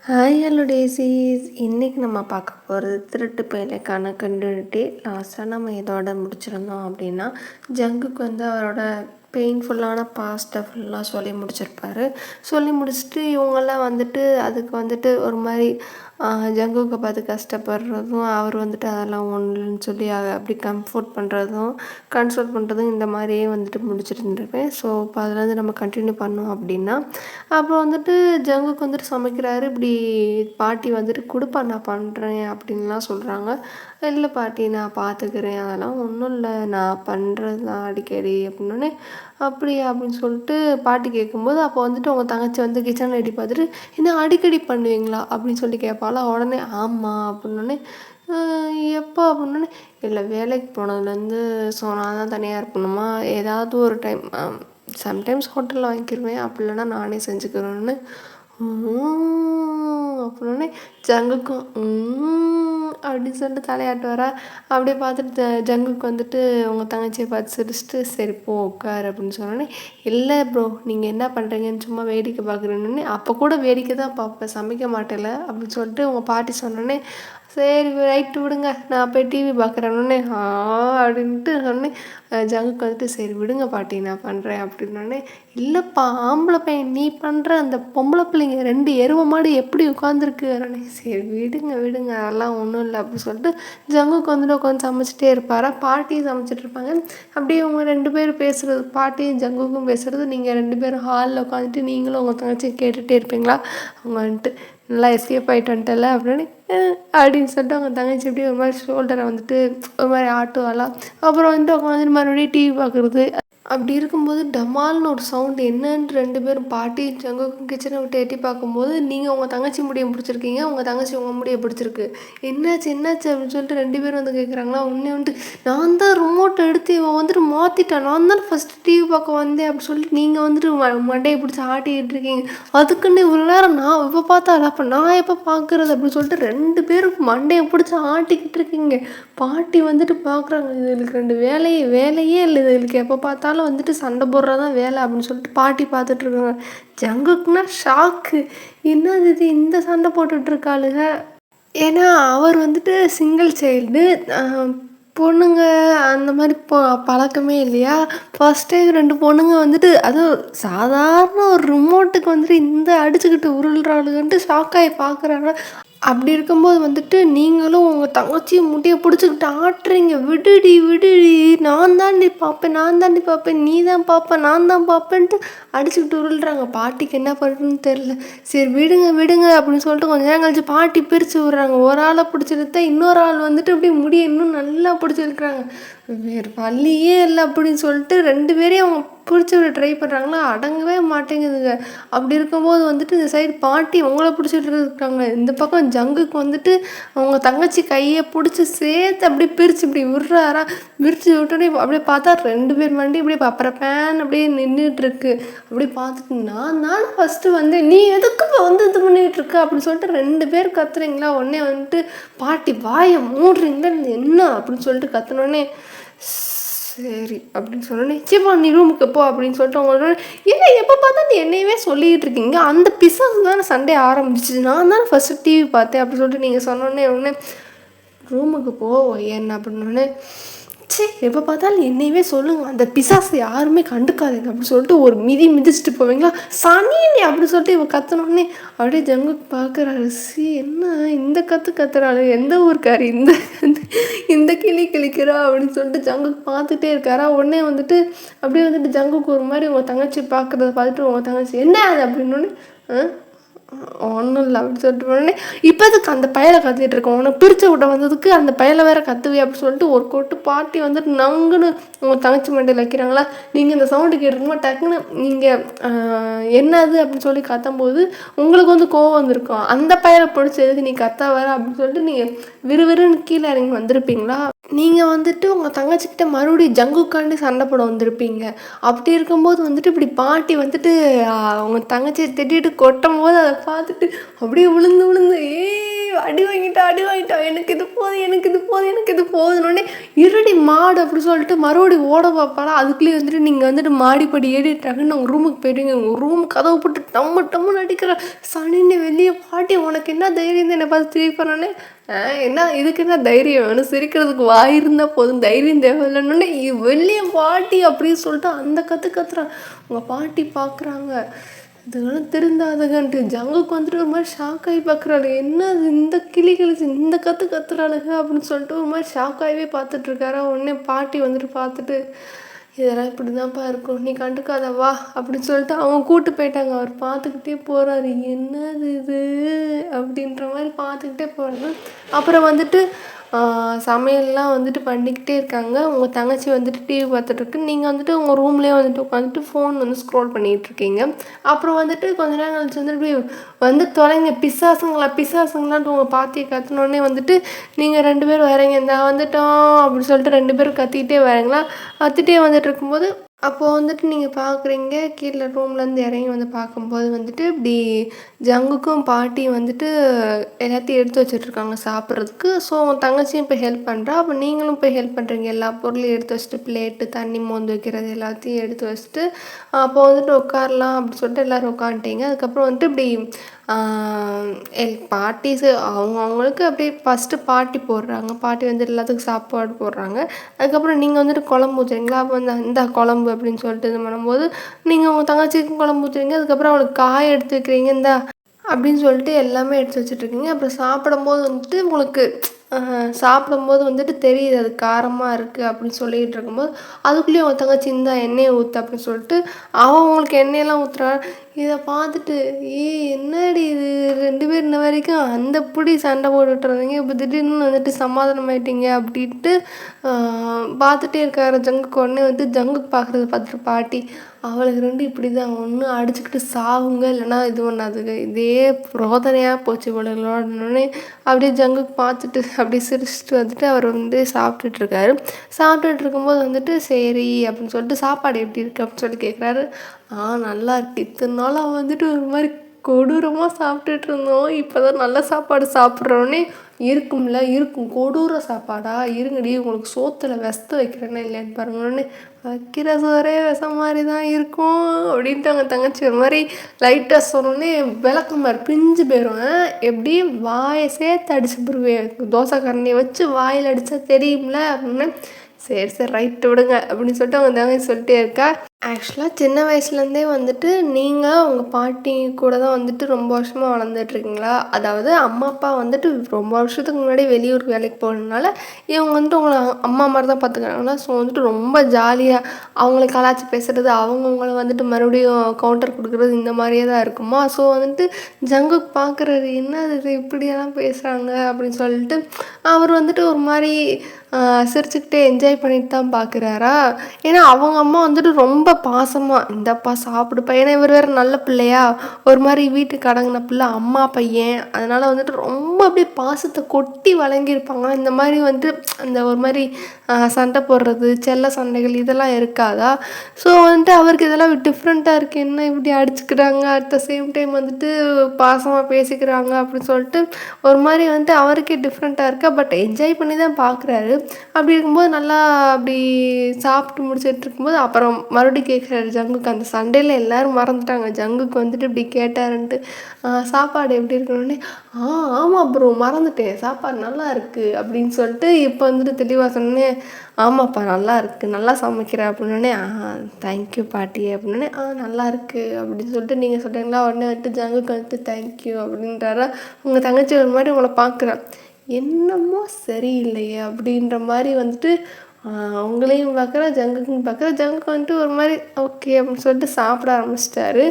Hi hello டேசிஸ். இன்றைக்கி நம்ம பார்க்க போகிறது திருட்டு பயலுக்கான கண்டினியூட்டி. லாஸ்ட்டாக நம்ம இதோட முடிச்சிருந்தோம் அப்படின்னா, ஜங்குக்கு அவரோட பெயின்ஃபுல்லான பாஸ்ட்டை ஃபுல்லாக சொல்லி முடிச்சிருப்பார். சொல்லி முடிச்சுட்டு இவங்கெல்லாம் அதுக்கு ஒரு மாதிரி ஜங்குக்கை பார்த்து கஷ்டப்படுறதும், அவர் அதெல்லாம் ஒன்றுன்னு சொல்லி அப்படி கன்சோல் பண்ணுறதும் இந்த மாதிரியே முடிச்சுட்டு இருந்திருப்பேன். ஸோ இப்போ அதில் நம்ம கண்டினியூ பண்ணோம் அப்படின்னா, அப்புறம் ஜங்குக்கு சமைக்கிறாரு. இப்படி பாட்டி கொடுப்பா நான் பண்ணுறேன் அப்படின்லாம் சொல்கிறாங்க. இல்லை பாட்டி நான் பார்த்துக்கிறேன், அதெல்லாம் ஒன்றும் இல்லை, நான் பண்ணுறது தான் அடிக்கடி அப்படின்னோடனே, அப்படியா அப்படின்னு சொல்லிட்டு பாட்டி கேட்கும்போது, அப்போ உங்கள் தங்கச்சி கிச்சனில் எட்டி பார்த்துட்டு, என்ன அடிக்கடி பண்ணுவீங்களா அப்படின்னு சொல்லி கேட்பாளா. உடனே ஆமாம் அப்படின்னோடனே, எப்போ அப்படின்னோடனே, இல்லை வேலைக்கு போனதுலேருந்து ஸோ நான் தான் தனியாக இருக்கணுமா, ஏதாவது ஒரு டைம் சம்டைம்ஸ் ஹோட்டலில் வாங்கிக்கிடுவேன், அப்படி இல்லைன்னா நானே செஞ்சுக்கிறேன்னு அப்படின்னே ஜங்குக்கும் அப்படின்னு சொல்லிட்டு தலையாட்டு வர. அப்படியே பார்த்துட்டு ஜங்குக்கு உங்கள் தங்கச்சியை பார்த்து சிரிச்சிட்டு சரி போ உட்கார் அப்படின்னு சொன்னோன்னே, இல்லை ப்ரோ நீங்கள் என்ன பண்ணுறீங்கன்னு சும்மா வேடிக்கை பார்க்குறேன்னு. அப்போ கூட வேடிக்கை தான் பார்ப்பேன், சமைக்க மாட்டேல அப்படின்னு சொல்லிட்டு உங்கள் பாட்டி சொன்னோன்னே, சரி ரைட்டு விடுங்க நான் போய் டிவி பார்க்குறேன்னொன்னே அப்படின்ட்டு சொன்னேன். ஜங்குக்கு சரி விடுங்க பாட்டி நான் பண்ணுறேன் அப்படின்னோடனே, இல்லைப்பா ஆம்பளை பையன் நீ பண்ணுற, அந்த பொம்பளை பிள்ளைங்க 2 எருவ மாடு எப்படி உட்காந்துருக்கு வரனே, சரி விடுங்க விடுங்க அதெல்லாம் ஒன்றும் இல்லை அப்படின்னு சொல்லிட்டு ஜங்குக்கு உட்காந்து சமைச்சிட்டே இருப்பாரா. பாட்டியும் சமைச்சிட்டு இருப்பாங்க. அப்படியே அவங்க 2 பேரும் பேசுகிறது, பாட்டியும் ஜங்குக்கும் பேசுகிறது, நீங்கள் 2 பேரும் ஹாலில் உட்காந்துட்டு நீங்களும் உங்கள் தங்கச்சி கேட்டுகிட்டே இருப்பீங்களா. அவங்க நல்லா எஸ்கேப் ஆகிட்டு வந்துட்டல அப்படின்னு சொல்லிட்டு அவங்க தங்கச்சி எப்படி ஒரு மாதிரி ஷோல்டரை ஒரு மாதிரி ஆட்டுவாலாம். அப்புறம் உட்காந்து மறுபடியும் டிவி பார்க்குறது. அப்படி இருக்கும்போது டமால்னு ஒரு சவுண்டு, என்னன்னு 2 பேரும் பாட்டி ஜங்குக்கும் கிச்சனை விட்டு எட்டி பார்க்கும்போது, நீங்கள் உங்கள் தங்கச்சி முடியை பிடிச்சிருக்கீங்க, உங்கள் தங்கச்சி உங்கள் முடியை பிடிச்சிருக்கு, என்னாச்சு அப்படின்னு சொல்லிட்டு 2 பேரும் கேட்குறாங்களா. உடனே நான் தான் ரிமோட்டை எடுத்து இவன் மாற்றிட்டான், நான் தான் ஃபஸ்ட்டு டிவி பார்க்க வந்தேன் அப்படின்னு சொல்லிட்டு நீங்கள் மண்டையை பிடிச்சி ஆட்டிக்கிட்டு இருக்கீங்க, அதுக்குன்னு இவ்வளோ நேரம் நான் இப்போ பார்த்தா அப்போ நான் எப்போ பார்க்குறது அப்படின்னு சொல்லிட்டு 2 பேரும் மண்டையை பிடிச்சி ஆட்டிக்கிட்டு இருக்கீங்க. பாட்டி பார்க்குறாங்க, இதுகளுக்கு 2 வேலையே இல்லை, இதுகளுக்கு எப்போ பார்த்தாலும் சண்டை போடுறதான் வேலை அப்படின்னு சொல்லிட்டு பாட்டி பார்த்துட்ருக்காங்க. ஜங்குக்குன்னா ஷாக்கு, என்னது இது இந்த சண்டை போட்டுட்ருக்காளுங்க. ஏன்னா அவர் சிங்கிள் சைல்டு, பொண்ணுங்க அந்த மாதிரி பழக்கமே இல்லையா. ஃபஸ்ட் டைம் 2 பொண்ணுங்க அதுவும் சாதாரண ஒரு ரிமோட்டுக்கு இந்த அடிச்சுக்கிட்டு உருள்றாளுகன்ட்டு ஷாக்காகி பார்க்குறாங்க. அப்படி இருக்கும்போது நீங்களும் உங்கள் தங்கச்சியும் முட்டியை பிடிச்சிக்கிட்டு ஆட்டுறீங்க, விடுடி நான் தாண்டி பார்ப்பேன் நீ தான் பார்ப்பேன் நான் தான் பார்ப்பேன்ட்டு அடிச்சுக்கிட்டு உருள்றாங்க. பாட்டிக்கு என்ன பண்ணுறதுன்னு தெரில. சரி விடுங்க அப்படின்னு சொல்லிட்டு கொஞ்சம் நேரம் கழிச்சு பாட்டி பிரித்து விடுறாங்க. ஒரு ஆளை பிடிச்சிருந்தா இன்னொரு ஆள் அப்படியே முடியை இன்னும் நல்லா பிடிச்சிருக்கிறாங்க. வேறு வழியே இல்லை அப்படின்னு சொல்லிட்டு 2 பேரையும் அவங்க பிடிச்சி விட ட்ரை பண்ணுறாங்களா, அடங்கவே மாட்டேங்குதுங்க. அப்படி இருக்கும்போது இந்த சைடு பாட்டி உங்களை பிடிச்சிட்டு இருக்காங்க, இந்த பக்கம் ஜங்குக்கு அவங்க தங்கச்சி கையை பிடிச்சி சேர்த்து அப்படியே பிரித்து இப்படி விடுறாரா. விரித்து விட்டோன்னே அப்படியே பார்த்தா 2 பேர் வண்டி அப்படியே அப்புறம் அப்படியே நின்றுட்டுருக்கு. அப்படியே பார்த்துட்டு நான் ஃபஸ்ட்டு நீ எதுக்கு இது பண்ணிகிட்டு இருக்க அப்படின்னு சொல்லிட்டு 2 பேர் கத்துறீங்களா. உடனே பாட்டி வாயை மூடுறீங்களா என்ன அப்படின்னு சொல்லிட்டு கத்துனோடனே, சரி அப்படின்னு சொன்னோன்னே, சிப்பா நீ ரூமுக்கு போ அப்படின்னு சொல்லிட்டு அவங்களோட, இல்லை எப்போ பார்த்தா நீ என்னையவே சொல்லிகிட்டு இருக்கீங்க, அந்த பிசாசு தானே சண்டே ஆரம்பிச்சிச்சு, நான் தானே ஃபஸ்ட்டு டிவி பார்த்தேன் அப்படின்னு சொல்லிட்டு நீங்கள் சொன்னோடனே ரூமுக்கு போ என்ன அப்படின்னோடனே, சரி எப்போ பார்த்தாலும் என்னையவே சொல்லுங்க, அந்த பிசாசு யாருமே கண்டுக்காதுங்க அப்படின்னு சொல்லிட்டு ஒரு மிதிச்சுட்டு போவீங்களா சனினே அப்படின்னு சொல்லிட்டு இவன் கத்துனோடனே அப்படியே ஜங்குக்கு பார்க்குறாரு. என்ன இந்த கத்துறாள், எந்த ஊருக்காரு இந்த கிளி கிளிக்கிறா அப்படின்னு சொல்லிட்டு ஜங்குக்கு பார்த்துட்டே இருக்காரா. உடனே அப்படியே ஜங்குக்கு ஒரு மாதிரி உங்கள் தங்கச்சி பார்க்குறத பார்த்துட்டு உங்கள் தங்கச்சி என்ன அது அப்படின்னோடனே, ஒன்றும் இல்லை அப்படின்னு சொல்லிட்டு உடனே, இப்போதுக்கு அந்த பயலை கத்திட்டு இருக்கோம், உனக்கு பிரித்து விட வந்ததுக்கு அந்த பயலை வேற கத்துவே அப்படின்னு சொல்லிட்டு ஒரு கொட்டு பாட்டி நங்குன்னு உங்கள் தங்கச்சி மண்டையில் வைக்கிறாங்களா. நீங்கள் இந்த சவுண்டு கேட்டுருக்கும்போது டக்குன்னு நீங்கள் என்னது அப்படின்னு சொல்லி கத்தும்போது உங்களுக்கு கோவம் வந்திருக்கும், அந்த பயலை பிடிச்சதுக்கு நீ கத்தா வர அப்படின்னு சொல்லிட்டு நீங்கள் விறுவிறுன்னு கீழே இறங்கி வந்திருப்பீங்களா. நீங்க வந்துட்டு உங்க தங்கச்சிகிட்ட மறுபடியும் ஜங்குக்காண்டி சண்டை போட வந்திருப்பீங்க. அப்படி இருக்கும்போது வந்துட்டு இப்படி பாட்டி வந்துட்டு உங்க தங்கச்சிய திட்டிட்டு கொட்டும்போது அத பார்த்துட்டு அப்படியே விழுந்து விழுந்து அடி வாங்கிட்டா அடி வாங்கிட்டா எனக்கு இது போதும் எனக்கு இது போதும் எனக்கு இது போதுன்னொடனே இருடி மாடு அப்படி சொல்லிட்டு மறுபடியும் ஓட பார்ப்பாளா அதுக்குள்ளேயே வந்துட்டு நீங்கள் வந்துட்டு மாடிப்படி ஏறிட்டாங்கன்னு உங்கள் ரூமுக்கு போயிடுவீங்க. உங்கள் ரூம் கதவு போட்டு டம்மு டம்முன்னு அடிக்கிற சனின்னு வெளியே பாட்டி உனக்கு என்ன தைரியம் என்னை பார்த்து சிரிப்பானே. என்ன இதுக்கு என்ன தைரியம் வேணும் சிரிக்கிறதுக்கு வாய் இருந்தால் போதும் தைரியம் தேவையில்லைன்னு வெளியே பாட்டி அப்படின்னு சொல்லிட்டு அந்த கத்துறான். உங்கள் பாட்டி பார்க்குறாங்க இதுகளும் திருந்தாதுகன்ட்டு ஜங்குக்கு வந்துட்டு ஒரு மாதிரி ஷாக் ஆகி பார்க்குறாரு. என்ன இந்த கிளி கிழிச்சு இந்த கத்துறாளுங்க அப்படின்னு சொல்லிட்டு ஒரு மாதிரி ஷாக் ஆகிவே பார்த்துட்ருக்காரா. உடனே பாட்டி வந்துட்டு பார்த்துட்டு இதெல்லாம் இப்படி தான்ப்பா இருக்கும் நீ கண்டுக்காத வா அப்படின்னு சொல்லிட்டு அவங்க கூட்டு போயிட்டாங்க. அவர் பார்த்துக்கிட்டே போகிறாரு என்னது இது அப்படின்ற மாதிரி பார்த்துக்கிட்டே போகிறாரு. அப்புறம் வந்துட்டு சமையல்லாம் வந்துட்டு பண்ணிக்கிட்டே இருக்காங்க. உங்கள் தங்கச்சி வந்துட்டு டிவி பார்த்துட்ருக்கு. நீங்கள் வந்துட்டு உங்கள் ரூம்லேயே வந்துட்டு உட்காந்துட்டு ஃபோன் வந்து ஸ்க்ரோல் பண்ணிகிட்ருக்கீங்க. அப்புறம் வந்துட்டு கொஞ்ச நேரம் கழிச்சு வந்துட்டு வந்து தொலைங்க பிசாசுங்களான்ட்டு உங்கள் பாட்டியை கத்தினோடனே வந்துட்டு நீங்கள் 2 பேரும் வரீங்க இந்த வந்துட்டோம் அப்படின்னு சொல்லிட்டு 2 பேரும் கத்திக்கிட்டே வரீங்களா. கத்திட்டே வந்துட்டு இருக்கும்போது அப்போது வந்துட்டு நீங்கள் பார்க்குறீங்க கீழே ரூம்லேருந்து இறங்கி வந்து பார்க்கும்போது வந்துட்டு இப்படி ஜங்குக்கும் பாட்டி வந்துட்டு எல்லாத்தையும் எடுத்து வச்சிட்ருக்காங்க சாப்பிட்றதுக்கு. ஸோ உங்கள் தங்கச்சியும் இப்போ ஹெல்ப் பண்ணுறா. அப்போ நீங்களும் போய் ஹெல்ப் பண்ணுறீங்க. எல்லா பொருளையும் எடுத்து வச்சுட்டு பிளேட்டு தண்ணி மோந்து வைக்கிறது எல்லாத்தையும் எடுத்து வச்சுட்டு அப்போ வந்துட்டு உட்காரலாம் அப்படின்னு சொல்லிட்டு எல்லோரும் உட்காந்துட்டீங்க. அதுக்கப்புறம் வந்துட்டு இப்படி பாட்டிஸு அவங்களுக்கு அப்படியே ஃபஸ்ட்டு பாட்டி போடுறாங்க. பாட்டி வந்துட்டு எல்லாத்துக்கும் சாப்பாடு போடுறாங்க. அதுக்கப்புறம் நீங்கள் வந்துட்டு குழம்பு ஊற்றுறீங்களா. அப்போ வந்து இந்த குழம்பு அப்படின்னு சொல்லிட்டு இது பண்ணும்போது நீங்கள் உங்கள் தங்கச்சிக்கும் குழம்பு ஊற்றுறீங்க. அதுக்கப்புறம் அவளுக்கு காய் எடுத்து வைக்கிறீங்க இந்தா அப்படின்னு சொல்லிட்டு எல்லாமே எடுத்து வச்சுட்ருக்கீங்க. அப்புறம் சாப்பிடும்போது வந்துட்டு உங்களுக்கு சாப்பிடும்போது வந்துட்டு தெரியுது அது காரமாக இருக்குது அப்படின்னு சொல்லிகிட்டு இருக்கும்போது அதுக்குள்ளேயும் உங்கள் தங்கச்சி இந்தா எண்ணெயை ஊற்று அப்படின்னு சொல்லிட்டு அவன் உங்களுக்கு எண்ணெயெல்லாம் ஊற்றுறா. இதை பார்த்துட்டு என்னடி இது 2 பேர் இன்ன வரைக்கும் அந்த பிடி சண்டை போட்டுட்ருந்தீங்க இப்போ திடீர்னு வந்துட்டு சமாதானம் ஆயிட்டீங்க அப்படின்ட்டு பார்த்துட்டே இருக்காரு. ஜங்குக்கு உடனே வந்துட்டு ஜங்குக்கு பார்க்குறது பார்த்துட்டு பாட்டி அவளுக்கு 2 இப்படி தான் ஒன்று அடிச்சுக்கிட்டு சாவுங்க இல்லைனா இது பண்ணாதுங்க இதே ரோதனையாக போச்சு இவளுங்களோடனே அப்படியே ஜங்குக்கு பார்த்துட்டு அப்படியே சிரிச்சுட்டு வந்துட்டு அவர் வந்து சாப்பிட்டுட்ருக்காரு. சாப்பிட்டுட்டு இருக்கும்போது வந்துட்டு சரி அப்படின்னு சொல்லிட்டு சாப்பாடு எப்படி இருக்குது அப்படின்னு சொல்லி கேட்குறாரு. நல்லா இருக்கு இத்தனை நாள் அவன் வந்துட்டு ஒரு மாதிரி கொடூரமாக சாப்பிட்டுட்டு இருந்தோம் இப்போ தான் நல்ல சாப்பாடு சாப்பிட்றோன்னே இருக்கும் கொடூர சாப்பாடா இருங்கடி உங்களுக்கு சோத்தில் விஷத்தை வைக்கிறேன்னா இல்லையான்னு பாருங்கன்னு வைக்கிற சோறே விஷம் மாதிரி தான் இருக்கும் அப்படின்ட்டு அவங்க தங்கச்சி ஒரு மாதிரி லைட்டாக சொன்னோடனே விளக்கம் மாதிரி பிஞ்சு போயிடும். எப்படி வாயை சேர்த்து அடிச்சு போடுவேன் தோசை கரண்டியை வச்சு வாயில் அடித்தா தெரியும்ல அப்படின்னு. சரி ரைட்டு விடுங்க அப்படின்னு சொல்லிட்டு அவங்க தங்கச்சி சொல்லிட்டே இருக்கா. ஆக்சுவலாக சின்ன வயசுலேருந்தே வந்துட்டு நீங்கள் உங்கள் பாட்டி கூட தான் வந்துட்டு ரொம்ப வருஷமாக வளர்ந்துட்ருக்கீங்களா. அதாவது அம்மா அப்பா வந்துட்டு ரொம்ப வருஷத்துக்கு முன்னாடி வெளியூருக்கு வேலைக்கு போனதுனால இவங்க வந்துட்டு உங்களை அம்மா மாதிரி தான் பார்த்துக்கிறாங்களா. ஸோ வந்துட்டு ரொம்ப ஜாலியாக அவங்கள கலாச்சி பேசுகிறது அவங்கவுங்கள வந்துட்டு மறுபடியும் கவுண்டர் கொடுக்குறது இந்த மாதிரியே தான் இருக்குமா. ஸோ வந்துட்டு ஜங்குக்கு பார்க்குறாரு என்ன இது இப்படியெல்லாம் பேசுகிறாங்க அப்படின்னு சொல்லிட்டு அவர் வந்துட்டு ஒரு மாதிரி சிரிச்சுக்கிட்டே என்ஜாய் பண்ணிட்டு தான் பார்க்குறாரா. ஏன்னா அவங்க அம்மா வந்துட்டு ரொம்ப பாசமாக இந்தப்பா சாப்பிடுப்பா ஏன்னா இவர் வேறு நல்ல பிள்ளையா ஒரு மாதிரி வீட்டுக்கு அடங்கின பிள்ளை அம்மா பையன் அதனால் வந்துட்டு ரொம்ப அப்படியே பாசத்தை கொட்டி வழங்கியிருப்பாங்க. இந்த மாதிரி வந்துட்டு அந்த ஒரு மாதிரி சண்டை போடுறது செல்ல சண்டைகள் இதெல்லாம் இருக்காதா. ஸோ வந்துட்டு அவருக்கு இதெல்லாம் டிஃப்ரெண்ட்டாக இருக்குது என்ன இப்படி அடிச்சுக்கிறாங்க அட் த சேம் டைம் வந்துட்டு பாசமாக பேசிக்கிறாங்க அப்படின்னு சொல்லிட்டு ஒரு மாதிரி வந்துட்டு அவருக்கே டிஃப்ரெண்ட்டாக இருக்கா. பட் என்ஜாய் பண்ணி தான் பார்க்குறாரு. அப்படி இருக்கும்போது நல்லா அப்படி சாப்பிட்டு முடிச்சுட்டு இருக்கும்போது அப்புறம் மறுபடியும் கேட்குறாரு ஜங்குக்கு. அந்த சண்டையில் எல்லோரும் மறந்துட்டாங்க. ஜங்குக்கு வந்துட்டு இப்படி கேட்டாருன்ட்டு சாப்பாடு எப்படி இருக்கணுன்னே ஆமாம் ப்ரோ மறந்துட்டேன் சாப்பாடு நல்லா இருக்குது அப்படின்னு சொல்லிட்டு இப்போ வந்துட்டு தெளிவாக சொன்னேன். ஆமாப்பா நல்லா இருக்குது நல்லா சமைக்கிறேன் அப்படின்னே தேங்க்யூ பாட்டி அப்படின்னே நல்லா இருக்குது அப்படின்னு சொல்லிட்டு நீங்கள் சொல்கிறீங்களா. உடனே வந்துட்டு ஜங்குக்கு வந்துட்டு தேங்க்யூ அப்படின்றாரா. உங்கள் தங்கச்சி ஒரு மாதிரி உங்களை பார்க்குறேன் என்னமோ சரியில்லையே அப்படின்ற மாதிரி வந்துட்டு அவங்களையும் பார்க்குறேன், ஜங்குக்கும் பார்க்குறேன். ஜங்குக்கு வந்துட்டு ஒரு மாதிரி ஓகே அப்படின்னு சொல்லிட்டு சாப்பிட ஆரம்பிச்சிட்டாரு.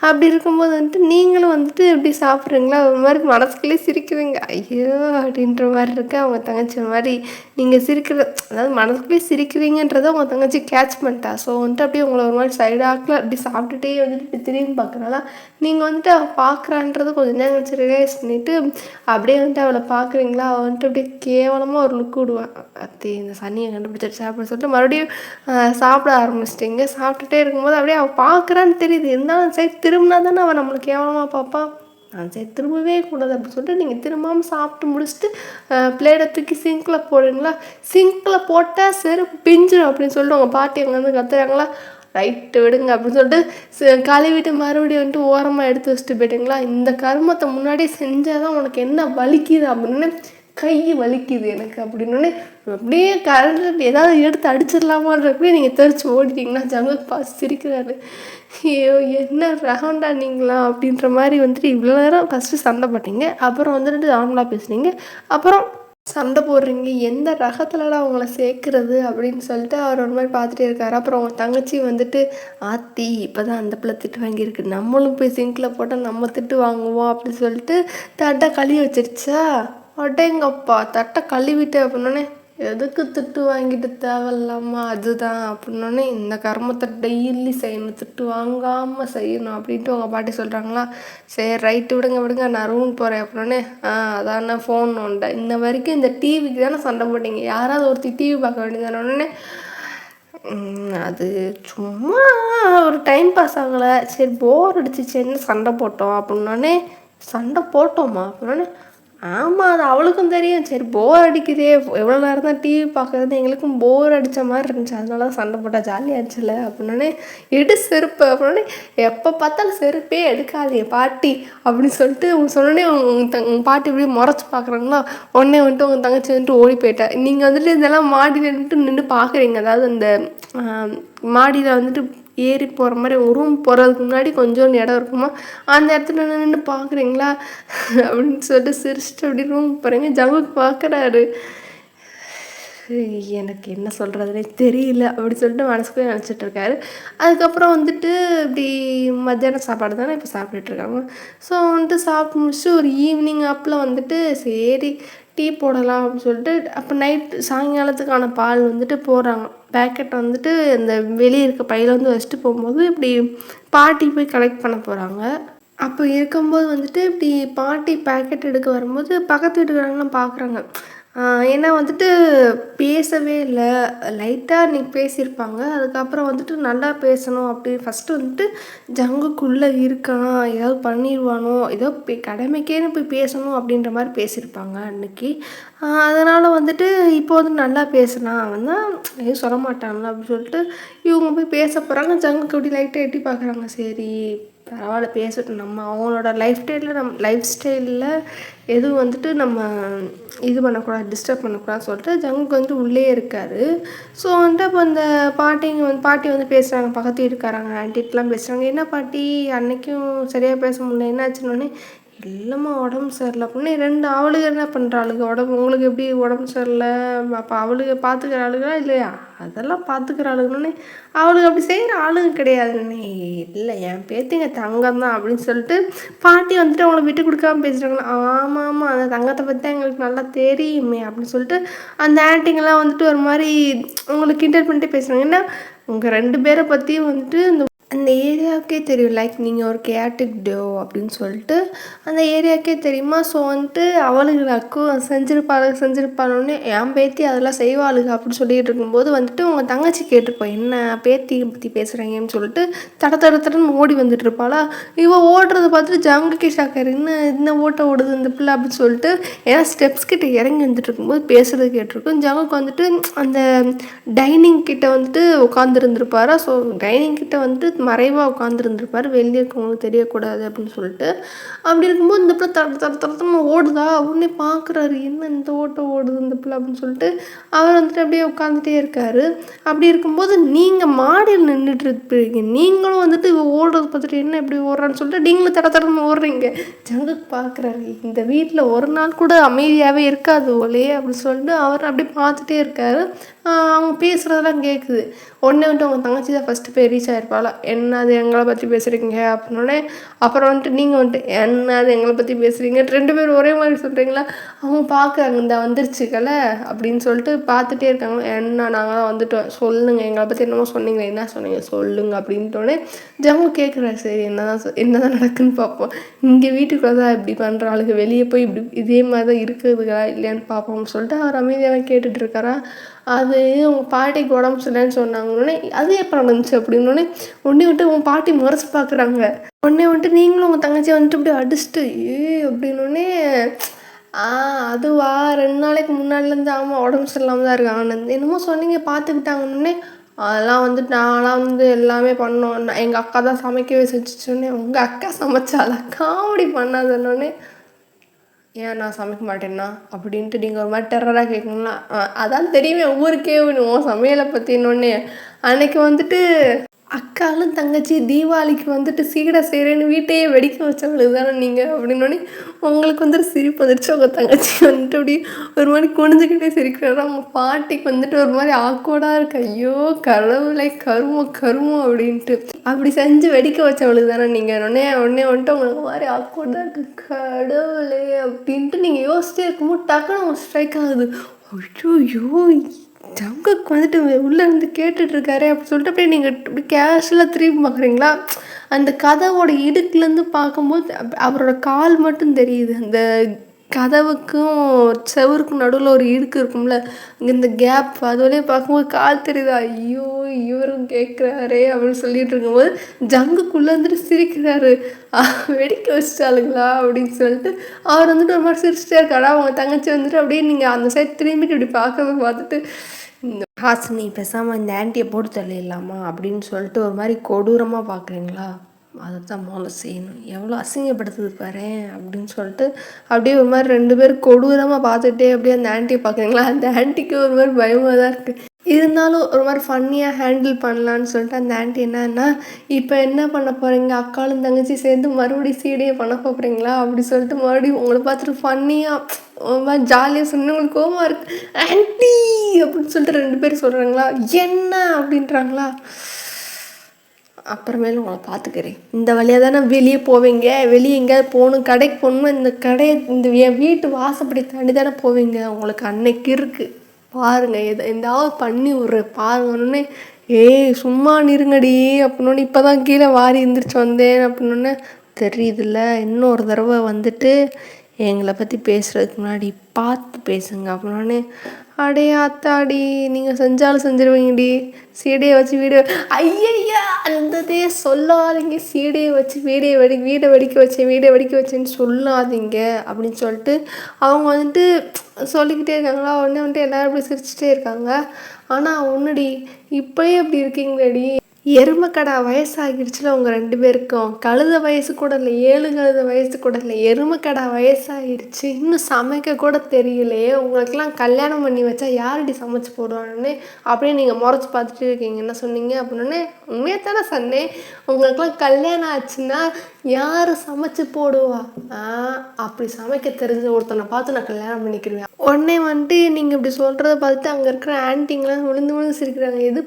அப்படி இருக்கும்போது வந்துட்டு நீங்களும் வந்துட்டு எப்படி சாப்பிட்றீங்களா ஒரு மாதிரி மனசுக்குள்ளேயே சிரிக்கிறீங்க. ஐயோ அப்படின்ற மாதிரி இருக்கு. அவங்க தங்கச்சி ஒரு மாதிரி நீங்கள் சிரிக்கிற அதாவது மனசுக்குள்ளேயே சிரிக்கிறீங்கன்றதை உங்கள் தங்கச்சி கேட்ச் பண்ணிட்டா. ஸோ வந்துட்டு அப்படியே உங்களை ஒரு மாதிரி சைடாக்கில் அப்படி சாப்பிட்டுட்டே வந்துட்டு இப்படி திரும்பி பார்க்குறாளா. நீங்கள் வந்துட்டு அவள் பார்க்குறான்றது கொஞ்சம் நேரம் கழிச்சு ரியலைஸ் பண்ணிவிட்டு அப்படியே வந்துட்டு அவளை பார்க்குறீங்களா. அவள் வந்துட்டு அப்படியே கேவலமாக ஒரு லுக் விடுவான். அத்தி இந்த சனியை கண்டுபிடிச்சிருச்சா அப்படின்னு சொல்லிட்டு மறுபடியும் சாப்பிட ஆரம்பிச்சிட்டிங்க. சாப்பிட்டுட்டே இருக்கும்போது அப்படியே அவள் பார்க்குறான்னு தெரியுது. இருந்தாலும் சரி திரும்பினா தானே அவன் நம்மளை கேவலமாக பார்ப்பான். சரி திரும்பவே கூடாது அப்படின்னு சொல்லிட்டு நீங்கள் திரும்பாமல் சாப்பிட்டு முடிச்சுட்டு பிளேட்டை தூக்கி சிங்கில் போடுறீங்களா. சிங்கில் போட்டால் செருப்பு பிஞ்சிடும் அப்படின்னு சொல்லிட்டு உங்கள் பாட்டி அங்கே வந்து கத்துறாங்களா. ரைட்டு விடுங்க அப்படின்னு சொல்லிட்டு கழுவிட்டு மறுபடியும் வந்துட்டு ஓரமாக எடுத்து வச்சுட்டு போயிட்டீங்களா. இந்த கருமத்தை முன்னாடியே செஞ்சால் தான் உனக்கு என்ன வலிக்குது அப்படின்னு கை வலிக்குது எனக்கு அப்படின்னோடனே அப்படியே கரண்ட் ஏதாவது எடுத்து அடிச்சிடலாமான்றப்பே நீங்கள் தெரிச்சு ஓடிட்டீங்கன்னா ஜங்குக்கு சிரிக்கிறாரு. ஐயோ என்ன ரகண்டா நீங்களா அப்படின்ற மாதிரி வந்துட்டு இவ்வளோ நேரம் ஃபஸ்ட்டு சண்டை போட்டீங்க, அப்புறம் வந்துட்டு நார்மலாக பேசுனீங்க, அப்புறம் சண்டை போடுறீங்க. எந்த ரகத்துலலாம் அவங்கள சேர்க்குறது அப்படின்னு சொல்லிட்டு அவர் ஒரு மாதிரி பார்த்துட்டே இருக்காரு. அப்புறம் அவங்க தங்கச்சி வந்துட்டு ஆத்தி இப்போ தான் அந்த பிள்ளை திட்டு வாங்கியிருக்கு, நம்மளும் போய் சிங்கில் போட்டால் நம்ம திட்டு வாங்குவோம் அப்படின்னு சொல்லிட்டு தட்டை கழுவி வச்சிருச்சா. அடேங்கப்பா தட்டை கழுவிட்டு அப்படின்னோடனே எதுக்கு திட்டு வாங்கிட்டு தேவையில்லாமா அதுதான் அப்படின்னோடனே இந்த கர்மத்தை டெய்லி செய்யணும், திட்டு வாங்காமல் செய்யணும் அப்படின்ட்டு உங்கள் பாட்டி சொல்கிறாங்களா. சரி ரைட்டு விடுங்க விடுங்க நான் ரூம் போகிறேன் அப்படின்னோடனே அதான் நான் ஃபோன் உண்டேன் இன்ன வரைக்கும் இந்த டிவிக்கு தானே சண்டை போட்டிங்க, யாராவது ஒருத்தி டிவி பார்க்க வேண்டியதானே. அது சும்மா ஒரு டைம் பாஸ் ஆகலை, சரி போர் அடிச்சிச்சேன்னு சண்டை போட்டோம் அப்படின்னோடனே. சண்டை போட்டோமா அப்படின்னோடனே. ஆமாம் அது அவளுக்கும் தெரியும். சரி போர் அடிக்குதே, எவ்வளோ நேரம் தான் டிவி பார்க்குறது, எங்களுக்கும் போர் அடித்த மாதிரி இருந்துச்சு, அதனால தான் சண்டை போட்டால் ஜாலியாகிடுச்சுல அப்படின்னோடனே. எடு செருப்பு அப்படின்னே. எப்போ பார்த்தாலும் செருப்பே எடுக்காதே பாட்டி அப்படின்னு சொல்லிட்டு சொன்னோடனே உங்கள் பாட்டி இப்படியே முறைச்சி பார்க்குறாங்களா. உடனே வந்துட்டு உங்கள் தங்கச்சி வந்துட்டு ஓடி போயிட்டா. நீங்கள் வந்துட்டு இதெல்லாம் மாடியில் நின்று பார்க்குறீங்க. அதாவது அந்த மாடியில் வந்துட்டு ஏறி போகிற மாதிரி உங்கள் ரூம் போகிறதுக்கு முன்னாடி கொஞ்சோண்டு இடம் இருக்குமா, அந்த இடத்துல நின்று பார்க்குறீங்களா அப்படின்னு சொல்லிட்டு சிரிச்சிட்டு அப்படி ரூம் போகிறீங்க. ஜங்குக்கு பார்க்குறாரு. எனக்கு என்ன சொல்கிறதுனே தெரியல அப்படி சொல்லிட்டு மனசுக்குள்ளே நினச்சிட்ருக்காரு. அதுக்கப்புறம் வந்துட்டு இப்படி மத்தியானம் சாப்பாடு தானே இப்போ சாப்பிட்டுட்ருக்காங்க. ஸோ வந்துட்டு சாப்பிட்டு முடிச்சுட்டு ஒரு ஈவினிங் அப்பில் வந்துட்டு சரி டீ போடலாம் அப்படின்னு சொல்லிட்டு அப்போ நைட்டு சாயங்காலத்துக்கான பால் வந்துட்டு போடுறாங்க. பேக்கெட் வந்துட்டு இந்த வெளியே இருக்க பையில் வந்து வச்சுட்டு போகும்போது இப்படி பாட்டி போய் கலெக்ட் பண்ண போகிறாங்க. அப்போ இருக்கும்போது வந்துட்டு இப்படி பாட்டி பேக்கெட் எடுக்க வரும்போது பக்கத்து வீட்டுக்காரங்களாம் பார்க்குறாங்க. ஏன்னா வந்துட்டு பேசவே இல்லை, லைட்டாக அன்றைக்கி பேசியிருப்பாங்க. அதுக்கப்புறம் வந்துட்டு நல்லா பேசணும் அப்படி ஃபஸ்ட்டு வந்துட்டு ஜங்குக்குள்ளே இருக்கான், ஏதாவது பண்ணிடுவானோ, ஏதோ கடமைக்கேன்னு போய் பேசணும் அப்படின்ற மாதிரி பேசியிருப்பாங்க அன்றைக்கி. அதனால் வந்துட்டு இப்போ வந்து நல்லா பேசினான், அவன் தான் எதுவும் சொல்ல மாட்டான்ல அப்படின்னு சொல்லிட்டு இவங்க போய் பேச போகிறாங்க. ஜங்குக்கு அப்படி லைட்டாக எட்டி பார்க்குறாங்க. சரி பரவாயில்ல பேசட்டும், நம்ம அவங்களோட லைஃப் ஸ்டைலில் எதுவும் வந்துட்டு நம்ம இது பண்ணக்கூடாது, டிஸ்டர்ப் பண்ணக்கூடாதுன்னு சொல்லிட்டு ஜங்குக்கு வந்துட்டு உள்ளே இருக்கார். ஸோ வந்துட்டு அப்போ அந்த பாட்டி வந்து பேசுகிறாங்க, பக்கத்து வீட்டுக்காரங்க ஆன்ட்டிட்டெலாம் பேசுகிறாங்க. என்ன பாட்டி அன்றைக்கும் சரியாக பேச முடியல, என்ன ஆச்சுன்னொன்னே. இல்லைம்மா உடம்பு சரியில்லை அப்படின்னு. ரெண்டு அவளுக்கு என்ன பண்ணுறாளுங்க, உங்களுக்கு எப்படி உடம்பு சரியில்லை, அப்போ அவளுக்கு பார்த்துக்கிற ஆளுங்களா இல்லையா, அதெல்லாம் பார்த்துக்கிற ஆளுங்கன்னே. அவளுக்கு அப்படி செய்கிற ஆளுங்க கிடையாதுன்னே. இல்லை என் பேத்திங்க தங்கம் தான் அப்படின்னு சொல்லிட்டு பாட்டி வந்துட்டு அவங்கள விட்டு கொடுக்காம பேசுகிறாங்களா. ஆமாம் ஆமாம் அந்த தங்கத்தை பற்றி தான் எங்களுக்கு நல்லா தெரியுமே அப்படின்னு சொல்லிட்டு அந்த ஆன்ட்டிங்கெல்லாம் வந்துட்டு ஒரு மாதிரி உங்களுக்கு கிண்டல் பண்ணிட்டு பேசுகிறாங்க. ஏன்னா உங்கள் 2 பேரை பற்றியும் வந்துட்டு அந்த ஏரியாவுக்கே தெரியும். லைக் நீங்கள் ஒரு கேட்டிக் டோ அப்படின்னு சொல்லிட்டு அந்த ஏரியாவுக்கே தெரியுமா. ஸோ வந்துட்டு அவளுகளுக்கும் செஞ்சிருப்பாளோடனே என் பேத்தி அதெல்லாம் செய்வாளுங்க அப்படின்னு சொல்லிட்டு இருக்கும்போது வந்துட்டு உங்கள் தங்கச்சி கேட்டிருப்போம், என்ன பேத்தி பற்றி பேசுகிறாங்கன்னு சொல்லிட்டு தடன்னு ஓடி வந்துட்டு இருப்பாளா. இவள் ஓடுறத பார்த்துட்டு ஜங்குக்கே ஷாக்காரு, என்ன ஓட்ட ஓடுது இந்த பிள்ளை அப்படின்னு சொல்லிட்டு. ஏன்னா ஸ்டெப்ஸ் கிட்ட இறங்கி வந்துட்டு இருக்கும்போது பேசுகிறது கேட்டிருக்கும். ஜங்குக்கு வந்துட்டு அந்த டைனிங் கிட்ட வந்துட்டு உட்காந்துருந்துருப்பாரா. ஸோ டைனிங் கிட்ட வந்துட்டு மறைவாக உட்காந்துருந்துருப்பார், வெளியே இருக்கவங்களுக்கு தெரியக்கூடாது அப்படின்னு சொல்லிட்டு. அப்படி இருக்கும்போது இந்த பிள்ளை தர தர தரத்தன்னு ஓடுதா, உடனே பார்க்குறாரு, என்ன இந்த ஓட்டம் ஓடுது இந்த பிள்ளை அப்படின்னு சொல்லிட்டு அவர் வந்துட்டு அப்படியே உட்காந்துட்டே இருக்காரு. அப்படி இருக்கும்போது நீங்கள் மாடியில் நின்றுட்டு இருப்பீங்க, நீங்களும் வந்துட்டு இவ ஓடுறது பார்த்துட்டு என்ன இப்படி ஓடுறான்னு சொல்லிட்டு நீங்களும் தட தடன்னு ஓடுறீங்க. ஜங்குக்கு பார்க்குறாரு, இந்த வீட்டில் ஒரு நாள் கூட அமைதியாகவே இருக்காது போலயே அப்படின்னு சொல்லிட்டு அவர் அப்படி பார்த்துட்டே இருக்காரு. அவங்க பேசுகிறதெல்லாம் கேட்குது. உடனே வந்துட்டு அவங்க தங்கச்சி தான் ஃபஸ்ட்டு போய் ரீச் ஆகிருப்பாள். என்ன அது எங்களை பற்றி பேசுகிறீங்க அப்படின்னோடனே, அப்புறம் வந்துட்டு நீங்கள் வந்துட்டு என்ன அது எங்களை பற்றி பேசுகிறீங்க, 2 பேரும் ஒரே மாதிரி சொல்கிறீங்களா. அவங்க பார்க்குறாங்க, இந்த வந்துருச்சுக்கல அப்படின்னு சொல்லிட்டு பார்த்துட்டே இருக்காங்க. என்ன நாங்கள் தான் வந்துட்டோம், சொல்லுங்கள் எங்களை பற்றி என்னமோ சொன்னீங்களே, என்ன சொன்னீங்க சொல்லுங்க அப்படின்ட்டோடனே ஜங்கு கேட்குறாரு, சரி என்னதான் நடக்குன்னு பார்ப்போம், இங்கே வீட்டுக்குள்ளே தான் இப்படி பண்ணுற ஆளுங்க, வெளியே போய் இப்படி இதே மாதிரி தான் இருக்குதுங்களா இல்லையான்னு பார்ப்போம்னு சொல்லிட்டு அவர் அமைதியாக கேட்டுட்டு இருக்காரா. அது உங்கள் பாட்டிக்கு உடம்பு சரியில்லைன்னு சொன்னாங்கன்னே, அது எப்போ நடந்துச்சு அப்படின்னோடனே உடனே வந்துட்டு உங்கள் பாட்டி முறைச்சி பார்க்குறாங்க. உடனே வந்துட்டு நீங்களும் உங்கள் தங்கச்சி வந்துட்டு இப்படி அடிச்சுட்டு அப்படின்னோடனே, அதுவா 2 நாளைக்கு முன்னாடிலேருந்து ஆமாம் உடம்பு சரியில்லாமல் தான் இருக்கு ஆனந்த், என்னமோ சொன்னீங்க பார்த்துக்கிட்டாங்கன்னே, அதெல்லாம் வந்துட்டு நான்லாம் வந்து எல்லாமே பண்ணோம், எங்கள் அக்கா தான் சமைக்கவே செஞ்சுச்சோன்னே. உங்கள் அக்கா சமைச்சாலா, காமெடி பண்ணாதன்னொடனே, ஏன் நான் சமைக்க மாட்டேன்னா அப்படின்ட்டு நீங்கள் ஒரு மாதிரி டெரராக கேட்குங்களா. அதான் தெரியுமே ஊருக்கே உன் சமையலை பற்றினோடனே. அன்னைக்கு வந்துட்டு அக்காலும் தங்கச்சி தீபாவளிக்கு வந்துட்டு சீடை செய்கிறேன்னு வீட்டையே வெடிக்க வச்சவங்களுக்கு தானே நீங்கள் அப்படின்னோடனே உங்களுக்கு வந்துட்டு சிரிப்பு வந்துடுச்சு. உங்கள் தங்கச்சி வந்துட்டு அப்படி ஒரு மாதிரி குனிஞ்சுக்கிட்டே சிரிக்கிறாரா. அவங்க பாட்டிக்கு வந்துட்டு ஒரு மாதிரி ஆக்வர்டாக இருக்கு. ஐயோ கடவுளை கருமம் கருமம் அப்படின்ட்டு அப்படி செஞ்சு வெடிக்க வச்சவளுக்கு தானே நீங்கள். உடனே வந்துட்டு உங்களுக்கு மாதிரி ஆக்வர்டாக இருக்குது, கடவுளே அப்படின்ட்டு நீங்கள் யோசிச்சிட்டே இருக்கும்போது டக்குன்னு அவங்க ஸ்ட்ரைக் ஆகுது. ஐயோ ஜங்குக்கு வந்துட்டு உள்ளே இருந்து கேட்டுட்ருக்காரு அப்படின்னு சொல்லிட்டு அப்படியே நீங்கள் இப்படி கேஷுவலாக திரும்பி பார்க்குறீங்களா. அந்த கதவோட இடுக்குலேருந்து பார்க்கும்போது அவரோட கால் மட்டும் தெரியுது. அந்த கதவுக்கும் செவருக்கும் நடுவில் ஒரு இடுக்கு இருக்கும்ல, இந்த கேப் அது வழியே பார்க்கும்போது கால் தெரியுது. ஐயோ இவரும் கேட்குறாரே அப்படின்னு சொல்லிட்டு இருக்கும்போது ஜங்குக்குள்ளே வந்துட்டு சிரிக்கிறாரு. வெடிக்க வச்சிட்டாளுங்களா அப்படின்னு சொல்லிட்டு அவர் வந்துட்டு ஒரு மாதிரி சிரிச்சிட்டே இருக்காரா. அவங்க தங்கச்சி வந்துட்டு அப்படியே நீங்கள் அந்த சைட் திரும்பிட்டு இப்படி பார்க்கறத பார்த்துட்டு, இந்த ஹாசினி பேசாமல் இந்த ஆன்ட்டியை போட்டு தள்ளிடலாமா அப்படின்னு சொல்லிட்டு ஒரு மாதிரி கொடூரமாக பார்க்குறீங்களா. அதை தான் முதல்ல செய்யணும், எவ்வளோ அசிங்கப்படுத்துது பாரு அப்படின்னு சொல்லிட்டு அப்படியே ஒரு மாதிரி 2 பேரும் கொடூரமாக பார்த்துட்டே அப்படியே அந்த ஆன்ட்டியை பார்க்குறீங்களா. அந்த ஆன்ட்டிக்கு ஒரு மாதிரி பயமாக தான் இருக்குது. இருந்தாலும் ஒரு மாதிரி ஃபன்னியாக ஹேண்டில் பண்ணலான்னு சொல்லிட்டு அந்த ஆன்ட்டி என்னன்னா, இப்போ என்ன பண்ண போகிறீங்க, அக்காலும் தங்கச்சி சேர்ந்து மறுபடியும் சீடையை பண்ண போகிறீங்களா அப்படி சொல்லிட்டு மறுபடியும் உங்களை பார்த்துட்டு ஃபன்னியாக ஒரு மாதிரி ஜாலியாக சொன்ன. உங்களுக்கு கோவமாக இருக்குது ஆன்ட்டி அப்படின்னு சொல்லிட்டு 2 பேர் சொல்கிறாங்களா. என்ன அப்படின்றாங்களா. அப்புறமேலும் உங்களை பார்த்துக்கிறேன், இந்த வழியாக தானே வெளியே போவீங்க, வெளியே எங்கேயாவது போகணும் கடைக்கு போகணுன்னா இந்த கடையை இந்த என் வீட்டு வாசப்படி தாண்டி தானே போவீங்க, உங்களுக்கு அன்னைக்கு இருக்குது பாருங்கள், எதாவது பண்ணி விட்ற பாருங்கன்னு. சும்மா நிருங்கடி அப்படின்னோடனே, இப்போ தான் கீழே வாரி எழுந்திரிச்சு வந்தேன் அப்படின்னோடனே, தெரியுதுல்ல இன்னொரு தடவை வந்துட்டு எங்களை பற்றி பேசுகிறதுக்கு முன்னாடி பார்த்து பேசுங்க அப்படின்னோடனே, அடே ஆத்தாடி நீங்கள் செஞ்சாலும் செஞ்சிருவீங்கடி, சீடையை வச்சு வீடியோ ஐயா அந்ததே சொல்லாதீங்க, சீடையை வச்சு வீடை வெடிக்க வச்சேன்னு சொல்லாதீங்க அப்படின்னு சொல்லிட்டு அவங்க வந்துட்டு சொல்லிக்கிட்டே இருக்காங்களா. உடனே வந்துட்டு எல்லோரும் அப்படி சிரிச்சிட்டே இருக்காங்க. ஆனால் ஒன்றுடி இப்போயே அப்படி இருக்கீங்களேடி, எருமைக்கடா வயசாகிடுச்சுல உங்கள் 2 பேருக்கும், கழுத வயசு கூட இல்லை, 7 கழுத வயசு கூட இல்லை, எருமைக்கடா வயசாகிடுச்சு, இன்னும் சமைக்க கூட தெரியலையே, உங்களுக்கெல்லாம் கல்யாணம் பண்ணி வச்சா யாரடி சமைச்சு போடுவானே அப்படியே நீங்கள் முறைச்சி பார்த்துட்டு இருக்கீங்க. என்ன சொன்னீங்க அப்படின்னே, உண்மையாக தானே சொன்னேன், உங்களுக்கெல்லாம் கல்யாணம் ஆச்சுன்னா யார் சமைச்சு போடுவா, அப்படி சமைக்க தெரிஞ்ச ஒருத்தனை பார்த்து நான் கல்யாணம் பண்ணிக்கிடுவேன். உடனே வந்துட்டு நீங்கள் இப்படி சொல்கிறத பார்த்துட்டு அங்கே இருக்கிற ஆன்ட்டிங்கெலாம் விழுந்து சிரிக்கிறாங்க. எது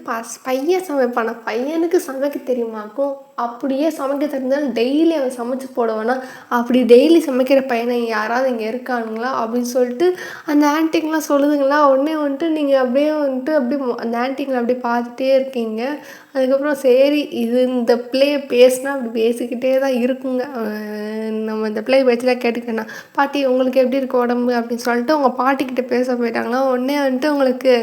பையன் சமைப்பானா, பையனுக்கு சமைக்க தெரியுமாக்கும், அப்படியே சமைக்க தெரிஞ்சாலும் டெய்லி அவன் சமைச்சு போடுவானா, அப்படி டெய்லி சமைக்கிற பையனை யாராவது இங்கே இருக்கானுங்களா அப்படின்னு சொல்லிட்டு அந்த ஆன்ட்டிங்கெலாம் சொல்லுதுங்களா. உடனே வந்துட்டு நீங்கள் அப்படியே வந்துட்டு அப்படியே அந்த ஆன்ட்டிங்களை அப்படியே பார்த்துட்டே இருக்கீங்க. அதுக்கப்புறம் சரி இந்த பிள்ளை பேசினா அப்படி பேசிக்கிட்டே தான் இருக்குங்க, நம்ம இந்த பிள்ளை பேச்செலாம் கேட்டுக்கணும். பாட்டி உங்களுக்கு எப்படி இருக்குது உடம்பு அப்படின்னு சொல்லிட்டு உங்கள் பாட்டிக்கிட்ட பேச போயிட்டாங்களா. உடனே வந்துட்டு உங்களுக்கு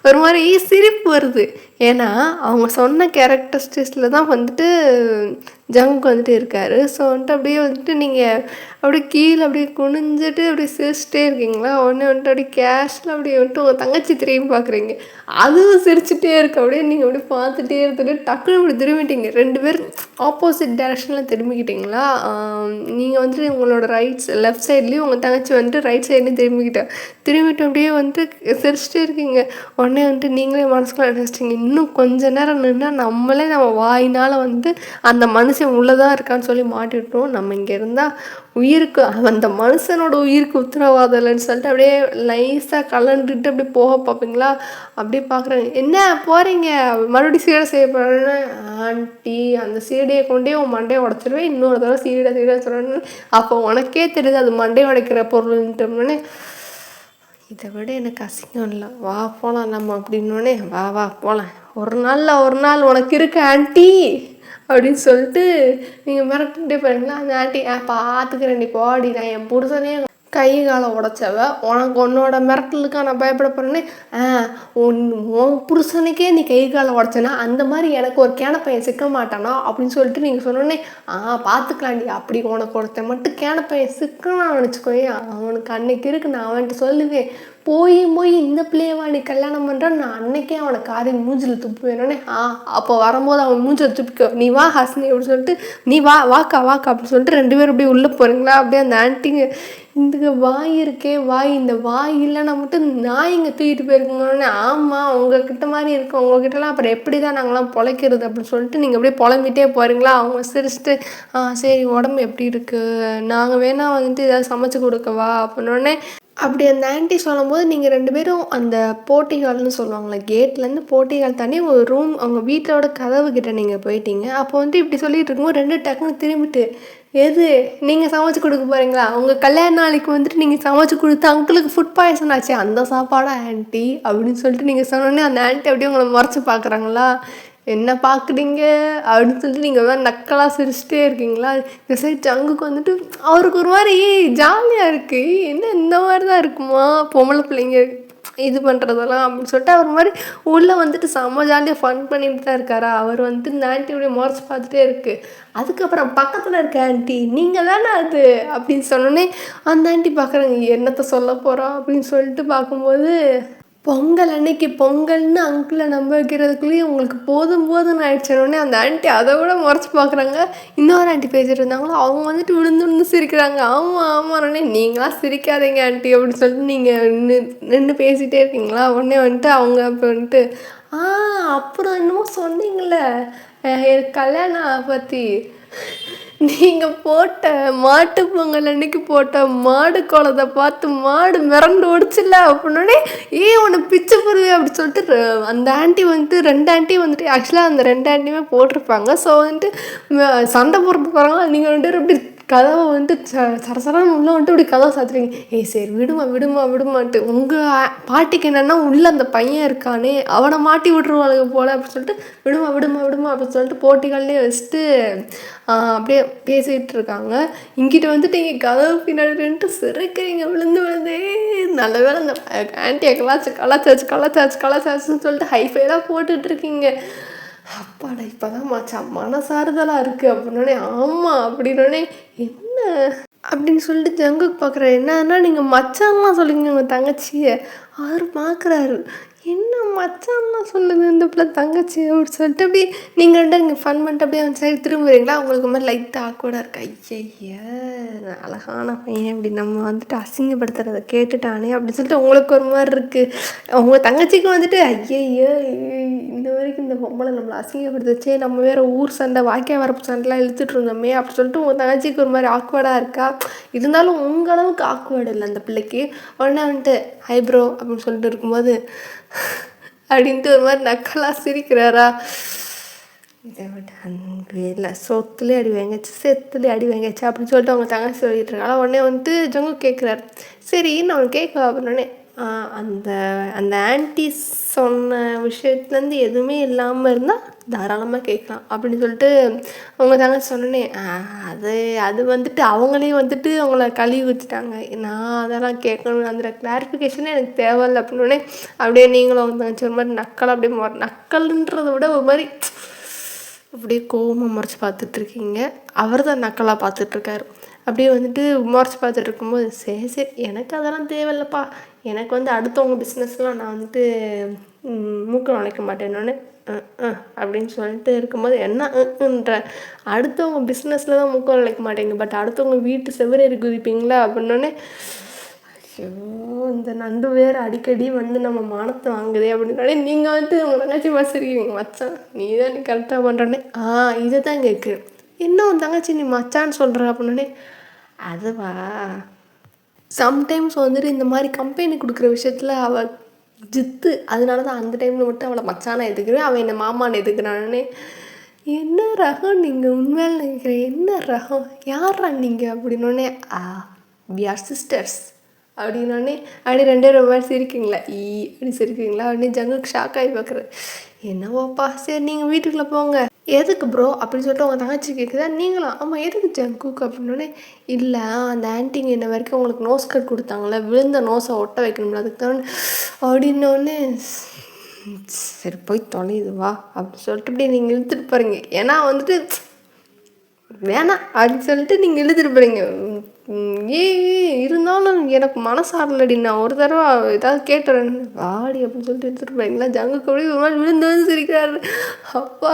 ஒரு மாதிரி சிரிப்பு வருது. ஏன்னா அவங்க சொன்ன கேரக்டரிஸ்டிக்ஸில் தான் வந்துட்டு ஜங்குக்கு வந்துட்டு இருக்காரு. ஸோ வந்துட்டு அப்படியே வந்துட்டு நீங்கள் அப்படியே கீழே அப்படியே குனிஞ்சிட்டு அப்படியே சிரிச்சிட்டே இருக்கீங்களா, உடனே வந்துட்டு அப்படியே கேஷில் அப்படியே வந்துட்டு உங்கள் தங்கச்சி திரும்பி பார்க்குறீங்க. அதுவும் சிரிச்சிட்டே இருக்கு. அப்படியே நீங்கள் அப்படியே பார்த்துட்டே இருந்துட்டு டக்குன்னு இப்படி திரும்பிட்டீங்க. 2 பேரும் ஆப்போசிட் டைரெக்ஷனில் திரும்பிக்கிட்டீங்களா. நீங்கள் வந்துட்டு உங்களோட லெஃப்ட் சைட்லேயும் உங்கள் தங்கச்சி வந்துட்டு ரைட் சைட்லேயும் திரும்பிட்டு அப்படியே வந்துட்டு சிரிச்சிட்டே இருக்கீங்க. உடனே வந்துட்டு நீங்களே மனசுக்குள்ள நினச்சிட்டிங்க, இன்னும் கொஞ்ச நேரம் நின்னா நம்ம வாயினால் வந்து அந்த மனுஷன் உள்ளதான் இருக்கான்னு சொல்லி மாட்டிவிட்டோம். நம்ம இங்கே இருந்தால் உயிருக்கு அந்த மனுஷனோட உயிருக்கு உத்தரவாதம் இல்லைன்னு சொல்லிட்டு அப்படியே நைஸாக கலண்டுட்டு அப்படியே போக பார்ப்பீங்களா. அப்படியே பார்க்குறாங்க, என்ன போகிறீங்க மறுபடியும் சீடை செய்ய போகிறேன்னு. ஆண்டி அந்த சீடையை கொண்டே உன் மண்டையை உடச்சிருவேன், இன்னொரு தடவை சீடை சொல்கிறேன்னு. அப்போ உனக்கே தெரியுது அது மண்டையை உடைக்கிற பொருள்ன்ட்டோம்னே, இதை விட எனக்கு அசிங்கம் இல்லை, வா போகலாம் நம்ம அப்படின்னோடனே, வா போகலாம், ஒரு நாள் உனக்கு இருக்கு ஆண்டி அப்படின்னு சொல்லிட்டு நீங்கள் மிரட்டிகிட்டே போகிறீங்களா. அந்த ஆண்டி பார்த்துக்கிறேன் நீ போடி, நான் என் புருஷனே கை காலை உடச்சவ, உனக்கு உன்னோட மிரட்டலுக்கா நான் பயப்பட போகிறேன்னு. உன் புருஷனுக்கே நீ கை காலை உடச்சனா அந்த மாதிரி எனக்கு ஒரு கேனப்பையன் சிக்க மாட்டானா அப்படின்னு சொல்லிட்டு நீங்கள் சொன்னோன்னே, பார்த்துக்கலாண்டி, அப்படி உனக்கு ஒருத்தன் மட்டும் கேனப்பையன் சிக்கணும்னு நினச்சிக்கோயே, அவனுக்கு அன்னைக்கு இருக்கு, நான் அவன்கிட்ட சொல்லுவேன், போய் இந்த பிள்ளையவா நீ கல்யாணம் பண்ணுறான்னு நான் அன்னைக்கே அவனை காரின் மூஞ்சில் துப்புவேனே. அப்போ வரும்போது அவன் மூஞ்சில் துப்பிக்கோ, நீ வா ஹாசினி அப்படின்னு சொல்லிட்டு, நீ வாக்கா அப்படின்னு சொல்லிட்டு 2 பேரும் அப்படியே உள்ளே போகிறீங்களா. அப்படியே அந்த ஆன்ட்டிங்க, இந்த வாய் இருக்கே வாய், இந்த வாய் இல்லைன்னா மட்டும் நாய்ங்க தூக்கிட்டு போயிருக்கோங்கன்னு. ஆமாம், உங்ககிட்ட மாதிரி இருக்கும், உங்ககிட்டலாம் அப்புறம் எப்படி தான் நாங்களாம் பொழைக்கிறது அப்படின்னு சொல்லிட்டு நீங்கள் அப்படியே புலம்பிகிட்டே போகிறீங்களா. அவங்க சிரிச்சுட்டு, சரி உடம்பு எப்படி இருக்குது, நாங்கள் வேணா வந்துட்டு ஏதாவது சமைச்சு கொடுக்கவா அப்படின்னோடனே. அப்படி அந்த ஆன்ட்டி சொல்லும்போது நீங்கள் 2 பேரும் அந்த போட்டிகால்னு சொல்லுவாங்களே, கேட்லேருந்து போட்டிகால் தாண்டி ஒரு ரூம் அவங்க வீட்டோட கதவு கிட்ட நீங்கள் போயிட்டீங்க. அப்போ வந்துட்டு இப்படி சொல்லிட்டு இருக்கும்போது 2 டக்குன்னு திரும்பிட்டு, எது நீங்கள் சமைச்சு கொடுக்க போகிறீங்களா, உங்கள் கல்யாண நாளைக்கு வந்துட்டு நீங்கள் சமைச்சு கொடுத்து அங்கிளுக்கு ஃபுட் பாய்சன் ஆச்சு, அந்த சாப்பாடா ஆன்ட்டி அப்படின்னு சொல்லிட்டு நீங்கள் சொன்னோன்னே அந்த ஆன்ட்டி அப்படியே உங்களை முறைச்சி பார்க்குறாங்களா. என்ன பார்க்குறீங்க அப்படின்னு சொல்லிட்டு நீங்கள் வேறு நக்கலாக சிரிச்சிட்டே இருக்கீங்களா. இந்த சைடு ஜங்குக்கு வந்துட்டு அவருக்கு ஒரு மாதிரி ஜாலியாக இருக்குது, என்ன இந்த மாதிரி தான் இருக்குமா பொம்பளை பிள்ளைங்க இது பண்ணுறதெல்லாம் அப்படின்னு சொல்லிட்டு அவர் மாதிரி உள்ளே வந்துட்டு செம்ம ஜாலியாக ஃபன் பண்ணிட்டு தான் இருக்காரா. அவர் வந்துட்டு இந்த ஆன்ட்டியோடைய முறைச்சி பார்த்துட்டே இருக்குது. அதுக்கப்புறம் பக்கத்தில் இருக்க ஆன்ட்டி, நீங்கள் தானே அது அப்படின்னு சொன்னோன்னே அந்த ஆன்ட்டி பார்க்குறாங்க, என்னத்தை சொல்ல போகிறோம் அப்படின்னு சொல்லிட்டு பார்க்கும்போது, பொங்கல் அன்னைக்கு பொங்கல்னு அங்கிளை நம்ப வைக்கிறதுக்குள்ளேயும் உங்களுக்கு போதும்னு ஆயிடுச்சோடனே அந்த ஆண்டி அதை விட முறைச்சி பார்க்குறாங்க. இன்னொரு ஆண்டி பேசிகிட்டு இருந்தாங்களோ, அவங்க வந்துட்டு விழுந்து சிரிக்கிறாங்க. ஆமாண்ணே, நீங்களாம் சிரிக்காதீங்க ஆண்டி அப்படின்னு சொல்லிட்டு நீங்கள் நின்று பேசிகிட்டே இருக்கீங்களா. உடனே வந்துட்டு அவங்க இப்போ வந்துட்டு, அப்புறம் என்னமோ சொன்னீங்களே கல்யாணம் பற்றி, நீங்கள் போட்ட மாட்டு பொங்கல் அன்னைக்கு போட்ட மாடு கோலத்தை பார்த்து மாடு மிரண்டு ஓடிச்சில்ல அப்படின்னோடனே, ஒன்று பிச்சு போடுவே அப்படின்னு சொல்லிட்டு அந்த ஆண்டி வந்துட்டு 2 ஆண்ட்டி வந்துட்டு ஆக்சுவலாக அந்த 2 ஆண்டியுமே போட்டிருப்பாங்க. ஸோ வந்துட்டு சண்டை போடுறது போகிறாங்க. நீங்கள் 2 பேரும் இப்படி கதவை வந்துட்டு சரசரான உள்ளே வந்துட்டு இப்படி கதவை சாத்துறீங்க. சரி விடுமான்ட்டு உங்கள் பாட்டிக்கு என்னென்னா உள்ளே அந்த பையன் இருக்கானே அவனை மாட்டி விட்ருவாளுங்க போல் அப்படின்னு சொல்லிட்டு விடுமா அப்படின்னு சொல்லிட்டு போட்டிகள்லேயே வச்சுட்டு அப்படியே பேசிகிட்டு இருக்காங்க. இங்கிட்ட வந்துட்டு இங்கே கதவு பின்னாடின்ட்டு சிரிக்கிறீங்க விழுந்து. நல்ல வேலை அந்த ஆன்ட்டியை கலாச்சாச்சுன்னு சொல்லிட்டு ஹைஃபைலாம் போட்டுட்ருக்கீங்க. அப்பாடா இப்போதான் மச்சான் மனசாறுதலாக இருக்குது அப்படின்னோடனே, ஆமாம் அப்படின்னோடனே, என்ன அப்படின்னு சொல்லிட்டு ஜங்குக்கு பார்க்குறாரு. என்னன்னா நீங்கள் மச்சான்லாம் சொல்லுங்க உங்கள் தங்கச்சியை. அவர் பார்க்குறாரு, என்ன மச்சான்லாம் சொல்லுது இந்த பிள்ளை தங்கச்சி அப்படின்னு சொல்லிட்டு அப்படியே நீங்கள் இங்கே ஃபன் பண்ணிட்டு அப்படியே அந்த சைடு திரும்புறீங்களா. உங்களுக்கு மாதிரி லைட்டாக ஆக்வர்டாக இருக்கு. அழகான பையன் இப்படி நம்ம வந்துட்டு அசிங்கப்படுத்துறதை கேட்டுட்டானே அப்படின்னு சொல்லிட்டு உங்களுக்கு ஒரு மாதிரி இருக்குது. உங்கள் தங்கச்சிக்கு வந்துட்டு இந்த வரைக்கும் இந்த பொம்பளை நம்மளை அசிங்கப்படுத்துச்சே, நம்ம வேறு ஊர் சண்டை வாக்கிய வரப்பு சண்டைலாம் இழுத்துட்டு இருந்தோமே அப்படின்னு சொல்லிட்டு உங்கள் தங்கச்சிக்கு ஒரு மாதிரி ஆக்வர்டாக இருக்கா. இருந்தாலும் உங்கள் அளவுக்கு ஆக்வர்டு இல்லை அந்த பிள்ளைக்கு. உடனே வந்துட்டு ஐப்ரோ அப்படின்னு சொல்லிட்டு இருக்கும்போது அப்படின்ட்டு ஒரு மாதிரி நக்கலாக சிரிக்கிறாரா. இதை விட அன்பு இல்லை, சொத்துலேயே அடி வாங்கிச்சு செத்துலேயே அடி வாங்கிச்சு அப்படின்னு சொல்லிட்டு அவங்க தங்கச்சி சொல்லிட்டு இருக்காங்க. உடனே வந்துட்டு ஜங்கு கேட்குறாரு, சரி நான் அவனுக்கு கேட்க அப்படின்னே, அந்த ஆன்ட்டி சொன்ன விஷயத்துலேருந்து எதுவுமே இல்லாமல் இருந்தால் தாராளமாக கேட்கலாம் அப்படின்னு சொல்லிட்டு அவங்க தங்கச்சி சொன்னோன்னே, அது வந்துட்டு அவங்களே வந்துட்டு அவங்கள கழுவி ஊற்றிட்டாங்க, நான் அதெல்லாம் கேட்கணும் அந்த கிளாரிஃபிகேஷனே எனக்கு தேவையில்லை அப்படின்னோடனே அப்படியே நீங்களும் அவங்க தங்கச்சி ஒரு மாதிரி நக்கல் அப்படியே நக்கல்ன்றதை விட ஒரு மாதிரி அப்படியே கோவமாக முறைச்சி பார்த்துட்ருக்கீங்க. அவர் தான் நக்கலாக பார்த்துட்ருக்காரு. அப்படியே வந்துட்டு முறைச்சி பார்த்துட்டு இருக்கும்போது, சரி சரி எனக்கு அதெல்லாம் தேவையில்லப்பா, எனக்கு வந்து அடுத்தவங்க பிஸ்னஸ்லாம் நான் வந்துட்டு மூக்க நுழைக்க மாட்டேன்னொன்னே அப்படின்னு சொல்லிட்டு இருக்கும்போது, என்ன ன்ற அடுத்தவங்க பிஸ்னஸில் தான் மூக்க நுழைக்க மாட்டேங்க, பட் அடுத்தவங்க வீட்டு செவரேறி குதிப்பீங்களா அப்படின்னோடனே, ஐயோ இந்த நண்டு வேறு அடிக்கடி வந்து நம்ம மானத்தை வாங்குதே அப்படின்னாலே நீங்கள் வந்துட்டு உங்கள் தங்கச்சி வச்சிருக்கீங்க, மச்சான் நீ தான் நீ கரெக்டாக பண்ணுறேன்னே. இதை தான் கேட்குறேன், என்ன உன் தங்கச்சி நீ மச்சான்னு சொல்கிற அப்படின்னே. அதுவா, சம்டைம்ஸ் வந்துட்டு இந்த மாதிரி கம்பெனி கொடுக்குற விஷயத்தில் அவள் ஜித்து, அதனால தான் அந்த டைமில் மட்டும் அவளை மச்சானை எதுக்குறேன், அவன் என்னை மாமான்னு எதுக்குறானே. என்ன ரகம் நீங்கள் உண்மையில நினைக்கிறேன், என்ன ரகம், யாரா நீங்கள் அப்படின்னோடனே, வி ஆர் சிஸ்டர்ஸ் அப்படின்னோடனே, அப்படி 2 பேரும் மாதிரி சிரிக்கிங்களா, அப்படி சிரிக்கிறீங்களா அப்படின்னு ஜங்குக்கு ஷாக் ஆகி பார்க்குறேன். என்னவோப்பா, சரி நீங்கள் வீட்டுக்குள்ளே போங்க. எதுக்கு ப்ரோ அப்படின்னு சொல்லிட்டு உங்கள் தங்கச்சி கேட்குதா, நீங்களும் ஆமாம் எதுக்கு ஜங்குக்கு அப்படின்னோடனே, இல்லை அந்த ஆன்ட்டிங்க என்ன வரைக்கும் உங்களுக்கு நோஸ் கட் கொடுத்தாங்களே, விழுந்த நோஸை ஒட்ட வைக்கணும்ல, அதுக்கு தான் அப்படின்னோடனே, சரி போய் தொலையுது வா அப்படின்னு சொல்லிட்டு இப்படி நீங்கள் இழுத்துட்டு போகிறீங்க. ஏன்னா வந்துட்டு வேணாம் அப்படின்னு சொல்லிட்டு நீங்கள் இழுத்துட்டு போகிறீங்க. இருந்தாலும் எனக்கு மனசாரலடி, நான் ஒரு தடவை ஏதாவது கேட்டுறேன் வாடி அப்படின்னு சொல்லிட்டு எடுத்துகிட்டு போகிறீங்களா. ஜங்குக்கு அப்படி ஒரு நாள் விழுந்து வந்து சிரிக்கிறாரு. அப்பா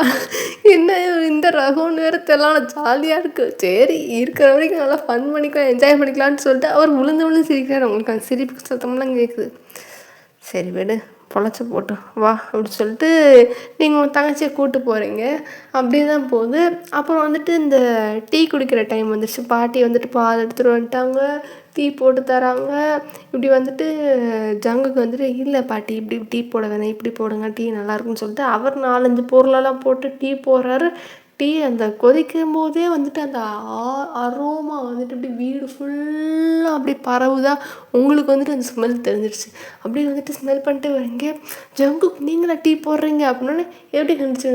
என்ன இந்த ரகம்னு வேறு தெரியலாம், ஜாலியாக இருக்குது, சரி இருக்கிற வரைக்கும் நல்லா ஃபன் பண்ணிக்கலாம், என்ஜாய் பண்ணிக்கலான்னு சொல்லிட்டு அவர் விழுந்து விழுந்து சிரிக்கிறார். உங்களுக்கு அந்த சிரிப்பு சத்தம்லாம் கேட்குது. சரி விடு பொழைச்சி போட்டு வா அப்படின்னு சொல்லிட்டு நீங்கள் உங்கள் தங்கச்சியை கூப்பிட்டு போகிறீங்க. அப்படியே தான் போகுது. அப்புறம் வந்துட்டு இந்த டீ குடிக்கிற டைம் வந்துடுச்சு. பாட்டி வந்துட்டு பால் எடுத்துகிட்டு வந்துட்டாங்க, டீ போட்டு தராங்க. இப்படி வந்துட்டு ஜங்குக்கு வந்துட்டு, இல்லை பாட்டி இப்படி டீ போட வேணாம், இப்படி போடுங்க டீ நல்லாயிருக்குன்னு சொல்லிட்டு அவர் 4-5 பொருளெல்லாம் போட்டு டீ போடுறாரு. டீ அந்த கொதிக்கும் போதே வந்துட்டு அந்த அரோமா வந்துட்டு இப்படி வீடு ஃபுல்லாக அப்படி பரவுதா, உங்களுக்கு வந்துட்டு அந்த ஸ்மெல் தெரிஞ்சிருச்சு. அப்படி வந்துட்டு ஸ்மெல் பண்ணிட்டு வரீங்க. ஜங்கு நீங்களா டீ போடுறீங்க அப்படின்னோடனே, எப்படி கண்டுச்சு,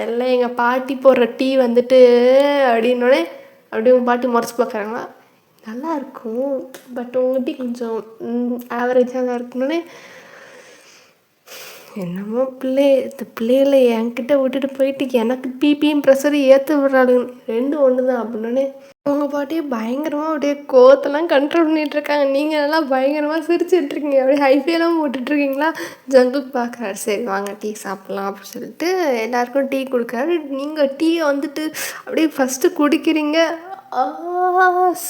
எல்லாம் எங்கள் பாட்டி போடுற டீ வந்துட்டு அப்படின்னோடனே, அப்படியே உங்கள் பாட்டி முறைச்சி பார்க்குறாங்களா, நல்லாயிருக்கும் பட் உங்கள் டீ கொஞ்சம் ஆவரேஜாக தான் இருக்குன்னொடனே, என்னமோ இந்த பிள்ளைகளை என்கிட்ட விட்டுட்டு போயிட்டு எனக்கு பிபியும் ப்ரெஷரும் ஏற்ற விடுறாளுங்க, 2 ஒன்று தான் அப்படின்னோடனே, உங்கள் பாட்டியே பயங்கரமாக அப்படியே கோவத்தெல்லாம் கண்ட்ரோல் பண்ணிகிட்ருக்காங்க. நீங்கள் நல்லா பயங்கரமாக சிரிச்சிட்ருக்கீங்க, அப்படியே ஹைஃபைலாம் போட்டுட்ருக்கீங்களா. ஜங்குக்கு பார்க்குறாரு, சரி வாங்க டீ சாப்பிட்லாம் அப்படின்னு சொல்லிட்டு எல்லாேருக்கும் டீ கொடுக்குறாரு. நீங்கள் டீயை வந்துட்டு அப்படியே ஃபஸ்ட்டு குடிக்கிறீங்க.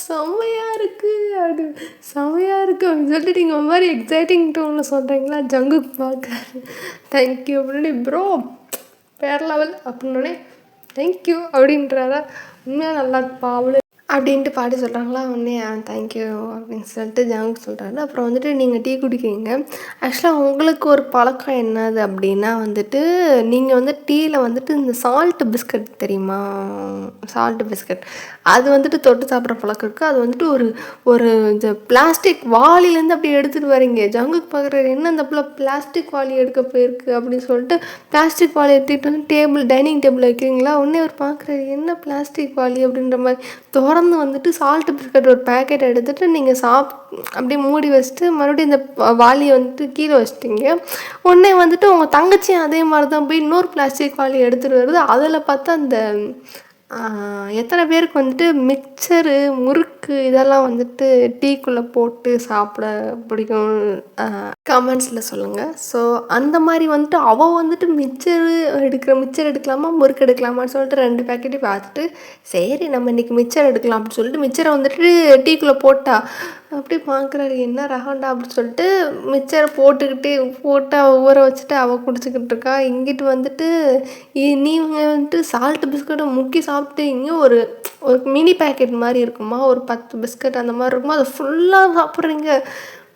செம்மையாக இருக்குது அப்படி, செம்மையாக இருக்குது அப்படின்னு சொல்லிட்டு நீங்கள் ஒரு மாதிரி எக்ஸைட்டிங் டோனில் சொல்கிறீங்களா. ஜங்குக்கு பார்க்குறாரு, தேங்க்யூ அப்படின்னு, ப்ரோ வேறு லெவல் அப்படின்னோடனே, தேங்க்யூ அப்படின்றாரா. உண்மையாக நல்லா இருக்குப்பா அவ்வளோ அப்படின்ட்டு பாட்டி சொல்கிறாங்களா. உடனே தேங்க்யூ அப்படின்னு சொல்லிட்டு ஜங்குக்கு சொல்கிறாரு. அப்புறம் வந்துட்டு நீங்கள் டீ குடிக்கிறீங்க. ஆக்சுவலாக உங்களுக்கு ஒரு பழக்கம் என்னது அப்படின்னா வந்துட்டு, நீங்கள் வந்து டீயில் வந்துட்டு இந்த சால்ட்டு பிஸ்கட் தெரியுமா, சால்ட்டு பிஸ்கட் அது வந்துட்டு தொட்டு சாப்பிட்ற பழக்கம் இருக்குது. அது வந்துட்டு ஒரு ஒரு இந்த பிளாஸ்டிக் வாளிலேருந்து அப்படி எடுத்துகிட்டு வரீங்க. ஜங்குக்கு பார்க்குறாரு, என்ன இந்த பிள்ளை பிளாஸ்டிக் வாளி எடுக்க போயிருக்கு அப்படின்னு சொல்லிட்டு பிளாஸ்டிக் வாளி எடுத்துகிட்டு வந்து டைனிங் டேபிள் வைக்கிறீங்களா. உடனே அவர் பார்க்குறாரு, என்ன பிளாஸ்டிக் வாளி அப்படின்ற மாதிரி திறந்து வந்துட்டு சால்ட்டு பிஸ்கட் ஒரு பேக்கெட் எடுத்துகிட்டு நீங்கள் அப்படியே மூடி வச்சுட்டு மறுபடியும் இந்த வாளியை வந்துட்டு கீழே வச்சிட்டிங்க. உடனே வந்துட்டு உங்கள் தங்கச்சியும் அதே மாதிரி தான் போய் இன்னொரு பிளாஸ்டிக் வாளி எடுத்துகிட்டு வருது. அதில் பார்த்தா அந்த எத்தனை பேருக்கு வந்துட்டு மிக்சரு முறுக்கு இதெல்லாம் வந்துட்டு டீக்குள்ளே போட்டு சாப்பிட பிடிக்கும், கமெண்ட்ஸில் சொல்லுங்கள். ஸோ அந்த மாதிரி வந்துட்டு அவள் வந்துட்டு மிச்சர் எடுக்கலாமா முறுக்கு எடுக்கலாமான்னு சொல்லிட்டு 2 பேக்கெட்டையும் பார்த்துட்டு, சரி நம்ம இன்றைக்கி மிச்சர் எடுக்கலாம் அப்படின்னு சொல்லிட்டு மிச்சரை வந்துட்டு டீக்குள்ளே போட்டா. அப்படி பார்க்குறாரு, என்ன ரகண்டா அப்படின்னு சொல்லிட்டு மிச்சரை போட்டு அவள் ஊற வச்சுட்டு அவள் குடிச்சிக்கிட்டு இருக்கா. இங்கிட்டு வந்துட்டு நீங்கள் வந்துட்டு சால்ட்டு பிஸ்கட்டை முக்கி சாப்பிட்டு இங்கே ஒரு மினி பேக்கெட் மாதிரி இருக்குமா, ஒரு 10 பிஸ்கட் அந்த மாதிரி இருக்குமா, அதை ஃபுல்லாக சாப்பிட்றீங்க.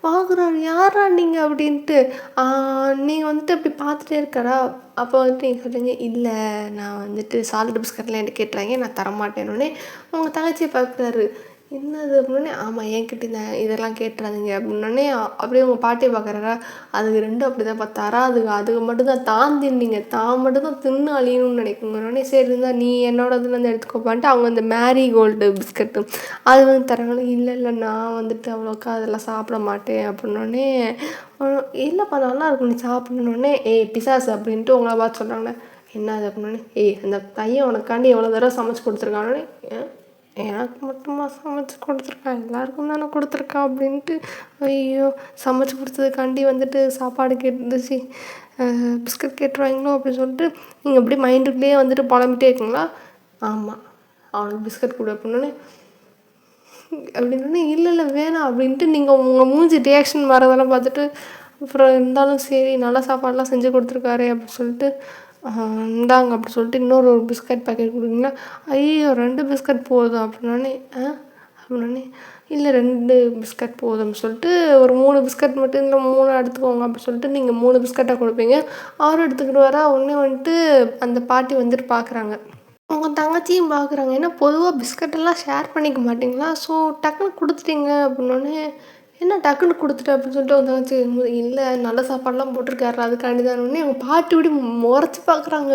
பார்க்குறாரு, யாரா நீங்கள் அப்படின்ட்டு. நீங்கள் வந்துட்டு அப்படி பார்த்துட்டே இருக்காரா. அப்போ வந்துட்டு நீங்கள் சொல்கிறீங்க, இல்லை நான் வந்துட்டு சால்ட்டு பிஸ்கட்லாம் என்கிட்ட கேட்டுறாங்க, நான் தரமாட்டேன்னொடனே உங்கள் தங்கச்சியை பார்க்குறாரு, என்னது அப்படின்னே, ஆமாம் என்கிட்ட இதெல்லாம் கேட்டுறாதீங்க அப்படின்னோடனே அப்படியே உங்கள் பாட்டியை பார்க்குறாரா. அதுக்கு 2 அப்படி தான் பார்த்தாரா, அதுக்கு மட்டும்தான் தின்னீங்க, தான் மட்டும்தான் தின்னு அழியணும்னு நினைக்குங்கன்னொடனே, சரி இருந்தால் நீ என்னோடதுலேருந்து எடுத்துக்கோப்பான்ட்டு அவங்க இந்த மேரிகோல்டு பிஸ்கட்டு அது வந்து தராங்களே. இல்லை நான் வந்துட்டு அவ்வளோக்கா அதெல்லாம் சாப்பிட மாட்டேன் அப்படின்னோடனே, இல்லைப்பா நல்லாயிருக்கும் நீ சாப்பிட்ணுன்னே, பிசாசு அப்படின்ட்டு உங்களை பார்த்து சொல்கிறாங்களே. என்ன அது அப்படின்னோடனே, ஏய் அந்த பையன் உனக்காண்டி எவ்வளோ தடவை சமைச்சு கொடுத்துருக்கானே, எனக்கு மட்டுமா சமைச்சு கொடுத்துருக்கான், எல்லாருக்கும் தானே கொடுத்துருக்கான் அப்படின்ட்டு, ஐயோ சமைச்சு கொடுத்ததுக்காண்டி வந்துட்டு சாப்பாடு கேட்டுச்சு பிஸ்கட் கேட்டுருவாங்களோ அப்படின்னு சொல்லிட்டு நீங்கள் அப்படியே மைண்டுக்குள்ளேயே வந்துட்டு புலம்பிட்டே இருக்கீங்களா? ஆமாம், அவனுக்கு பிஸ்கட் கொடு அப்படின்னோடனே அப்படின்னோடனே இல்லை வேணாம் அப்படின்ட்டு நீங்கள் உங்கள் மூஞ்சி ரியாக்ஷன் வரதெல்லாம் பார்த்துட்டு அப்புறம் இருந்தாலும் சரி நல்லா சாப்பாடெலாம் செஞ்சு கொடுத்துருக்காரு அப்படின்னு சொல்லிட்டு இந்தாங்க அப்படி சொல்லிட்டு இன்னொரு பிஸ்கட் பேக்கெட் கொடுக்குங்களா? ஐயோ 2 பிஸ்கட் போதும் அப்படின்னோடனே அப்படின்னோடனே இல்லை 2 பிஸ்கட் போதும்னு சொல்லிட்டு ஒரு 3 பிஸ்கட் மட்டும் இல்லை 3 எடுத்துக்கோங்க அப்படி சொல்லிட்டு நீங்கள் 3 பிஸ்கட்டாக கொடுப்பீங்க. அவரும் எடுத்துக்கிட்டு வரா. உடனே வந்துட்டு அந்த பாட்டி வந்துட்டு பார்க்குறாங்க, உங்கள் தங்கச்சியும் பார்க்குறாங்க. ஏன்னா பொதுவாக பிஸ்கட்டெல்லாம் ஷேர் பண்ணிக்க மாட்டிங்களா? ஸோ டக்குன்னு கொடுத்துட்டீங்க அப்படின்னோடனே, என்ன டக்குன்னு கொடுத்துட்ட அப்படின்னு சொல்லிட்டு உங்கள் தங்கச்சி இல்லை நல்ல சாப்பாடெலாம் போட்டிருக்காரு அதுக்காண்டி தானே. அவங்க பாட்டி இப்படி முறைச்சி பார்க்குறாங்க.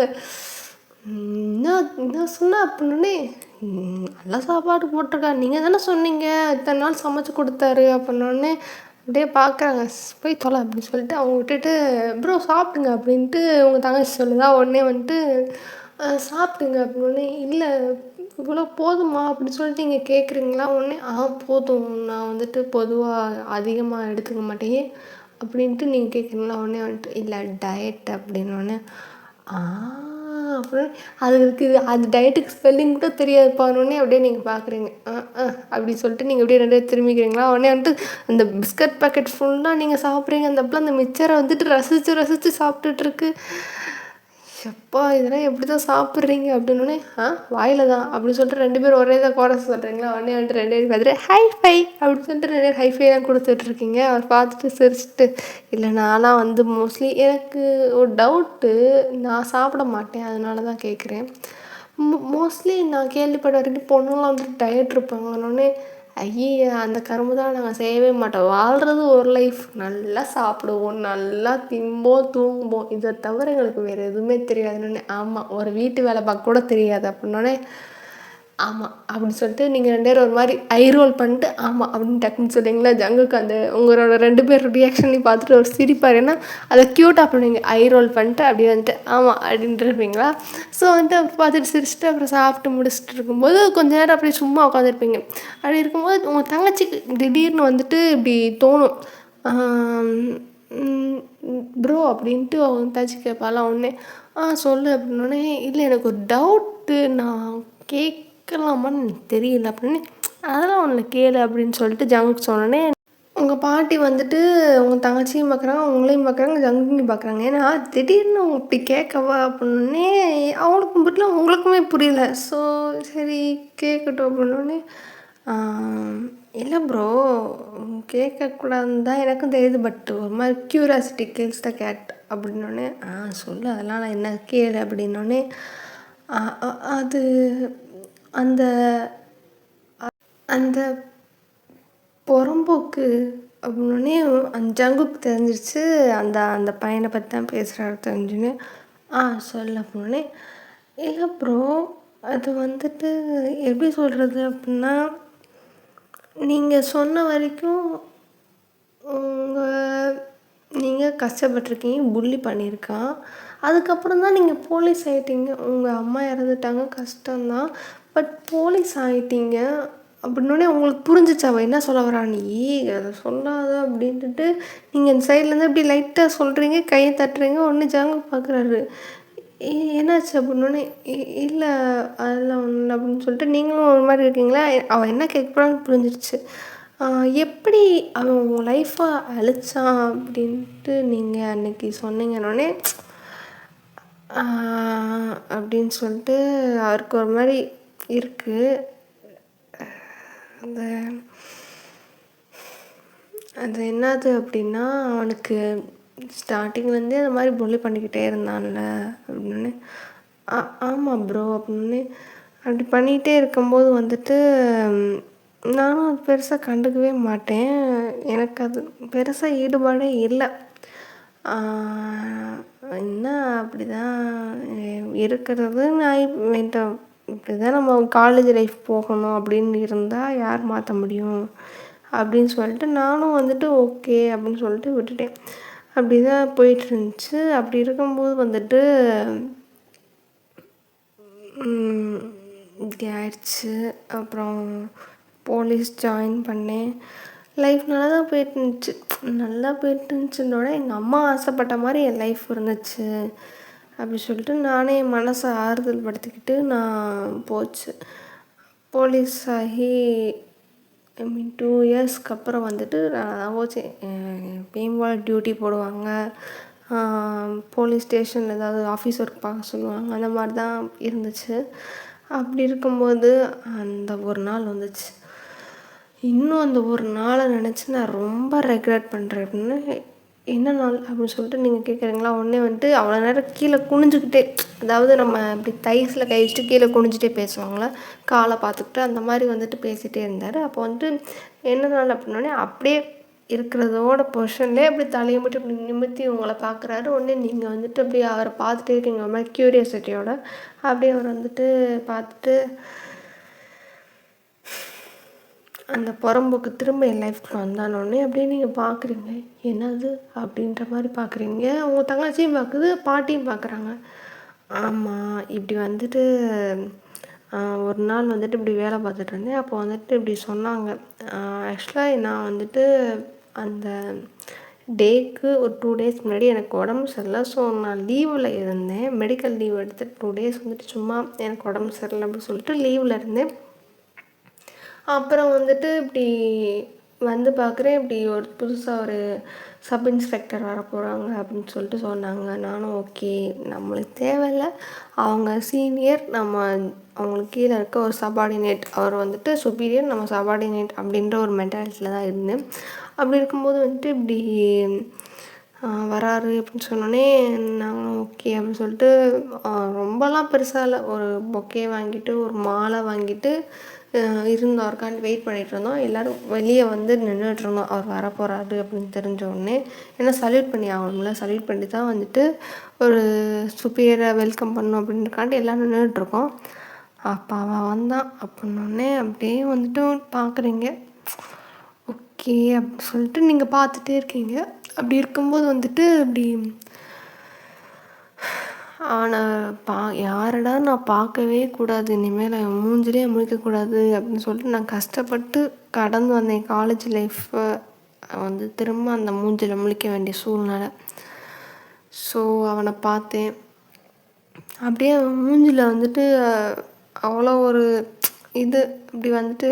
என்ன என்ன சொன்ன அப்படின்னோடனே, நல்ல சாப்பாடு போட்டிருக்காரு, நீங்கள் தானே சொன்னீங்க இத்தனை நாள் சமைச்சு கொடுத்தாரு அப்படின்னோடனே அப்படியே பார்க்குறாங்க. போய் தொலை அப்படின்னு சொல்லிட்டு அவங்க விட்டுட்டு ப்ரோ சாப்பிடுங்க அப்படின்ட்டு உங்கள் தங்கச்சி சொல்லுதா. உடனே வந்துட்டு சாப்பிடுங்க அப்படின்னோடனே, இல்லை இவ்வளோ போதுமா அப்படின்னு சொல்லிட்டு நீங்கள் கேட்குறீங்களா? உடனே போதும், நான் வந்துட்டு பொதுவாக அதிகமாக எடுத்துக்க மாட்டேன் அப்படின்ட்டு நீங்கள் கேட்குறீங்களா? உடனே வந்துட்டு இல்லை டயட் அப்படின்னோடனே அப்படின்னு அதுக்கு அது டயட்டுக்கு ஸ்பெல்லிங் கூட தெரியாதுப்பானோடனே அப்படியே நீங்கள் பார்க்குறீங்க. அப்படி சொல்லிட்டு நீங்கள் அப்படியே 2 திரும்பிக்கிறீங்களா? உடனே வந்துட்டு அந்த பிஸ்கட் பேக்கெட் ஃபுல்லாக நீங்கள் சாப்பிட்றீங்க. அந்த அப்பெல்லாம் அந்த மிக்சரை வந்துட்டு ரசித்து சாப்பிட்டுட்ருக்கு. எப்பா இதெல்லாம் எப்படி தான் சாப்பிட்றீங்க அப்படின்னோடனே வாயில் தான் அப்படின்னு சொல்லிட்டு 2 பேரும் ஒரே தான் கோரஸ் சொல்கிறீங்களா? உடனே வந்துட்டு 2 பேரும் பார்த்துட்டு ஹை அப்படின்னு சொல்லிட்டு 2 பேர் ஹைஃபை தான் கொடுத்துட்ருக்கீங்க. அவர் பார்த்துட்டு சிரிச்சிட்டு, இல்லை நான்லாம் வந்து மோஸ்ட்லி எனக்கு ஒரு டவுட்டு, நான் சாப்பிட மாட்டேன் அதனால தான் கேட்குறேன். மோஸ்ட்லி நான் கேள்விப்பட்ட வரைக்கும் பொண்ணுங்களாம் வந்துட்டு டயட் இருப்பாங்கன்னொடனே, ஐய அந்த கரும்பு தான் நாங்கள் செய்யவே மாட்டோம். வாழ்கிறது ஒரு லைஃப், நல்லா சாப்பிடுவோம், நல்லா திம்போம் தூங்குவோம், இதை தவிர எங்களுக்கு வேறு எதுவுமே தெரியாதுன்னு. ஆமாம், ஒரு வீட்டு வேலை பார்க்க கூட தெரியாது அப்படின்னோடனே ஆமாம் அப்படின்னு சொல்லிட்டு நீங்கள் 2 பேரும் ஒரு மாதிரி ஐ ரோல் பண்ணிட்டு ஆமாம் அப்படின்னு டக்குன்னு சொல்லிங்களா? ஜங்குக்கு அந்த உங்களோட 2 பேர் ரியாக்ஷன்லையும் பார்த்துட்டு ஒரு சிரிப்பார். ஏன்னா அதை க்யூட்டாக பண்ணுவீங்க. ஐ ரோல் பண்ணிட்டு அப்படியே வந்துட்டு ஆமாம் அப்படின்ட்டு இருப்பீங்களா? ஸோ வந்துட்டு பார்த்துட்டு சிரிச்சுட்டு அப்புறம் சாப்பிட்டு முடிச்சுட்டு இருக்கும்போது கொஞ்சம் நேரம் அப்படியே சும்மா உட்காந்துருப்பீங்க. அப்படி இருக்கும்போது உங்கள் தங்கச்சிக்கு திடீர்னு வந்துட்டு இப்படி தோணும், ப்ரோ அப்படின்ட்டு அவங்க தங்கச்சி கேட்பாலாம். உடனே சொல்லு அப்படின்னோடனே, இல்லை எனக்கு ஒரு டவுட்டு, நான் கேட்கலாமான்னு எனக்கு தெரியல அப்படின்னு. அதெல்லாம் ஒன்று கேளு அப்படின்னு சொல்லிட்டு ஜங்குக்கு சொன்னோடனே உங்கள் பாட்டி வந்துட்டு உங்கள் தங்கச்சியும் பார்க்குறாங்க, உங்களையும் பார்க்குறாங்க, ஜங்குக்கையும் பார்க்குறாங்க. ஏன்னா திடீர்னு அவங்க இப்படி கேட்கவா அப்படின்னே அவங்களுக்கும் புரியல, உங்களுக்குமே புரியல. ஸோ சரி கேட்கட்டும் அப்படின்னோடனே, இல்லை ப்ரோ கேட்கக்கூடாதுன்னு தான் எனக்கும் தெரியுது, பட் ஒரு மாதிரி க்யூரியாசிட்டி கில்ஸ் த கேட் அப்படின்னோடனே சொல்லு அதெல்லாம் நான் என்ன கேளு அப்படின்னோடனே, அது அந்த அந்த புறம்போக்கு அப்படின்னோடனே அந்த ஜங்குக்கு தெரிஞ்சிருச்சு அந்த அந்த பையனை பற்றி தான் பேசுகிறாரு தெரிஞ்சுன்னு. சொல்லு அப்படின்னோடனே, இல்லை ப்ரோ அது வந்துட்டு எப்படி சொல்கிறது அப்படின்னா, நீங்கள் சொன்ன வரைக்கும் நீங்கள் கஷ்டப்பட்டுருக்கீங்க, புல்லி பண்ணியிருக்கான். அதுக்கப்புறம் தான் நீங்கள் போலீஸ் ஆகிட்டீங்க. உங்கள் அம்மா இறந்துட்டாங்க, கஷ்டம்தான், பட் போலீஸ் ஆகிட்டீங்க அப்படின்னோடனே உங்களுக்கு புரிஞ்சிச்சு அவள் என்ன சொல்ல வரா. நீ அதை சொல்லாத அப்படின்ட்டு நீங்கள் இந்த சைட்லேருந்து அப்படி லைட்டாக சொல்கிறீங்க, கையை தட்டுறீங்க. ஒன்று ஜாங்க பார்க்குறாரு, என்னாச்சு அப்படின்னோடனே, இல்லை அதெல்லாம் ஒன்று அப்படின்னு சொல்லிட்டு நீங்களும் ஒரு மாதிரி இருக்கீங்களா? அவள் என்ன கேட்க போகிறான்னு புரிஞ்சிருச்சு. எப்படி அவன் உங்கள் லைஃப்பை அழிச்சான் அப்படின்ட்டு நீங்கள் அன்றைக்கி சொன்னீங்கன்னொடனே அப்படின்னு சொல்லிட்டு அவருக்கு ஒரு மாதிரி இருக்குது. அந்த அது என்னது அப்படின்னா, அவனுக்கு ஸ்டார்டிங்லேருந்தே அந்த மாதிரி புல்லி பண்ணிக்கிட்டே இருந்தான்ல அப்படின்னு. ஆமாம் ப்ரோ அப்படின்னு. அப்படி பண்ணிகிட்டே இருக்கும்போது வந்துட்டு நானும் அது பெருசாக கண்டுக்கவே மாட்டேன். எனக்கு அது பெருசாக ஈடுபாடே இல்லை. என்ன அப்படி தான் இருக்கிறது. நான் இப்படி தான் நம்ம காலேஜ் லைஃப் போகணும் அப்படின்னு இருந்தால் யார் மாற்ற முடியும் அப்படின்னு சொல்லிட்டு நானும் வந்துட்டு ஓகே அப்படின்னு சொல்லிட்டு விட்டுட்டேன். அப்படி தான் போயிட்டுருந்துச்சு. அப்படி இருக்கும்போது வந்துட்டு இப்படி ஆயிடுச்சு. அப்புறம் போலீஸ் ஜாயின் பண்ணேன். லைஃப் நல்லா தான் போயிட்டுருந்துச்சு. நல்லா போயிட்டுருந்துச்சுன்னோட எங்கள் அம்மா ஆசைப்பட்ட மாதிரி என் லைஃப் இருந்துச்சு அப்படி சொல்லிட்டு நானே என் மனசை ஆறுதல் படுத்திக்கிட்டு நான் போச்சு. போலீஸ் ஆகி 2 இயர்ஸ்க்கு அப்புறம் வந்துட்டு நான் போச்சு. எப்பயும் போல் டியூட்டி போடுவாங்க, போலீஸ் ஸ்டேஷனில் ஏதாவது ஆஃபீஸ் ஒர்க் பார்க்க சொல்லுவாங்க, அந்த மாதிரி தான் இருந்துச்சு. அப்படி இருக்கும்போது அந்த ஒரு நாள் வந்துச்சு. இன்னும் அந்த ஒரு நாளை நினச்சி நான் ரொம்ப ரெக்ரெட் பண்ணுறேன். அப்படின்னு என்ன நாள் அப்படின்னு சொல்லிட்டு நீங்கள் கேட்குறீங்களா? உடனே வந்துட்டு அவ்வளோ நேரம் கீழே குனிஞ்சுக்கிட்டே, அதாவது நம்ம இப்படி தைஸில் கை வச்சுட்டு கீழே குனிஞ்சிட்டே பேசுவாங்களே, காலை பார்த்துக்கிட்டு அந்த மாதிரி வந்துட்டு பேசிகிட்டே இருந்தார். அப்போ வந்துட்டு என்ன நாள் அப்படின்னோடனே அப்படியே இருக்கிறதோட பொசிஷன்லேயே அப்படி தலையை மட்டும் இப்படி நிமிர்த்தி உங்களை பார்க்குறாரு. உடனே நீங்கள் வந்துட்டு அப்படியே அவரை பார்த்துட்டே இருக்கீங்க, ஒரு மாதிரி க்யூரியாசிட்டியோட. அப்படியே அவர் வந்துட்டு பார்த்துட்டு அந்த புறம்போக்கு திரும்ப என் லைஃப்குள்ள வந்தானோடனே அப்படியே நீங்கள் பார்க்குறீங்க, என்னது அப்படின்ற மாதிரி பார்க்குறீங்க. உங்கள் தங்கச்சியும் பார்க்குது, பாட்டியும் பார்க்குறாங்க. ஆமாம், இப்படி வந்துட்டு ஒரு நாள் வந்துட்டு இப்படி வேலை பார்த்துட்டு இருந்தேன். அப்போ வந்துட்டு இப்படி சொன்னாங்க. ஆக்சுவலாக நான் வந்துட்டு அந்த டேக்கு ஒரு 2 டேஸ் முன்னாடி எனக்கு உடம்பு சரியில்லை. ஸோ நான் லீவில் இருந்தேன். மெடிக்கல் லீவ் எடுத்துட்டு 2 டேஸ் வந்துட்டு சும்மா எனக்கு உடம்பு சரியில்லை அப்படின்னு சொல்லிட்டு லீவில் இருந்தேன். அப்புறம் வந்துட்டு இப்படி வந்து பார்க்குறேன், இப்படி ஒரு புதுசாக ஒரு சப் இன்ஸ்பெக்டர் வர போகிறாங்க அப்படின்னு சொல்லிட்டு சொன்னாங்க. நானும் ஓகே, நம்மளுக்கு தேவையில்லை, அவங்க சீனியர், நம்ம அவங்களுக்கு கீழே இருக்க ஒரு சபார்டினேட், அவர் வந்துட்டு சுப்பீரியர், நம்ம சபார்டினேட் அப்படின்ற ஒரு மென்டாலிட்டியில் தான் இருந்தேன். அப்படி இருக்கும்போது வந்துட்டு இப்படி வராரு அப்படின்னு சொன்னோடனே நாங்களும் ஓகே அப்படின்னு சொல்லிட்டு ரொம்பலாம் பெருசாக இல்லை, ஒரு பொக்கே வாங்கிட்டு ஒரு மாலை வாங்கிட்டு இருந்தோம். அவருக்காண்டி வெயிட் பண்ணிகிட்டு இருந்தோம். எல்லோரும் வெளியே வந்து நின்றுட்டுருந்தோம். அவர் வரப்போகிறாரு அப்படின்னு தெரிஞ்ச உடனே. ஏன்னா சல்யூட் பண்ணி ஆகணும்ல, சல்யூட் பண்ணி தான் வந்துட்டு ஒரு சுப்பீரியரை வெல்கம் பண்ணணும் அப்படின்றக்காண்டி எல்லோரும் நின்றுட்டுருக்கோம். அப்போ அவன் வந்தான். அப்படின்னோடனே அப்படியே வந்துட்டு பார்க்குறீங்க, ஓகே அப்படின்னு சொல்லிட்டு நீங்கள் பார்த்துட்டே இருக்கீங்க. அப்படி இருக்கும்போது வந்துட்டு அப்படி ஆனால் யாரடா நான் பார்க்கவே கூடாது, இனிமேல் மூஞ்சிலே முழிக்கக்கூடாது அப்படின்னு சொல்லிட்டு நான் கஷ்டப்பட்டு கடந்து வந்தேன் காலேஜ் லைஃப்பை வந்து திரும்ப அந்த மூஞ்சில் முழிக்க வேண்டிய சூழ்நிலை. ஸோ அவனை பார்த்தேன். அப்படியே மூஞ்சில் வந்துட்டு அவ்வளோ ஒரு இது இப்படி வந்துட்டு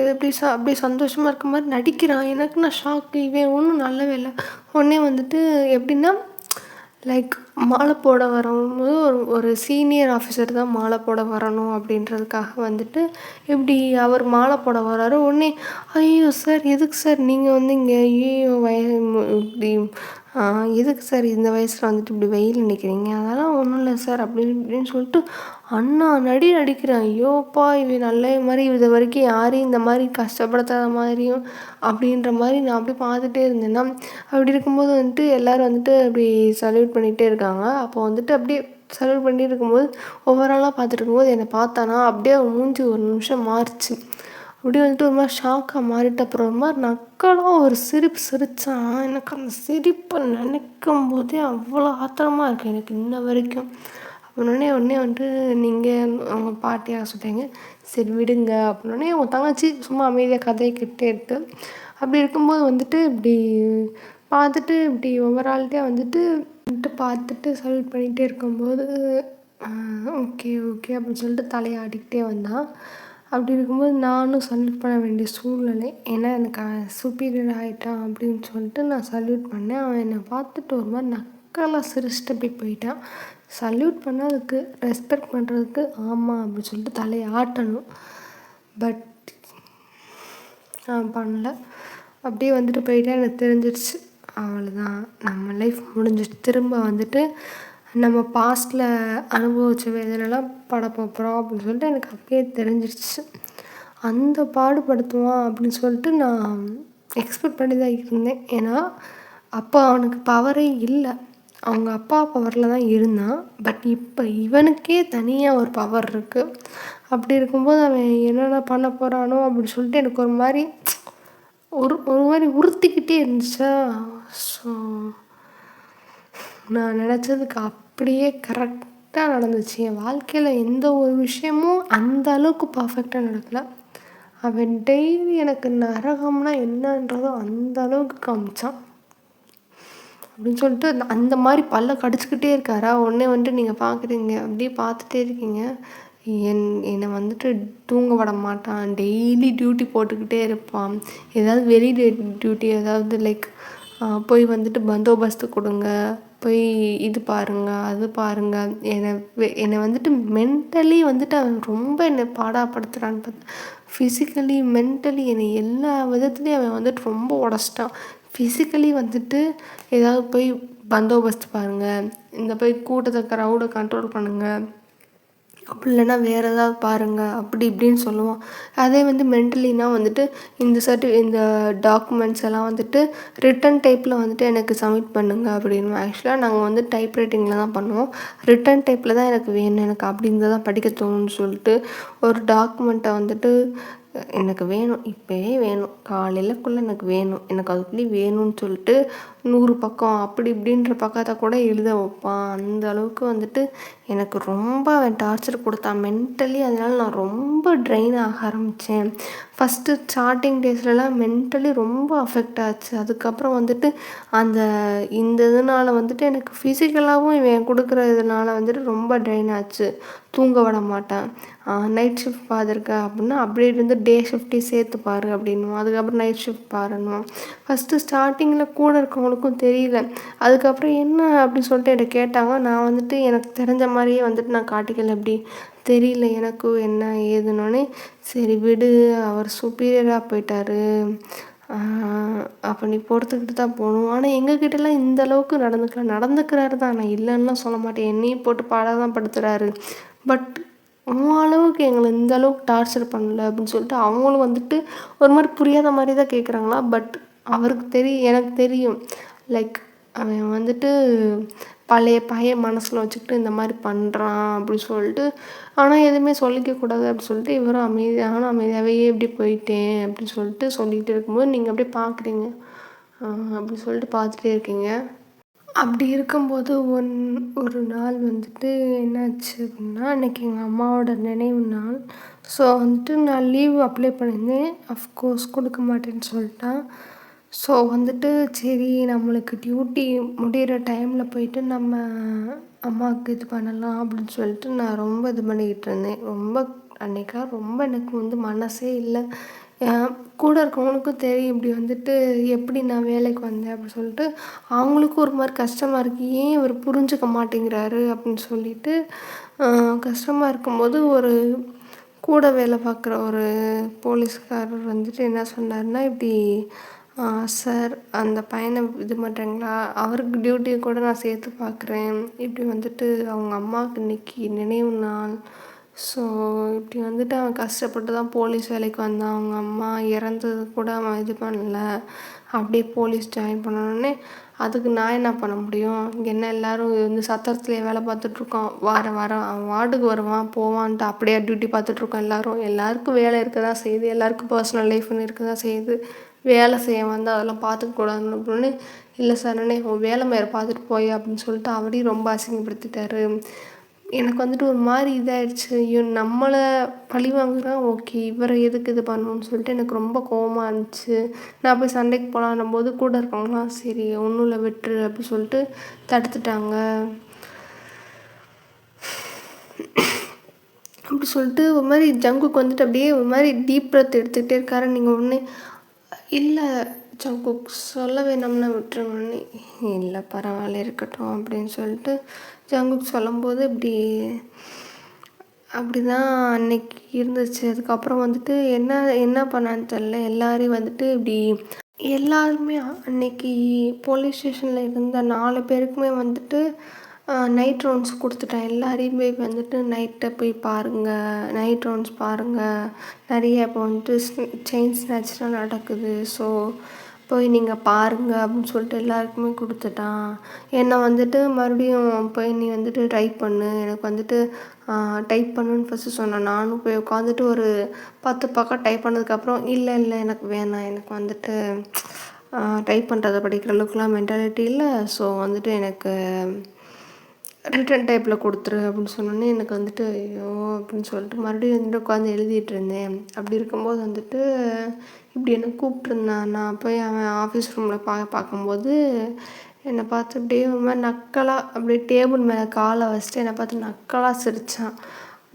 அப்படியே சந்தோஷமாக இருக்க மாதிரி நடிக்கிறான். எனக்கு நான் ஷாக்கு, இவன் ஒன்றும் நல்லவே இல்லை. உடனே வந்துட்டு எப்படின்னா லைக் மாலை போட வரும்போது ஒரு சீனியர் ஆஃபீஸர் தான் மாலை போட வரணும் அப்படின்றதுக்காக வந்துட்டு இப்படி அவர் மாலை போட வர்றாரு. உடனே ஐயோ சார், எதுக்கு சார் நீங்கள் வந்து இங்கே, ஐயோ இப்படி எதுக்கு சார் இந்த வயசில் வந்துட்டு இப்படி வெயில் நிற்கிறீங்க, அதெல்லாம் ஒன்றும் இல்லை சார் அப்படின்னு சொல்லிட்டு அண்ணா நடிக்கிறேன். ஐயோப்பா, இவன் நல்ல மாதிரி இது வரைக்கும் யாரையும் இந்த மாதிரி கஷ்டப்படுத்தாத மாதிரியும் அப்படின்ற மாதிரி நான் அப்படியே பார்த்துட்டே இருந்தேன்னா. அப்படி இருக்கும்போது வந்துட்டு எல்லோரும் வந்துட்டு அப்படி சல்யூட் பண்ணிகிட்டே இருக்காங்க. அப்போ வந்துட்டு அப்படியே சல்யூட் பண்ணிட்டு இருக்கும்போது ஒவ்வொரு ஆளாக பார்த்துட்டு இருக்கும்போது என்னை பார்த்தானா அப்படியே மூஞ்சி ஒரு நிமிஷம் மாறிச்சு. அப்படியே வந்துட்டு ஒரு மாதிரி ஷாக்காக மாறிட்டு அப்புறம் ஒரு மாதிரி நக்கலாக ஒரு சிரிப்பு சிரித்தான். எனக்கு அந்த சிரிப்பை நினைக்கும் போதே அவ்வளோ ஆத்திரமாக இருக்குது எனக்கு இன்ன வரைக்கும். அப்படின்னோடனே வந்துட்டு நீங்கள் அவங்க பாட்டியாக சொல்லிட்டாங்க, சரி விடுங்க அப்படின்னோடனே அவங்க தங்கச்சி சும்மா அமைதியாக கதையை கேட்டே இருக்கு. அப்படி இருக்கும்போது வந்துட்டு இப்படி பார்த்துட்டு இப்படி ஒவ்வொரு ஆள்கிட்டே வந்துட்டு பார்த்துட்டு சல்யூட் பண்ணிகிட்டே இருக்கும்போது ஓகே ஓகே அப்படின்னு சொல்லிட்டு தலையாடிக்கிட்டே வந்தான். அப்படி இருக்கும்போது நானும் சல்யூட் பண்ண வேண்டிய சூழ்நிலை, ஏன்னா எனக்கு சுப்பீரியர் ஆகிட்டான் அப்படின்னு சொல்லிட்டு நான் சல்யூட் பண்ணேன். அவன் என்னை பார்த்துட்டு ஒரு மாதிரி நக்கலாக சிரிச்சிட்டு அப்படி போயிட்டான். சல்யூட் பண்ணதுக்கு ரெஸ்பெக்ட் பண்ணுறதுக்கு ஆமாம் அப்படின்னு சொல்லிட்டு தலையை ஆட்டணும், பட் பண்ணல. அப்படியே வந்துட்டு போயிட்டா எனக்கு தெரிஞ்சிடுச்சு, அவ்வளோதான் நம்ம லைஃப் முடிஞ்சிடுச்சு. திரும்ப வந்துட்டு நம்ம பாஸ்ட்டில் அனுபவித்த வேதனைலாம் பட போகிறோம் அப்படின்னு சொல்லிட்டு எனக்கு அப்படியே தெரிஞ்சிடுச்சு. அந்த பாடுபடுத்துவான் அப்படின்னு சொல்லிட்டு நான் எக்ஸ்பெக்ட் பண்ணி தான் இருந்தேன். ஏன்னா அப்போ அவனுக்கு பவரே இல்லை, அவங்க அப்பா பவரில் தான் இருந்தான். பட் இப்போ இவனுக்கே தனியாக ஒரு பவர் இருக்குது. அப்படி இருக்கும்போது அவன் என்னென்ன பண்ண போகிறானோ அப்படின்னு சொல்லிட்டு எனக்கு ஒரு மாதிரி ஒரு மாதிரி உறுத்திக்கிட்டே இருந்துச்சா. ஸோ நான் நினச்சதுக்கு அப்படியே கரெக்டாக பர்ஃபெக்டாக நடந்துச்சு. என் வாழ்க்கையில் எந்த ஒரு விஷயமும் அந்த அளவுக்கு பர்ஃபெக்டாக நடக்கல. அவன் டெய்லி எனக்கு நரகம்னா என்னன்றதோ அந்த அளவுக்கு காமிச்சான். அப்படின்னு சொல்லிட்டு அந்த மாதிரி பல்ல கடிச்சிக்கிட்டே இருக்காரா, உடனே வந்துட்டு நீங்கள் பார்க்குறீங்க, அப்படியே பார்த்துட்டே இருக்கீங்க. என்னை வந்துட்டு தூங்க விட மாட்டான், டெய்லி டியூட்டி போட்டுக்கிட்டே இருப்பான். ஏதாவது வெளி டியூட்டி ஏதாவது லைக் போய் வந்துட்டு பந்தோபஸ்து கொடுங்க, போய் இது பாருங்கள் அது பாருங்கள், என்னை வந்துட்டு மென்டலி வந்துட்டு அவன் ரொம்ப என்னை பாடாப்படுத்துகிறான்னு பார்த்தா, ஃபிசிக்கலி மென்டலி என்னை எல்லா விதத்துலேயும் அவன் வந்துட்டு ரொம்ப உடச்சிட்டான். ஃபிசிக்கலி வந்துட்டு ஏதாவது போய் பந்தோபஸ்து பாருங்கள், இந்த போய் கூட்டத்தை க்ரௌடை கண்ட்ரோல் பண்ணுங்கள், அப்படி இல்லைன்னா வேறு ஏதாவது பாருங்கள், அப்படி இப்படின்னு சொல்லுவான். அதே வந்து மென்டலினா வந்துட்டு இந்த டாக்குமெண்ட்ஸ் எல்லாம் வந்துட்டு ரிட்டன் டைப்பில் வந்துட்டு எனக்கு சப்மிட் பண்ணுங்கள் அப்படின்னு. ஆக்சுவலாக நாங்கள் வந்து டைப் ரைட்டிங்கில் தான் பண்ணுவோம். ரிட்டன் டைப்பில் தான் எனக்கு வேணும், எனக்கு அப்படிங்கிறத தான் படிக்க தோணுன்னு சொல்லிட்டு ஒரு டாக்குமெண்ட்டை வந்துட்டு எனக்கு வேணும், இப்போவே வேணும், காலையிலக்குள்ளே எனக்கு வேணும், எனக்கு அதுக்குள்ளே வேணும்னு சொல்லிட்டு 100 பக்கம் அப்படி இப்படின்ற பக்கத்தை கூட எழுத வைப்பான். அந்த அளவுக்கு வந்துட்டு எனக்கு ரொம்ப அவன் டார்ச்சர் கொடுத்தான் மென்டலி. அதனால நான் ரொம்ப ட்ரெயின் ஆக ஆரம்பித்தேன். ஃபஸ்ட்டு ஸ்டார்டிங் டேஸ்லலாம் மென்டலி ரொம்ப அஃபெக்ட் ஆச்சு. அதுக்கப்புறம் வந்துட்டு இந்த இதனால் வந்துட்டு எனக்கு ஃபிசிக்கலாகவும் இவன் கொடுக்குற இதனால வந்துட்டு ரொம்ப ட்ரெயின் ஆச்சு. தூங்க விட மாட்டேன். நைட் ஷிஃப்ட் பார்த்துருக்க அப்படின்னா அப்படியே இருந்து டே ஷிஃப்ட்டையும் சேர்த்து பாரு அப்படின்னும். அதுக்கப்புறம் நைட் ஷிஃப்ட் பாருன்னும். ஃபஸ்ட்டு ஸ்டார்டிங்கில் கூட இருக்கவங்களுக்கும் தெரியல. அதுக்கப்புறம் என்ன அப்படின்னு சொல்லிட்டு என்கிட்ட கேட்டாங்க. நான் வந்துட்டு எனக்கு தெரிஞ்ச மாதிரியே வந்துட்டு நான் காட்டிக்கல. அப்படி தெரியல எனக்கும் என்ன ஏதுன்னொன்னே, சரி விடு, அவர் சுப்பீரியராக போயிட்டாரு, அப்போ நீ பொறுத்துக்கிட்டு தான் போகணும். ஆனால் எங்ககிட்டலாம் இந்த அளவுக்கு நடந்துக்கிறாரு தான், நான் இல்லைன்னுலாம் சொல்ல மாட்டேன். என்னையும் போட்டு பாடாக தான் படுத்துகிறாரு. பட் அளவுக்கு எங்களை இந்த அளவுக்கு டார்ச்சர் பண்ணல அப்படின்னு சொல்லிட்டு அவங்களும் வந்துட்டு ஒரு மாதிரி புரியாத மாதிரி தான் கேட்குறாங்களா. பட் அவருக்கு தெரியும், எனக்கு தெரியும், லைக் அவன் வந்துட்டு பழைய பையன் மனசில் வச்சுக்கிட்டு இந்த மாதிரி பண்ணுறான் அப்படின்னு சொல்லிட்டு. ஆனால் எதுவுமே சொல்லிக்கக்கூடாது அப்படின்னு சொல்லிட்டு இவரும் அமைதியாகவே எப்படி போயிட்டேன் அப்படின்னு சொல்லிட்டு சொல்லிகிட்டு இருக்கும்போது நீங்கள் அப்படியே பார்க்குறீங்க, அப்படி சொல்லிட்டு பார்த்துட்டே இருக்கீங்க. அப்படி இருக்கும்போது ஒரு நாள் வந்துட்டு என்னாச்சு அப்படின்னா, அன்றைக்கி எங்கள் அம்மாவோட நினைவு நாள். ஸோ வந்துட்டு நான் லீவ் அப்ளை பண்ணியிருந்தேன். அஃப்கோர்ஸ் கொடுக்க மாட்டேன்னு சொல்லிட்டான். ஸோ வந்துட்டு சரி நம்மளுக்கு டியூட்டி முடிகிற டைமில் போயிட்டு நம்ம அம்மாவுக்கு இது பண்ணலாம் அப்படின்னு சொல்லிட்டு நான் ரொம்ப இது பண்ணிக்கிட்டு இருந்தேன். அன்றைக்கெலாம் ரொம்ப எனக்கு வந்து மனசே இல்லை. கூட இருக்கவங்களுக்கும் தெரியும் இப்படி வந்துட்டு எப்படி நான் வேலைக்கு வந்தேன் அப்படின்னு சொல்லிட்டு. அவங்களுக்கும் ஒரு மாதிரி கஷ்டமாக இருக்குது, ஏன் இவர் புரிஞ்சுக்க மாட்டேங்கிறாரு அப்படின்னு சொல்லிட்டு கஷ்டமாக இருக்கும்போது ஒரு கூட வேலை பார்க்குற ஒரு போலீஸ்காரர் வந்துட்டு என்ன சொன்னார்னா, இப்படி சார் அந்த பையனை இது பண்ணுறீங்களா, அவருக்கு டியூட்டியை கூட நான் சேர்த்து பார்க்குறேன், இப்படி வந்துட்டு அவங்க அம்மாவுக்கு இன்றைக்கி நினைவு நாள், ஸோ இப்படி வந்துட்டு அவன் கஷ்டப்பட்டு தான் போலீஸ் வேலைக்கு வந்தான், அவங்க அம்மா இறந்தது கூட அவன் இது பண்ணல, அப்படியே போலீஸ் ஜாயின் பண்ணணுன்னே. அதுக்கு நான் என்ன பண்ண முடியும், இங்கே என்ன எல்லோரும் வந்து சத்திரத்துலேயே வேலை பார்த்துட்ருக்கோம், வாரம் அவன் வார்டுக்கு வருவான் போவான்ட்டு அப்படியே டியூட்டி பார்த்துட்ருக்கோம். எல்லாருக்கும் வேலை இருக்க தான் செய்யுது, எல்லாருக்கும் பர்சனல் லைஃப்னு இருக்க தான் செய்யுது. வேலை செய்ய வந்து அதெல்லாம் பார்த்துக்கூடாதுன்னு அப்படின்னு. இல்லை சார், உன் வேலை மேலே பார்த்துட்டு போய் அப்படின்னு சொல்லிட்டு அவரையும் ரொம்ப அசிங்கப்படுத்திட்டாரு. எனக்கு வந்துட்டு ஒரு மாதிரி இதாகிடுச்சு. ஐயோ, நம்மளை பழி வாங்குறான், ஓகே, இவரை எதுக்கு இது பண்ணணும்னு சொல்லிட்டு எனக்கு ரொம்ப கோவமாக இருந்துச்சு. நான் போய் சண்டைக்கு போகலான்னும் போது கூட இருக்கவங்களாம் சரி ஒன்றும் இல்லை விட்டுரு அப்படின்னு சொல்லிட்டு தடுத்துட்டாங்க. அப்படி சொல்லிட்டு ஒரு மாதிரி ஜங்குக்கு வந்துட்டு அப்படியே ஒரு மாதிரி டீப் பிரெத் எடுத்துக்கிட்டே இருக்காரு. நீங்கள் உடனே இல்லை ஜங்குக் சொல்ல வேணாம்னா விட்டுருங்கன்னு, இல்லை பரவாயில்ல இருக்கட்டும் அப்படின்னு சொல்லிட்டு ஜங்குக் சொல்லும்போது அப்படி தான் அன்னைக்கு இருந்துச்சு. அதுக்கப்புறம் வந்துட்டு என்ன பண்ணான்னு தெரில, எல்லாரையும் வந்துட்டு எல்லாருமே அன்னைக்கு போலீஸ் ஸ்டேஷனில் இருந்த 4 பேருக்குமே வந்துட்டு நைட் ரவுண்ட்ஸ் கொடுத்துட்டேன். எல்லாரையுமே வந்துட்டு நைட்டை போய் பாருங்கள், நைட் ரவுண்ட்ஸ் பாருங்கள், நிறைய இப்போ வந்துட்டு செயின் ஸ்நாட்ச்லாம் நடக்குது, ஸோ போய் நீங்கள் பாருங்கள் அப்படின்னு சொல்லிட்டு எல்லாருக்குமே கொடுத்துட்டான். என்னை வந்துட்டு மறுபடியும் போய் நீ வந்துட்டு டைப் பண்ணு, எனக்கு வந்துட்டு டைப் பண்ணுன்னு ஃபஸ்ட்டு சொன்னேன். நானும் போய் உட்காந்துட்டு ஒரு 10 பக்கம் டைப் பண்ணதுக்கப்புறம் இல்லை எனக்கு வேணாம், எனக்கு வந்துட்டு டைப் பண்ணுறத படிக்கிற அளவுக்குலாம் மென்டாலிட்டி இல்லை, ஸோ வந்துட்டு எனக்கு ரிட்டன் டைப்பில் கொடுத்துரு அப்படின்னு சொன்னோன்னே எனக்கு வந்துட்டு ஐயோ அப்படின்னு சொல்லிட்டு மறுபடியும் வந்துட்டு உட்காந்து எழுதிட்டு இருந்தேன். அப்படி இருக்கும்போது வந்துட்டு இப்படி என்னை கூப்பிட்ருந்தான். நான் போய் அவன் ஆஃபீஸ் ரூமில் பார்க்கும்போது என்னை பார்த்து அப்படியே ஒரு மாதிரி நக்கலாக அப்படியே டேபிள் மேலே காலை வச்சுட்டு என்னை பார்த்து நக்கலாக சிரித்தான்.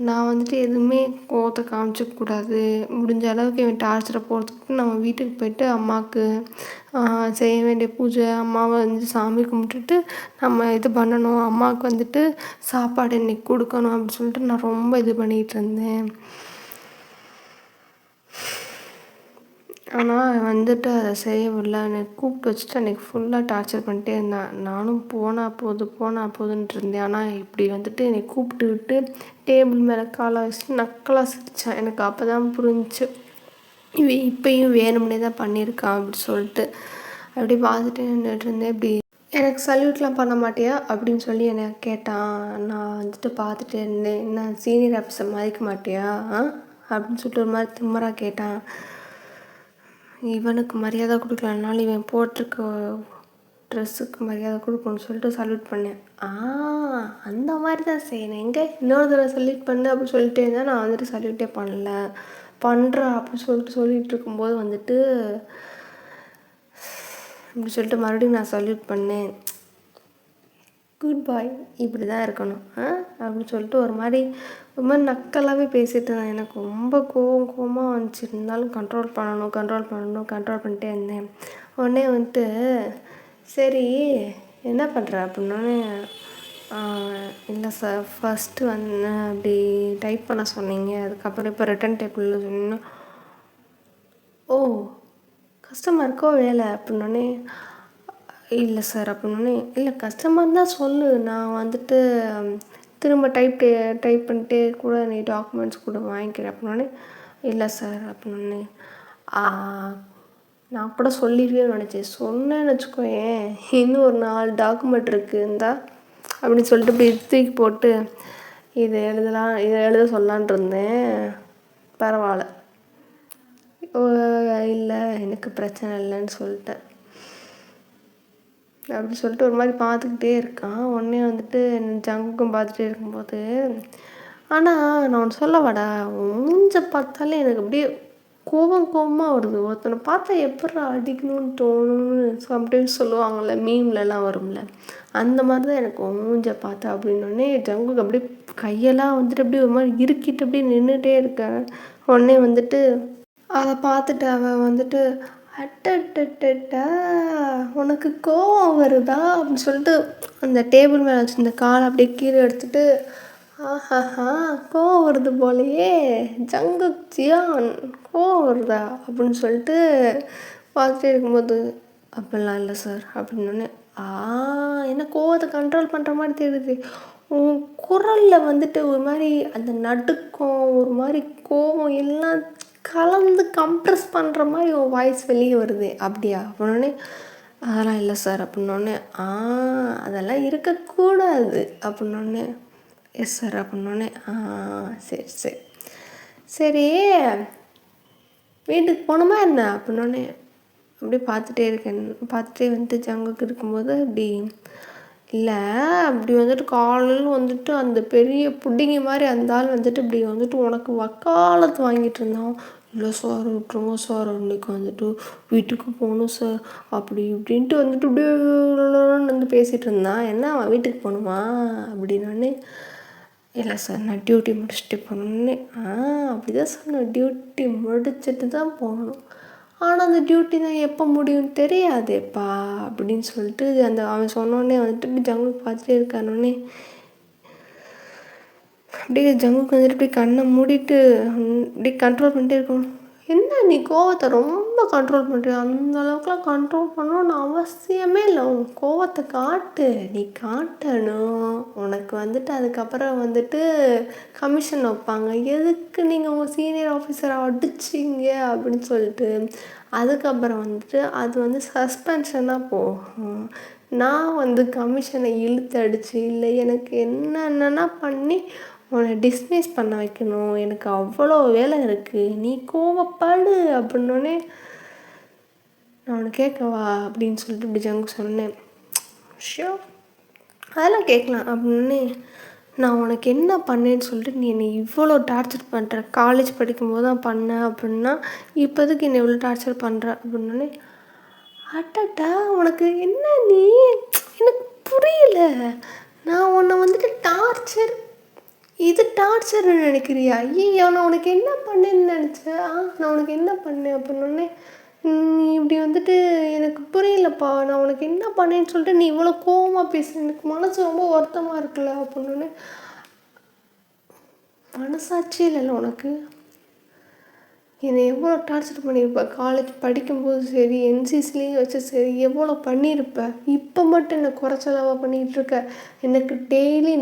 நான் வந்துட்டு எதுவுமே கோவத்தை காமிச்சிக்கக்கூடாது, முடிஞ்ச அளவுக்கு இவன் டார்ச்சரை போகிறதுக்கு நம்ம வீட்டுக்கு போயிட்டு அம்மாவுக்கு செய்ய வேண்டிய பூஜை, அம்மாவை வந்து சாமி கும்பிட்டுட்டு நம்ம இது பண்ணணும், அம்மாவுக்கு வந்துட்டு சாப்பாடு இன்றைக்கி கொடுக்கணும் அப்படின்னு சொல்லிட்டு நான் ரொம்ப இது பண்ணிகிட்டு இருந்தேன். ஆனால் வந்துட்டு அதை செய்யவில்லை. எனக்கு கூப்பிட்டு வச்சுட்டு அன்றைக்கி ஃபுல்லாக டார்ச்சர் பண்ணிட்டே இருந்தான். நானும் போனால் போதுன்ட்டு இருந்தேன். ஆனால் இப்படி வந்துட்டு என்னை கூப்பிட்டுக்கிட்டு டேபிள் மேலே காலை வச்சுட்டு நக்கலாக சிரித்தான். எனக்கு அப்போ தான் புரிஞ்சிச்சு, இவன் இப்போயும் வேணும்னே தான் பண்ணியிருக்கான் அப்படி சொல்லிட்டு. அப்படி பார்த்துட்டு நின்றுட்டு இருந்தேன். இப்படி எனக்கு சல்யூட்லாம் பண்ண மாட்டியா அப்படின்னு சொல்லி என்னை கேட்டான். நான் வந்துட்டு பார்த்துட்டு இருந்தேன். என்ன சீனியர் ஆஃபீஸர் மதிக்க மாட்டியா அப்படின்னு சொல்லிட்டு ஒரு மாதிரி திமிராக கேட்டான். இவனுக்கு மரியாதை கொடுக்கலனாலும் இவன் போட்டிருக்க ட்ரெஸ்ஸுக்கு மரியாதை கொடுக்கணும்னு சொல்லிட்டு சல்யூட் பண்ணேன். அந்த மாதிரி தான் செய்யணும். எங்கே இன்னொரு தடவை சல்யூட் பண்ணு அப்படின்னு சொல்லிட்டே இருந்தால் நான் வந்துட்டு சல்யூட்டே பண்ணுறா அப்படின்னு சொல்லிட்டு இருக்கும்போது வந்துட்டு இப்படி சொல்லிட்டு மறுபடியும் நான் சல்யூட் பண்ணேன். குட் பாய், இப்படி தான் இருக்கணும் அப்படின்னு சொல்லிட்டு ஒரு மாதிரி நக்கலாகவே பேசிகிட்டு இருந்தேன். எனக்கு ரொம்ப கோவமாக வந்துச்சு. இருந்தாலும் கண்ட்ரோல் பண்ணிட்டே இருந்தேன். உடனே வந்துட்டு சரி என்ன பண்ணுற அப்படின்னோடனே இல்லை சார், ஃபஸ்ட்டு வந்து அப்படி டைப் பண்ண சொன்னீங்க, அதுக்கப்புறம் இப்போ ரிட்டன் டைப்பில் சொன்னீங்கன்னா ஓ கஸ்டமருக்கோ வேலை அப்படின்னோடனே இல்லை சார் அப்படின்னோடனே இல்லை கஸ்டமர் தான் சொல்லு, நான் வந்துட்டு திரும்ப டைப் பண்ணிட்டே கூட நீ டாக்குமெண்ட்ஸ் கூட வாங்கிக்கிறேன் அப்படின்னோடனே இல்லை சார் அப்படின்னோடனே நான் கூட சொல்லிடுவேன்னு நினச்சேன். சொன்னேன்னு வச்சுக்கோயேன், இன்னும் ஒரு 4 டாக்குமெண்ட் இருக்குது இருந்தா அப்படின்னு சொல்லிட்டு இப்படி தூக்கி போட்டு இதை எழுத சொல்லலான் இருந்தேன். பரவாயில்ல, இல்லை எனக்கு பிரச்சனை இல்லைன்னு சொல்லிட்டேன் அப்படின்னு சொல்லிட்டு ஒரு மாதிரி பார்த்துக்கிட்டே இருக்கான். உடனே வந்துட்டு ஜங்குக்கும் பார்த்துட்டே இருக்கும்போது ஆனால் நான் ஒன்று சொல்ல வாடா, மூஞ்ச பார்த்தாலே எனக்கு அப்படியே கோபமாக வருது. ஒருத்தனை பார்த்தா எப்படி அடிக்கணும்னு தோணுன்னு சம்டைம்ஸ் சொல்லுவாங்கள்ல, மீம்லலாம் வரும்ல, அந்த மாதிரி தான் எனக்கு மூஞ்ச பார்த்தா அப்படின்னோடனே ஜங்குக்கு அப்படியே கையெல்லாம் வந்துட்டு அப்படியே ஒரு மாதிரி இறுக்கிட்டு அப்படியே நின்றுட்டே இருக்கேன். உடனே வந்துட்டு அதை பார்த்துட்டு அவன் வந்துட்டு அட்டா உனக்கு கோவம் வருதா அப்படின்னு சொல்லிட்டு அந்த டேபிள் மேலே வச்சுருந்த காலை அப்படியே கீழே எடுத்துகிட்டு கோவம் வருது போலையே ஜியான், கோவம் வருதா அப்படின்னு சொல்லிட்டு பார்த்துட்டே இருக்கும்போது அப்படிலாம் இல்லை சார் அப்படின்னோடனே என்ன கோவத்தை கண்ட்ரோல் பண்ணுற மாதிரி தெரியுது. உன் குரலில் வந்துட்டு ஒரு மாதிரி அந்த நடுக்கம், ஒரு மாதிரி கோவம் எல்லாம் கலந்து கம்ப்ரெஸ் பண்ணுற மாதிரி உன் வாய்ஸ் வெளியே வருது அப்படியா அப்படின்னோடனே அதெல்லாம் இல்லை சார் அப்படின்னோடனே அதெல்லாம் இருக்கக்கூடாது அப்படின்னோடனே எஸ் சார் அப்படின்னோடனே சரி சரி வீட்டுக்கு போகணுமா என்ன அப்படின்னோடனே அப்படியே பார்த்துட்டே வந்துட்டு ஜங்குக்கு இருக்கும்போது அப்படி இல்லை அப்படி வந்துட்டு காலையில் வந்துட்டு அந்த பெரிய புட்டிங்க மாதிரி அந்த ஆள் வந்துட்டு இப்படி வந்துட்டு உனக்கு வக்காலத்து வாங்கிட்டு இருந்தான். இல்லை சார் விட்டுருங்க சார், அன்றைக்கி வந்துட்டு வீட்டுக்கு போகணும் சார் அப்படி இப்படின்ட்டு வந்துட்டு இப்படியே வந்து பேசிகிட்டு இருந்தான். என்ன அவன் வீட்டுக்கு போகணுமா அப்படின்னோடனே இல்லை சார் நான் டியூட்டி முடிச்சுட்டு போகணுன்னு அப்படி தான் சொன்னேன், டியூட்டி முடிச்சுட்டு தான் போகணும், ஆனால் அந்த டியூட்டி தான் எப்போ முடியும்னு தெரியாதேப்பா அப்படின்னு சொல்லிட்டு அவன் சொன்னோடனே வந்துட்டு இப்படி ஜங்குக்கு பார்த்துட்டே இருக்கானோடனே அப்படியே ஜங்குக்கு வந்துட்டு இப்படி கண்ணை மூடிட்டு இப்படி கண்ட்ரோல் பண்ணிட்டே இருக்கணும். என்ன நீ கோவத்தை ரொம்ப கண்ட்ரோல் பண்ணுறியா? அந்த அளவுக்குலாம் கண்ட்ரோல் பண்ணணும்னு அவசியமே இல்லை. உன் கோவத்தை காட்டு, நீ காட்டணும். உனக்கு வந்துட்டு அதுக்கப்புறம் வந்துட்டு கமிஷன் வைப்பாங்க, எதுக்கு நீங்கள் உங்கள் சீனியர் ஆஃபீஸரை அடிச்சிங்க அப்படின்னு சொல்லிட்டு. அதுக்கப்புறம் வந்துட்டு அது வந்து சஸ்பென்ஷனாக போகும். நான் வந்து கமிஷனை இழுத்து அடித்து இல்லை எனக்கு என்னென்னா பண்ணி உன்னை டிஸ்மிஸ் பண்ண வைக்கணும், எனக்கு அவ்வளோ வேலை இருக்குது, நீ கோவப்படு அப்படின்னோடனே நான் உன்னை கேட்கவா அப்படின்னு சொல்லிட்டு இப்படி ஜங்கு சொன்னேன். ஷியோ அதெல்லாம் கேட்கலாம் அப்படின்னு. நான் உனக்கு என்ன பண்ணேன்னு சொல்லிட்டு நீ என்னை இவ்வளோ டார்ச்சர் பண்ணுற, காலேஜ் படிக்கும்போது தான் பண்ணேன் அப்படின்னா இப்போதைக்கு என்னை இவ்வளோ டார்ச்சர் பண்ணுற அப்படின்னோடனே, அட்டட்டா உனக்கு என்ன நீ, எனக்கு புரியல. நான் உன்னை வந்துட்டு இது டார்ச்சர்னு நினைக்கிறியா? ஐயோ நான் உனக்கு என்ன பண்ணேன்னு நினச்சேன். நான் உனக்கு என்ன பண்ணேன் அப்படின்னோடனே, நீ இப்படி வந்துட்டு எனக்கு புரியலப்பா, நான் உனக்கு என்ன பண்ணேன்னு சொல்லிட்டு நீ இவ்வளோ கோவமாக பேசு, எனக்கு மனசு ரொம்ப வருத்தமாக இருக்குல்ல அப்படின்னோடனே, மனசாட்சியே இல்லைல்ல உனக்கு? என்னை எவ்வளோ டார்ச்சர் பண்ணியிருப்ப, காலேஜ் படிக்கும்போது சரி, என்சிசிலேயும் வச்சு சரி, எவ்வளோ பண்ணியிருப்ப. இப்போ மட்டும் என்னை குறைச்சலாக பண்ணிகிட்ருக்க. எனக்கு டெய்லி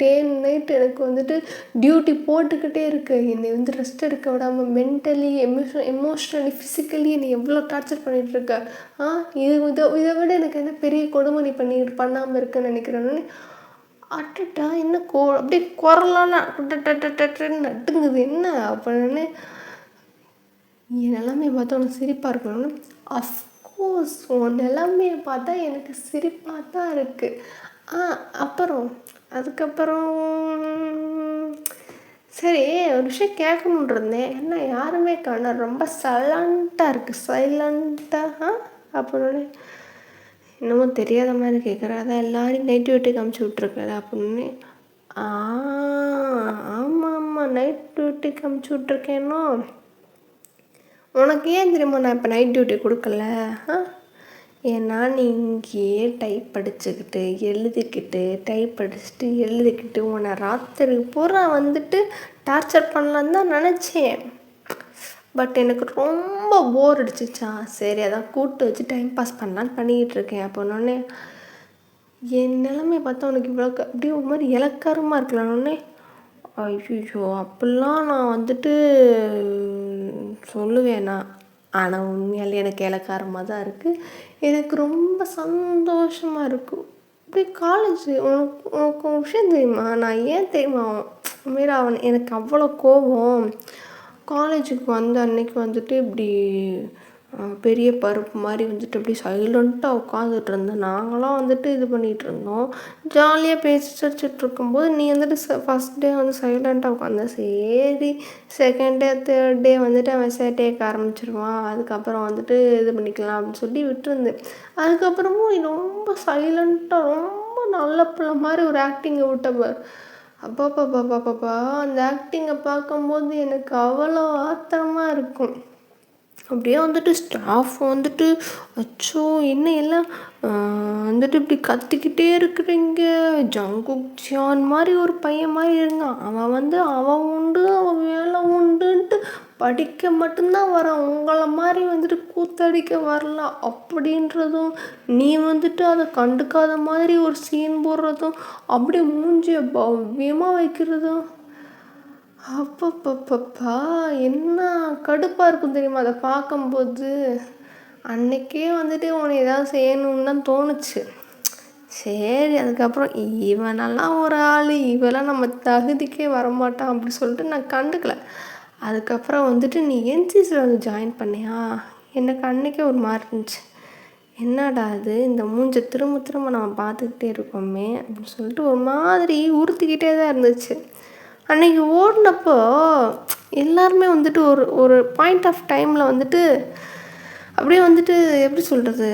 டே அண்ட் நைட் எனக்கு வந்துட்டு டியூட்டி போட்டுக்கிட்டே இருக்கு. என்னை வந்து ரெஸ்ட் எடுக்க விடாமல் மென்டலி, எமோஷ்னலி, ஃபிசிக்கலி என்னை எவ்வளோ டார்ச்சர் பண்ணிகிட்ருக்க. இதை விட எனக்கு என்ன பெரிய கொடுமை நீ பண்ணாமல் இருக்குன்னு நினைக்கிறேன்னு. அட்டட்டா என்ன அப்படியே குரலான நட்டுங்குது என்ன அப்படின்னு. என் நிலைமையை பார்த்தா உனக்கு சிரிப்பாக இருக்கணும்னு. அஃப்கோர்ஸ் உன் நிலைமையை பார்த்தா எனக்கு சிரிப்பாக தான் இருக்குது. அதுக்கப்புறம் சரி ஒரு விஷயம் கேட்கணுன்னு இருந்தேன். என்ன யாருமே காண, ரொம்ப சைலண்ட்டாக இருக்குது, சைலண்ட்டாக அப்படின்னு. என்னமோ தெரியாத மாதிரி கேட்குறேன். அதான் எல்லாரையும் நைட் டியூட்டிக்கு அமுச்சு விட்ருக்கல அப்படின்னு. ஆமாம் நைட் டியூட்டிக்கு அமுச்சு விட்ருக்கேனோ. உனக்கு ஏன் தெரியுமா நான் இப்போ நைட் டியூட்டி கொடுக்கல? ஏன்னா நீ இங்கேயே டைப் படிச்சுக்கிட்டு எழுதிக்கிட்டு உன்னை ராத்திரி பூரா வந்துட்டு டார்ச்சர் பண்ணலான்னு தான் நினச்சேன். பட் எனக்கு ரொம்ப போர் அடிச்சிச்சா, சரி அதான் கூப்பிட்டு வச்சு டைம் பாஸ் பண்ணலான்னு பண்ணிக்கிட்டு இருக்கேன். அப்போன்னொன்னே என் நிலைமை பார்த்தா உனக்கு இவ்வளோ அப்படியே ஒரு மாதிரி இலக்காரமாக இருக்கலான்னொன்னே, ஐயோ அப்படிலாம் நான் வந்துட்டு சொல்லுவேனா? ஆனால் உண்மையாலே எனக்கு இலக்காரமாக தான் இருக்குது. எனக்கு ரொம்ப சந்தோஷமாக இருக்கும். இப்படி காலேஜ் உனக்கு ஒரு விஷயம் தெரியுமா? நான் ஏன் தெரியுமா மீரா எனக்கு அவ்வளோ கோபம். காலேஜுக்கு வந்த அன்னைக்கு வந்துட்டு இப்படி பெரிய பருப்பு மாதிரி வந்துட்டு அப்படி சைலண்ட்டாக உட்காந்துட்டு இருந்தேன். நாங்களாம் வந்துட்டு இது பண்ணிகிட்டு இருந்தோம், ஜாலியாக பேசி சிரிச்சிட்டு இருக்கும்போது நீ வந்துட்டு ஃபஸ்ட் டே வந்து சைலண்ட்டாக உட்காந்த. சரி செகண்ட் டே தேர்ட் டே வந்துட்டு அவன் சேட்டையக்க ஆரம்பிச்சிருவான், அதுக்கப்புறம் வந்துட்டு இது பண்ணிக்கலாம் அப்படின்னு சொல்லி விட்டுருந்தேன். அதுக்கப்புறமும் ரொம்ப சைலண்ட்டாக ரொம்ப நல்ல பிள்ளை மாதிரி ஒரு ஆக்டிங்கை விட்டப்பார். அப்பாப்பாப்பாப்பாப்பா அந்த ஆக்டிங்கை பார்க்கும்போது எனக்கு அவ்வளோ ஆத்திரமாக இருக்கும். அப்படியே வந்துட்டு ஸ்டாஃப் வந்துட்டு அச்சோ என்ன எல்லாம் வந்துட்டு இப்படி கத்திக்கிட்டே இருக்கிறீங்க, ஜங்குக் ஜியான் மாதிரி ஒரு பையன் மாதிரி இருந்தான். அவன் உண்டு அவன் வேலை உண்டுன்ட்டு படிக்க மட்டும்தான் வரான், உங்களை மாதிரி வந்துட்டு கூத்தடிக்க வரல அப்படின்றதும், நீ வந்துட்டு அதை கண்டுக்காத மாதிரி ஒரு சீன் போடுறதும், அப்படியே மூஞ்சியை பவ்யமாக வைக்கிறதும், அப்பப்பப்பப்பா என்ன கடுப்பாக இருக்கும் தெரியுமா அதை பார்க்கும்போது. அன்னைக்கே வந்துட்டு உன்னை ஏதாவது செய்யணும்னு தான் தோணுச்சு. சரி அதுக்கப்புறம் இவனெல்லாம் ஒரு ஆள், இவெல்லாம் நம்ம தகுதிக்கே வரமாட்டான் அப்படி சொல்லிட்டு நான் கண்டுக்கல. அதுக்கப்புறம் வந்துட்டு நீ என்சிசியில் வந்து ஜாயின் பண்ணியா, எனக்கு அன்றைக்கே ஒரு மாதிரி இருந்துச்சு. என்னடா அது இந்த மூஞ்சை திரும்ப நம்ம பார்த்துக்கிட்டே இருக்கோமே அப்படின்னு சொல்லிட்டு ஒரு மாதிரி உறுத்திக்கிட்டே தான் இருந்துச்சு. அன்றைக்கி ஓடினப்போ எல்லாருமே வந்துட்டு ஒரு பாயிண்ட் ஆஃப் டைமில் வந்துட்டு அப்படியே வந்துட்டு எப்படி சொல்கிறது,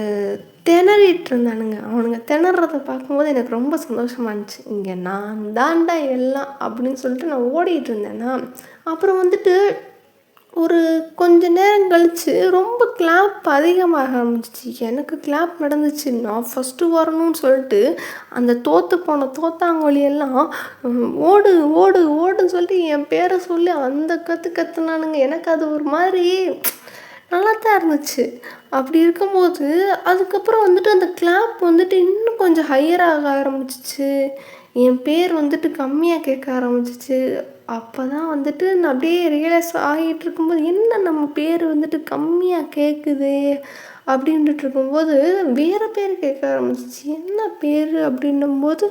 திணறிட்டு இருந்தானுங்க. அவனுங்க திணறதை பார்க்கும்போது எனக்கு ரொம்ப சந்தோஷமாக இருந்துச்சு. இங்கே நான் தாண்டா எல்லாம் அப்படின்னு சொல்லிட்டு நான் ஓடிட்டு இருந்தேன்னா, அப்புறம் வந்துட்டு ஒரு கொஞ்ச நேரம் கழித்து ரொம்ப கிளாப் அதிகமாக ஆரம்பிச்சிச்சு. எனக்கு கிளாப் நடந்துச்சு. நான் ஃபஸ்ட்டு வரணும்னு சொல்லிட்டு அந்த தோற்று போன தோத்தாங்கோழியெல்லாம் ஓடு ஓடு ஓடுன்னு சொல்லிட்டு என் பேரை சொல்லி அந்த கற்றுனானுங்க. எனக்கு அது ஒரு மாதிரி நல்லா தான் இருந்துச்சு. அப்படி இருக்கும்போது அதுக்கப்புறம் வந்துட்டு அந்த கிளாப் வந்துட்டு இன்னும் கொஞ்சம் ஹையராக ஆரம்பிச்சிச்சு. என் பேர் வந்துட்டு கம்மியாக கேட்க ஆரம்பிச்சிச்சு. அப்போ தான் வந்துட்டு நான் அப்படியே ரியலைஸ் ஆகிட்டு இருக்கும்போது, என்ன நம்ம பேர் வந்துட்டு கம்மியாக கேட்குது அப்படின்ட்டு இருக்கும்போது வேறு பேர் கேட்க ஆரம்பிச்சிச்சு. என்ன பேர் அப்படின்னும்போது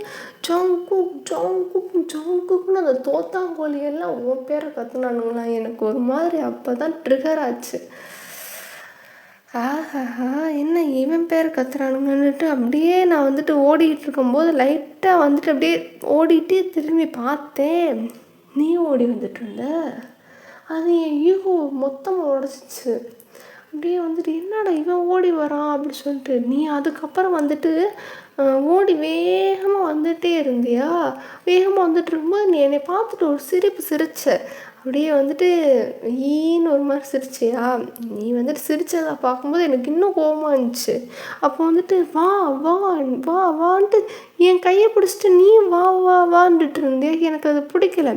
ஜங்குக்குன்னு அந்த தோத்தாங்கோழியெல்லாம் உன் பேரை கற்றுனானுங்களா. எனக்கு ஒரு மாதிரி அப்போ தான் ட்ரிகர் ஆச்சு. ஆஹாஹா! என்ன இவன் பேர் கத்துறானுங்கன்னுட்டு அப்படியே நான் வந்துட்டு ஓடிக்கிட்டு இருக்கும்போது லைட்டாக வந்துட்டு அப்படியே ஓடிட்டு திரும்பி பார்த்தேன். நீ ஓடி வந்துட்டு இருந்த. அது என் ஈகோ மொத்தமாக உடச்சிச்சு. அப்படியே வந்துட்டு என்னடா இவன் ஓடி வரான் அப்படி சொல்லிட்டு நீ அதுக்கப்புறம் வந்துட்டு ஓடி வேகமாக வந்துட்டே இருந்தியா. வேகமாக வந்துட்டு இருக்கும்போது நீ என்னை பார்த்துட்டு ஒரு சிரிப்பு சிரிச்ச. அப்படியே வந்துட்டு ஈன்னு ஒரு மாதிரி சிரிச்சியா. நீ வந்துட்டு சிரிச்சதை பார்க்கும்போது எனக்கு இன்னும் கோவமாக இருந்துச்சு. அப்போ வந்துட்டு வா வா வா வான்ட்டு என் கையை பிடிச்சிட்டு நீ வா வா வான்ட்டு இருந்தே. எனக்கு அது பிடிக்கல.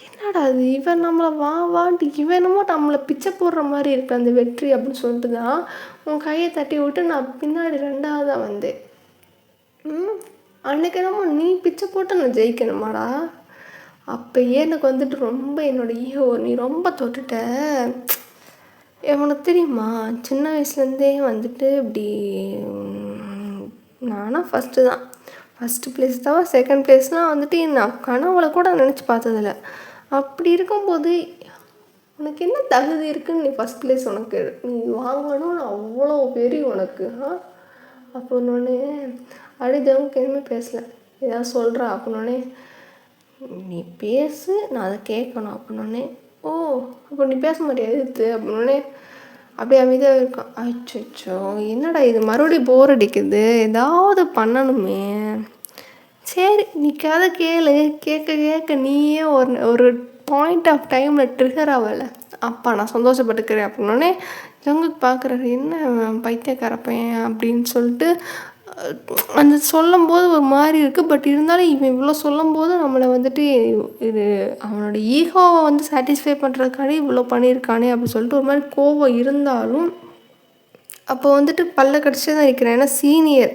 என்னடா அது இவன் நம்மளை வா வான்ட்டு இவனுமோ நம்மளை பிச்சை போடுற மாதிரி இருக்கு அந்த வெற்றி அப்படின்னு சொல்லிட்டு தான் உன் கையை தட்டி விட்டு நான் பின்னாடி 2ஆவதாக வந்தேன். அன்னைக்கு என்னமோ நீ பிச்சை போட்டு நான் ஜெயிக்கணுமாடா. அப்போயே எனக்கு வந்துட்டு ரொம்ப என்னோடய ஈகோ நீ ரொம்ப தொட்டுட்ட. உனக்கு தெரியுமா சின்ன வயசுலேருந்தே வந்துட்டு இப்படி நானும் ஃபஸ்ட்டு தான். ஃபஸ்ட்டு ப்ளேஸ் தான். செகண்ட் ப்ளேஸ்னால் வந்துட்டு நான் கனவுல கூட நினச்சி பார்த்ததில்ல. அப்படி இருக்கும்போது உனக்கு என்ன தகுதி இருக்குன்னு நீ ஃபஸ்ட் ப்ளேஸ் உனக்கு நீ வாங்கணும்னு அவ்வளோ வெறி உனக்கு. அப்படின்னோடனே அழுதவங்க எதுவுமே பேசலை. ஏதாவது சொல்கிறா அப்படின்னோடனே நீ பேசு நான் அதை கேட்கணும் அப்படின்னோடனே ஓ அப்போ நீ பேச மாட்டியா எதிர்த்து அப்படின்னோடனே அப்படியே அமைதியாக இருக்கான். அச்சோ என்னடா இது மறுபடியும் போர் அடிக்குது ஏதாவது பண்ணணுமே. சரி நீ கதை கேளு. கேட்க கேட்க நீயே ஒரு பாயிண்ட் ஆஃப் டைமில் ட்ரிகர் ஆகலை. அப்பா நான் சந்தோஷப்பட்டுக்கிறேன் அப்படின்னோடனே ஜங்குக்கு பார்க்குறாரு என்ன பைத்தியக்கார பையன் அப்படின்னு சொல்லிட்டு அந்த சொல்லும்போது ஒரு மாதிரி இருக்குது. பட் இருந்தாலும் இவன் இவ்வளோ சொல்லும்போது நம்மளை வந்துட்டு இது அவனோட ஈகோவை வந்து சாட்டிஸ்ஃபை பண்ணுறதுக்காண்டி இவ்வளோ பண்ணியிருக்கானே அப்படின்னு சொல்லிட்டு ஒரு மாதிரி கோபம் இருந்தாலும் அப்போ வந்துட்டு பல்ல கடிச்சு தான் இருக்கிறேன். ஏன்னா சீனியர்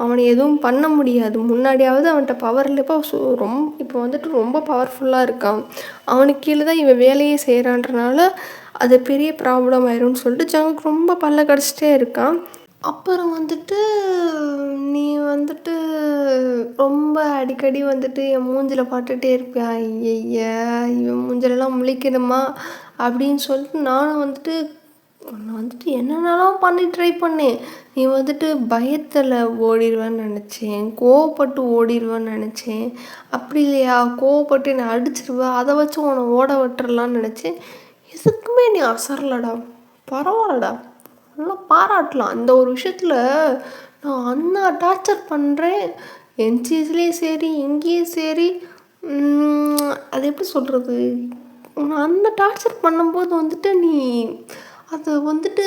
அவனை எதுவும் பண்ண முடியாது. முன்னாடியாவது அவன்கிட்ட பவர் இல்லை. இப்போ வந்துட்டு ரொம்ப பவர்ஃபுல்லாக இருக்கான். அவனுக்கு கீழே தான் இவன் வேலையே செய்கிறான்றனால அது பெரிய ப்ராப்ளம் ஆயிரும்னு சொல்லிட்டு ஜங்குக்கு ரொம்ப பல்ல கடிச்சிட்டே இருக்கான். அப்புறம் வந்துட்டு நீ வந்துட்டு ரொம்ப அடிக்கடி வந்துட்டு என் மூஞ்சில் பார்த்துட்டே இருப்பியா. ஐய இவன் மூஞ்சிலெலாம் முழிக்கணுமா அப்படின்னு சொல்லிட்டு நானும் வந்துட்டு உன்னை வந்துட்டு என்னென்னலாம் பண்ணி ட்ரை பண்ணேன். நீ வந்துட்டு பயத்தில் ஓடிடுவேன்னு நினச்சேன். கோவப்பட்டு ஓடிடுவேன்னு நினச்சேன். அப்படி இல்லையா கோவப்பட்டு என்னை அடிச்சிருவேன் அதை வச்சு உன்னை ஓட விட்டுறலான்னு நினச்சேன். எதுக்குமே நீ அசரலடா. பரவாயில்லடா நல்லா பாராட்டலாம். அந்த ஒரு விஷயத்தில் நான் அண்ணா டார்ச்சர் பண்ணுறேன். என்சிஸ்லேயும் சரி இங்கேயும் சரி. அது எப்படி சொல்கிறது நான் அந்த டார்ச்சர் பண்ணும்போது வந்துட்டு நீ அதை வந்துட்டு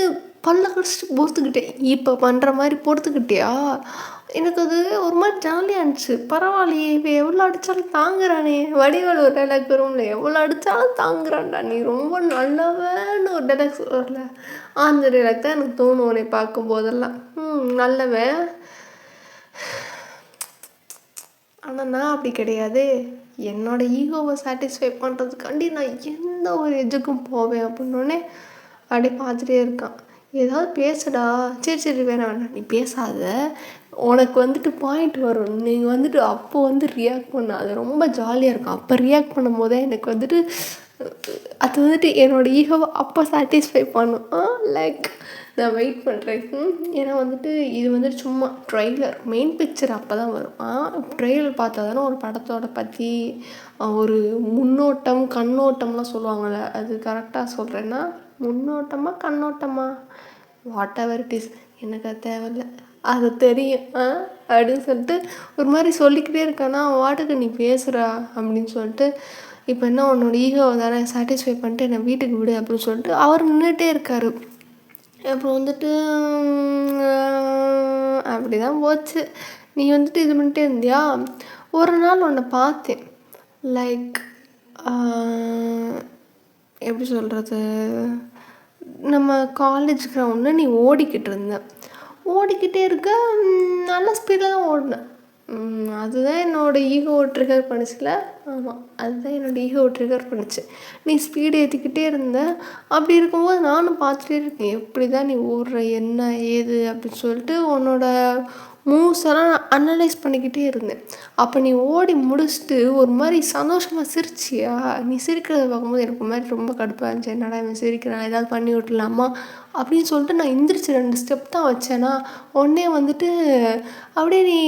பல்ல கடிச்சிட்டு பொறுத்துக்கிட்டேன். இப்போ பண்ணுற மாதிரி பொறுத்துக்கிட்டியா. எனக்கு அது ஒரு மாதிரி ஜாலியாக இருந்துச்சு. பரவாயில்லையே இப்போ எவ்வளோ அடித்தாலும் தாங்குறானே. வடிவேல் ஒரு டைலாக் வரும்ல எவ்வளோ அடித்தாலும் தாங்குறான்டா நீ ரொம்ப நல்லவன்னு ஒரு டைலாக் வரல. அந்த டைலாக் தான் எனக்கு தோணும் உன்னை பார்க்கும்போதெல்லாம். நல்லவன். ஆனால் நான் அப்படி கிடையாது. என்னோடய ஈகோவை சாட்டிஸ்ஃபை பண்ணுறதுக்காண்டி நான் எந்த ஒரு எஜுக்கும் போவேன் அப்படின்னோடனே அப்படியே பார்த்துட்டே இருக்கான். ஏதாவது பேசுடா. சரி வேணாம் நீ பேசாத. உனக்கு வந்துட்டு பாயிண்ட் வரும். நீங்கள் வந்துட்டு அப்போ வந்து ரியாக்ட் பண்ண அது ரொம்ப ஜாலியாக இருக்கும். அப்போ ரியாக்ட் பண்ணும் போதே எனக்கு வந்துட்டு அது வந்துட்டு என்னோடய ஈகோவை அப்போ சாட்டிஸ்ஃபை பண்ணும். லைக் நான் வெயிட் பண்ணுறேன். ஏன்னா வந்துட்டு இது வந்துட்டு சும்மா ட்ரெய்லர். மெயின் பிக்சர் அப்போ தான் வரும். ட்ரெய்லர் பார்த்தா தானே ஒரு படத்தோட பற்றி ஒரு முன்னோட்டம் கண்ணோட்டம்லாம் சொல்லுவாங்கள்ல அது கரெக்டாக சொல்கிறேன்னா முன்னோட்டமா கண்ணோட்டமா வாட் எவர் இட் இஸ் எனக்கு அது தேவையில்லை. அது தெரியும் அப்படின்னு சொல்லிட்டு ஒரு மாதிரி சொல்லிக்கிட்டே இருக்கானா வாட்டுக்கு நீ பேசுகிறா அப்படின்னு சொல்லிட்டு இப்போ என்ன உன்னோட ஈகோவை தானே சாட்டிஸ்ஃபை பண்ணிட்டு என்னை வீட்டுக்கு விடு அப்படின்னு சொல்லிட்டு அவர் நின்றுட்டே இருக்கார். அப்புறம் வந்துட்டு அப்படி தான் போச்சு. நீ வந்துட்டு இது பண்ணிட்டே இருந்தியா. ஒரு நாள் உன்னை பார்த்தேன். லைக் எப்படி சொல்கிறது நம்ம காலேஜ் கிரவுண்டில் நீ ஓடிக்கிட்டே இருக்க. நல்ல ஸ்பீடில் தான் ஓடினேன். அதுதான் என்னோடய ஈகோ ட்ரிகர் பண்ணிச்சுல. ஆமாம் அதுதான் என்னோடய ஈகோ ட்ரிகர் பண்ணிச்சு. நீ ஸ்பீடு ஏற்றிக்கிட்டே இருந்த. அப்படி இருக்கும்போது நானும் பார்த்துட்டே இருக்கேன் எப்படி தான் நீ ஓடுற என்ன ஏது அப்படின்னு சொல்லிட்டு மூவ்ஸ் எல்லாம் நான் அனலைஸ் பண்ணிக்கிட்டே இருந்தேன். அப்போ நீ ஓடி முடிச்சுட்டு ஒரு மாதிரி சந்தோஷமாக சிரிச்சியா? நீ சிரிக்கிறத பார்க்கும்போது எனக்கு ஒரு மாதிரி ரொம்ப கடுப்பாக இருந்துச்சு. என்னடா இவன் சிரிக்கிறான், ஏதாவது பண்ணி விட்டுலாமா அப்படின்னு சொல்லிட்டு நான் எந்திரிச்சு 2 ஸ்டெப் தான் வச்சேன்னா, உடனே வந்துட்டு அப்படியே நீ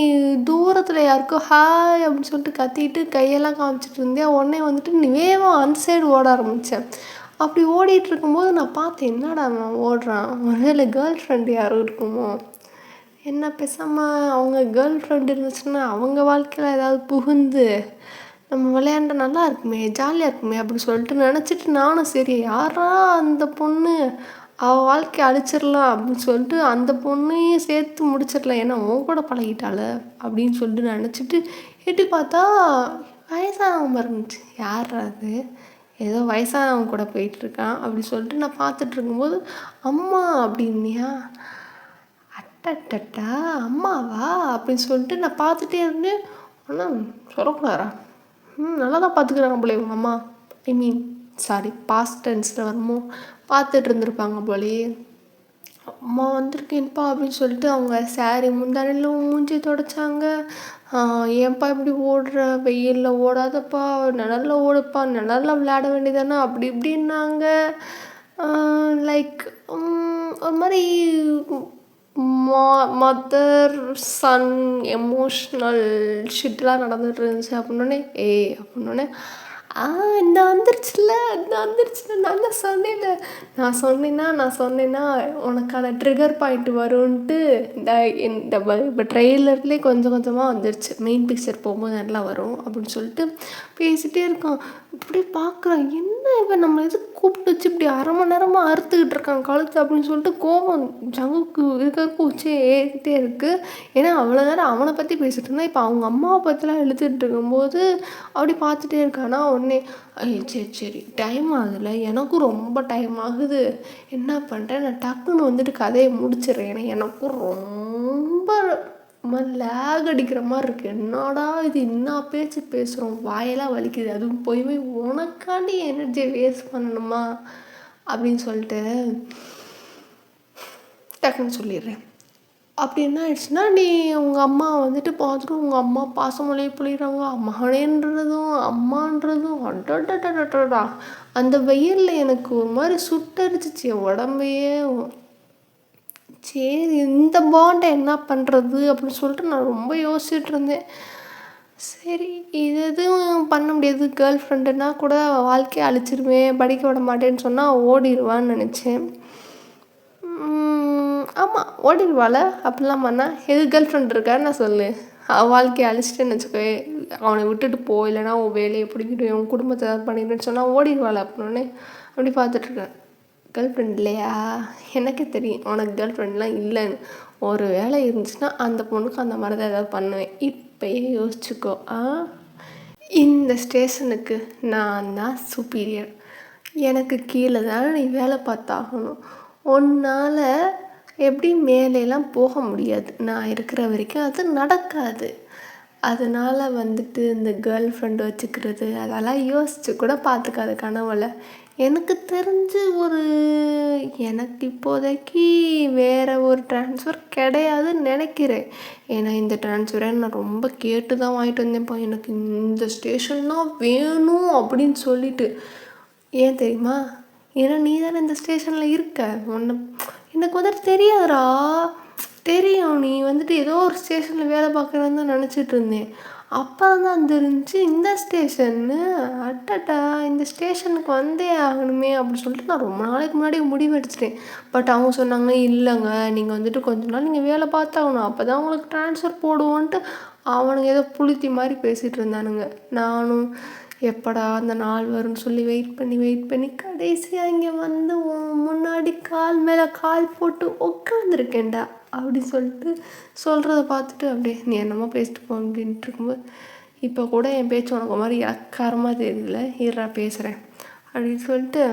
தூரத்தில் யாருக்கோ ஹாய் அப்படின்னு சொல்லிட்டு கத்திட்டு கையெல்லாம் காமிச்சிட்டு இருந்தேன். உடனே வந்துட்டு நீ வேகம் அந்த சைடு ஓட ஆரம்பித்தேன். அப்படி ஓடிட்டு இருக்கும்போது நான் பார்த்தேன், என்னடா அவன் ஓடுறான், ஒருவேளை கேர்ள் ஃப்ரெண்டு யாரும் இருக்குமோ, என்ன பேசாமல் அவங்க கேர்ள் ஃப்ரெண்டு இருந்துச்சுன்னா அவங்க வாழ்க்கையில் ஏதாவது புகுந்து நம்ம விளையாண்ட நல்லா இருக்குமே, ஜாலியாக இருக்குமே அப்படி சொல்லிட்டு நினச்சிட்டு நானும் சரி யாரா அந்த பொண்ணு, அவள் வாழ்க்கையை அழிச்சிடலாம் அப்படின்னு சொல்லிட்டு அந்த பொண்ணையும் சேர்த்து முடிச்சிடலாம், ஏன்னா உன் கூட பழகிட்டாள் அப்படின்னு சொல்லிட்டு நினச்சிட்டு எட்டி பார்த்தா வயசானவங்க இருந்துச்சு. யார் அது, ஏதோ வயசானவங்க கூட போயிட்டுருக்கான் அப்படி சொல்லிட்டு நான் பார்த்துட்டு இருக்கும்போது அம்மா அப்படின்னியா, அட்டா அம்மாவா அப்படின்னு சொல்லிட்டு நான் பார்த்துட்டே இருந்தேன். ஆனால் சொல்லக்கூடாதா, நல்லா தான் பார்த்துக்குறாங்க போலே உங்கள் அம்மா, ஐ மீன் சாரி பாஸ்ட் டென்ஸில் வருமோ, பார்த்துட்டு இருந்திருப்பாங்க போலேயே. அம்மா வந்திருக்கேன்ப்பா அப்படின்னு சொல்லிட்டு அவங்க சாரி முந்தானையில் மூஞ்சி தொடச்சாங்க. ஏன்ப்பா இப்படி ஓடுற, வெயிலில் ஓடாதப்பா, நிழலில் ஓடுப்பா, நிழலில் விளையாட வேண்டியதானே அப்படி இப்படின்னாங்க. லைக் ஒரு மாதிரி மதர் சன் எமோஷ்னல் ஷிட்லாம் நடந்துகிட்டு இருந்துச்சு. அப்படின்னோடனே அப்படின்னோடனே இந்த வந்துருச்சுல நான் தான் சொன்னேன்ல, நான் சொன்னேன்னா உனக்கான ட்ரிகர் பாயிண்ட் வரும்ன்ட்டு இந்த இப்போ ட்ரெய்லர்லேயே கொஞ்சம் கொஞ்சமாக வந்துருச்சு, மெயின் பிக்சர் போகும்போது நல்லா வரும் அப்படின்னு சொல்லிட்டு பேசிகிட்டே இருக்கான். இப்படி பார்க்குறான், என்ன இவன் நம்ம எது கூப்பிட்டு வச்சு இப்படி அரை மணி நேரமாக அறுத்துக்கிட்டு இருக்கான் கழுத்து அப்படின்னு சொல்லிட்டு கோபம் ஜங்குக்கு இருக்கிறதுக்கு உச்சியை ஏறிக்கிட்டே இருக்குது. ஏன்னா அவ்வளோ நேரம் அவனை பற்றி பேசிகிட்டு இருந்தான், இப்போ அவங்க அம்மாவை பற்றிலாம் எழுத்துட்டு இருக்கும்போது அப்படி பார்த்துட்டே இருக்கானா. உடனே சரி டைம் ஆகுதுல்ல, எனக்கும் ரொம்ப டைம் ஆகுது, என்ன பண்ணுறேன் நான் டக்குன்னு வந்துட்டு கதையை முடிச்சிடுறேன், ஏன்னா எனக்கும் ரொம்ப லேக் அடிக்கிற மாதிரி இருக்குது, என்னடா இது என்ன பேச்சு பேசுகிறோம், வாயெல்லாம் வலிக்குது, அதுவும் போய் உனக்காண்டி எனர்ஜியை வேஸ்ட் பண்ணணுமா அப்படின்னு சொல்லிட்டு டக்குன்னு சொல்லிடுறேன். அப்படி என்ன ஆயிடுச்சுன்னா, நீ உங்கள் அம்மா வந்துட்டு பார்த்துட்டு உங்கள் அம்மா பாசமொழியை பொழிகிறாங்க, மகனேன்றதும் அம்மான்றதும் அடடடடடா, அந்த வெயிலில் எனக்கு ஒரு மாதிரி சுட்டரிச்சிச்சு என் உடம்பையே. சரி இந்த பாண்டை என்ன பண்ணுறது அப்படின்னு சொல்லிட்டு நான் ரொம்ப யோசிச்சுட்டு இருந்தேன். சரி இது எதுவும் பண்ண முடியாது, கேர்ள் ஃப்ரெண்டுன்னா கூட வாழ்க்கையை அழிச்சிருவேன், படிக்க விட மாட்டேன்னு சொன்னால் ஓடிடுவான்னு நினச்சேன். ஆமாம் ஓடிடுவாள், அப்படிலாம் பண்ணால் எது கேர்ள் ஃப்ரெண்ட் இருக்கான்னு நான் சொல்லு, அவள் வாழ்க்கையை அழிச்சிட்டேன்னு வச்சுக்கோ, அவனை விட்டுட்டு போ, இல்லைனா உன் வேலையை பிடிக்கிட்டு உன் குடும்பத்தை ஏதாவது பண்ணிடுன்னு சொன்னால் ஓடிடுவாள். அப்படின்னே அப்படி பார்த்துட்ருக்கேன். கேர்ள் ஃப்ரெண்ட் இல்லையா, எனக்கே தெரியும் உனக்கு கேர்ள் ஃப்ரெண்ட்லாம் இல்லைன்னு. ஒரு வேலை இருந்துச்சுன்னா அந்த பொண்ணுக்கு அந்த மாதிரி தான் ஏதாவது பண்ணுவேன். இப்போயே யோசிச்சுக்கோ. இந்த ஸ்டேஷனுக்கு நான் தான் சுப்பீரியர், எனக்கு கீழே தானே நீ வேலை பார்த்தாகணும், உன்னால் எப்படி மேலேலாம் போக முடியாது, நான் இருக்கிற வரைக்கும் அது நடக்காது. அதனால் வந்துட்டு இந்த கேர்ள் ஃப்ரெண்டு வச்சுக்கிறது அதெல்லாம் யோசித்து கூட பார்த்துக்காத கனவுல. எனக்கு தெரிஞ்சு எனக்கு இப்போதைக்கு வேறு ஒரு ட்ரான்ஸ்ஃபர் கிடையாதுன்னு நினைக்கிறேன். ஏன்னா இந்த ட்ரான்ஸ்ஃபரை நான் ரொம்ப கேட்டு தான் வாங்கிட்டு வந்தேன்ப்பா, எனக்கு இந்த ஸ்டேஷன் தான் வேணும் அப்படின்னு சொல்லிட்டு. ஏன் தெரியுமா, ஏன்னா நீ தானே இந்த ஸ்டேஷனில் இருக்க, எனக்கு வந்துட்டு தெரியாதுடா, தெரியும் நீ வந்துட்டு ஏதோ ஒரு ஸ்டேஷனில் வேலை பார்க்குறேன்னு தான் நினச்சிட்டு இருந்தேன். அப்போ தான் தெரிஞ்சு இந்த ஸ்டேஷன்னு, அட்டட்டா இந்த ஸ்டேஷனுக்கு வந்தே ஆகணுமே அப்படின்னு சொல்லிட்டு நான் ரொம்ப நாளைக்கு முன்னாடி முடிவு எடுத்துட்டேன். பட் அவங்க சொன்னாங்க, இல்லைங்க நீங்கள் வந்துட்டு கொஞ்ச நாள் நீங்கள் வேலை பார்த்தாகணும், அப்போ தான் உங்களுக்கு ட்ரான்ஸ்ஃபர் போடுவோன்ட்டு அவனுங்க ஏதோ புளுத்தி மாதிரி பேசிகிட்டு இருந்தானுங்க. நானும் எப்படா அந்த நாள் வரும்னு சொல்லி வெயிட் பண்ணி கடைசியாக இங்கே வந்து முன்னாடி கால் மேலே கால் போட்டு உட்காந்துருக்கேன்டா அப்படி சொல்லிட்டு சொல்கிறத பார்த்துட்டு அப்படியே நீ என்னமோ பேசிட்டு போ அப்படின்ட்டு இருக்கும்போது, இப்போ கூட என் பேச்சு உனக்கு மாதிரி இலக்காரமாக தெரியல, இருறா பேசுகிறேன் அப்படின்னு சொல்லிட்டு,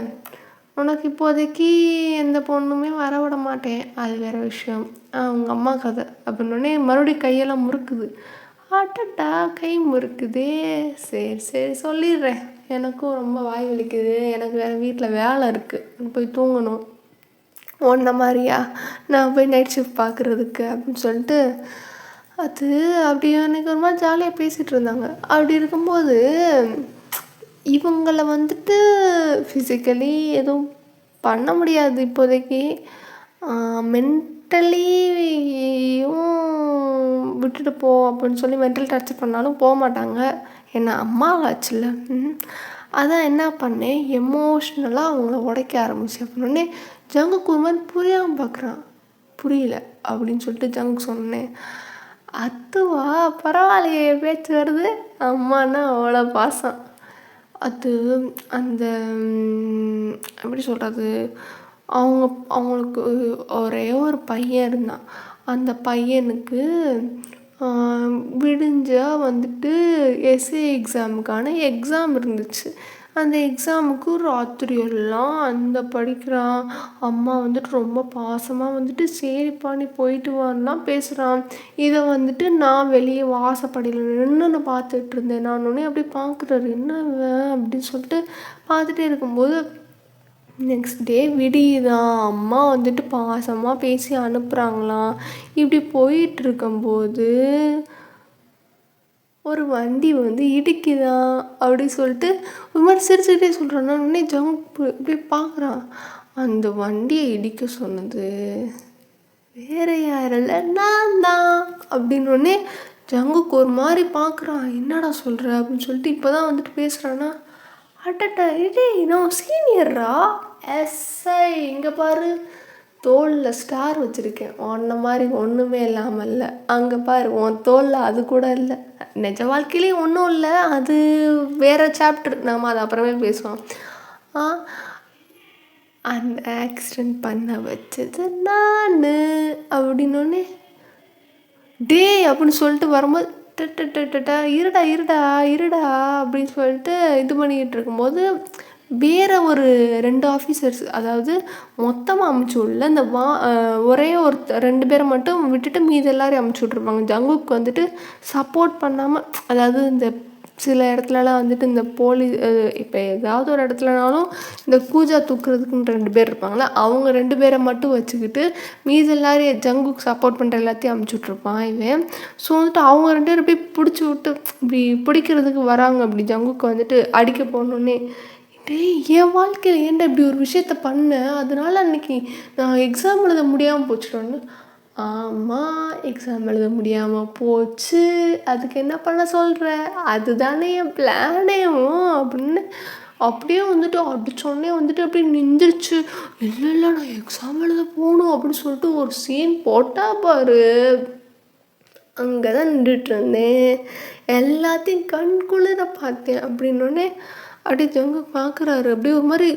உனக்கு இப்போதைக்கு எந்த பொண்ணுமே வர விட மாட்டேன், அது வேறு விஷயம், உங்கள் அம்மா கதை அப்படின்னோடனே மறுபடியும் கையெல்லாம் முறுக்குது. அட்டட்டா கை முறுக்குதே, சரி சொல்லிடுறேன், எனக்கும் ரொம்ப வாய் வலிக்குது, எனக்கு வேறு வீட்டில் வேலை இருக்குது, போய் தூங்கணும், ஒன்றை மாதிரியா நான் போய் நைட் ஷிஃப்ட் பார்க்குறதுக்கு அப்படின்னு சொல்லிட்டு அது அப்படி அன்னைக்கு ஒரு மாதிரி ஜாலியாக பேசிகிட்டு இருந்தாங்க. அப்படி இருக்கும்போது இவங்கள வந்துட்டு ஃபிசிக்கலி எதுவும் பண்ண முடியாது இப்போதைக்கு. மென்டலியும் விட்டுட்டு போ அப்படின்னு சொல்லி மென்டல் டார்ச்சர் பண்ணாலும் போக மாட்டாங்க. ஏன்னா அம்மாவாச்சுல்ல. அதான் என்ன பண்ணேன், எமோஷ்னலாக அவங்கள உடைக்க ஆரம்பிச்சேன். அப்படின்னே ஜங்குக்கு ஒரு மாதிரி புரியாமல் பார்க்குறான். புரியல அப்படின்னு சொல்லிட்டு ஜங்குக்கு சொன்னேன். அதுவா பரவாயில்லையே பேச்சு வருது, அம்மானா அவ்வளோ பாசம். அது அந்த எப்படி சொல்கிறது, அவங்களுக்கு ஒரே ஒரு பையன் இருந்தான். அந்த பையனுக்கு விடிஞ்சால் வந்துட்டு எஸ்ஏ எக்ஸாமுக்கான எக்ஸாம் இருந்துச்சு. அந்த எக்ஸாமுக்கு ராத்திரி எல்லாம் அந்த படிக்கிறான். அம்மா வந்துட்டு ரொம்ப பாசமாக வந்துட்டு சரிப்பா நீ போயிட்டு வான்லாம் பேசுகிறான். இதை வந்துட்டு நான் வெளியே வாசப்படியில் நின்று பார்த்துட்டு இருந்தேன். நான் உடனே அப்படியே பார்க்குறாரு, என்ன அப்படின்னு சொல்லிட்டு பார்த்துட்டே இருக்கும்போது நெக்ஸ்ட் டே விடியுதான். அம்மா வந்துட்டு பாசமாக பேசி அனுப்புகிறாங்களாம். இப்படி போயிட்டு இருக்கும்போது ஒரு வண்டி வந்து இடிக்குதான் அப்படி சொல்லிட்டு ஒரு மாதிரி சிரிச்சுக்கிட்டே சொல்கிறான். நான் உடனே ஜம்ப் இப்படி பார்க்குறான். அந்த வண்டியை இடிக்க சொன்னது வேறு யாரும் இல்லை, நான் தான் அப்படின்னு. உடனே ஜங்குக்கு ஒரு மாதிரி பார்க்குறான், என்னடா சொல்கிற அப்படின்னு சொல்லிட்டு இப்போ தான் வந்துட்டு பேசுகிறான்னா, அட்டட்டா இதே நான் சீனியர்ரா எஸ்ஐ, இங்கே பாரு தோளில் ஸ்டார் வச்சுருக்கேன், உன்ன மாதிரி ஒன்றுமே இல்லாமல் இல்லை, அங்கே பாரு உன் தோளில் அது கூட இல்லை. நிஜ வாழ்க்கையிலேயும் ஒன்றும் இல்லை, அது வேறு சாப்டர், நாம் அதை அப்புறமே பேசுவோம். அந்த ஆக்சிடெண்ட் பண்ண வச்சது நான் அப்படின்னோடனே டே அப்படின்னு சொல்லிட்டு வரும்போது இருடா இருடா இருடா அப்படின்னு சொல்லிட்டு இது பண்ணிக்கிட்டு இருக்கும்போது வேறு ஒரு 2 ஆஃபீஸர்ஸ், அதாவது மொத்தமாக அமுச்சு விடல, இந்த ஒரே ஒரு 2 பேரை மட்டும் விட்டுட்டு மீது எல்லாரையும் அமுச்சு விட்ருப்பாங்க. ஜங்குக்கு வந்துட்டு சப்போர்ட் பண்ணாமல், அதாவது இந்த சில இடத்துலலாம் வந்துட்டு இந்த இப்போ ஏதாவது ஒரு இடத்துலனாலும் இந்த கூஜா தூக்குறதுக்குன்னு 2 பேர் இருப்பாங்களே, அவங்க 2 பேரை மட்டும் வச்சுக்கிட்டு மீது எல்லாரையும் ஜங்குக்கு சப்போர்ட் பண்ணுற எல்லாத்தையும் அமுச்சு விட்ருப்பான் இவன். ஸோ வந்துட்டு அவங்க 2 பேர் இப்படி பிடிச்சி விட்டு இப்படி பிடிக்கிறதுக்கு வராங்க. அப்படி ஜங்குக்கு வந்துட்டு அடிக்க போகணுன்னே, டேய் என் வாழ்க்கையில் ஏன்டா இப்படி ஒரு விஷயத்த பண்ணேன், அதனால அன்றைக்கி நான் எக்ஸாம் எழுத முடியாமல் போச்சுட்டோன்னு. ஆமாம், எக்ஸாம் எழுத முடியாமல் போச்சு, அதுக்கு என்ன பண்ண சொல்கிற, அதுதானே என் பிளானேவும் அப்படின்னு அப்படியே வந்துட்டு அடித்தோடனே வந்துட்டு அப்படியே நின்றுச்சு. இல்லை இல்லை நான் எக்ஸாம் எழுத போகணும் அப்படின்னு சொல்லிட்டு ஒரு சீன் போட்டா பாரு. அங்கே தான் நின்றுட்டு இருந்தேன், எல்லாத்தையும் கண் குளிர பார்த்தேன். அப்படின்னோடனே அப்படியே ஜங்கு பார்க்குறாரு. அப்படியே ஒரு மாதிரி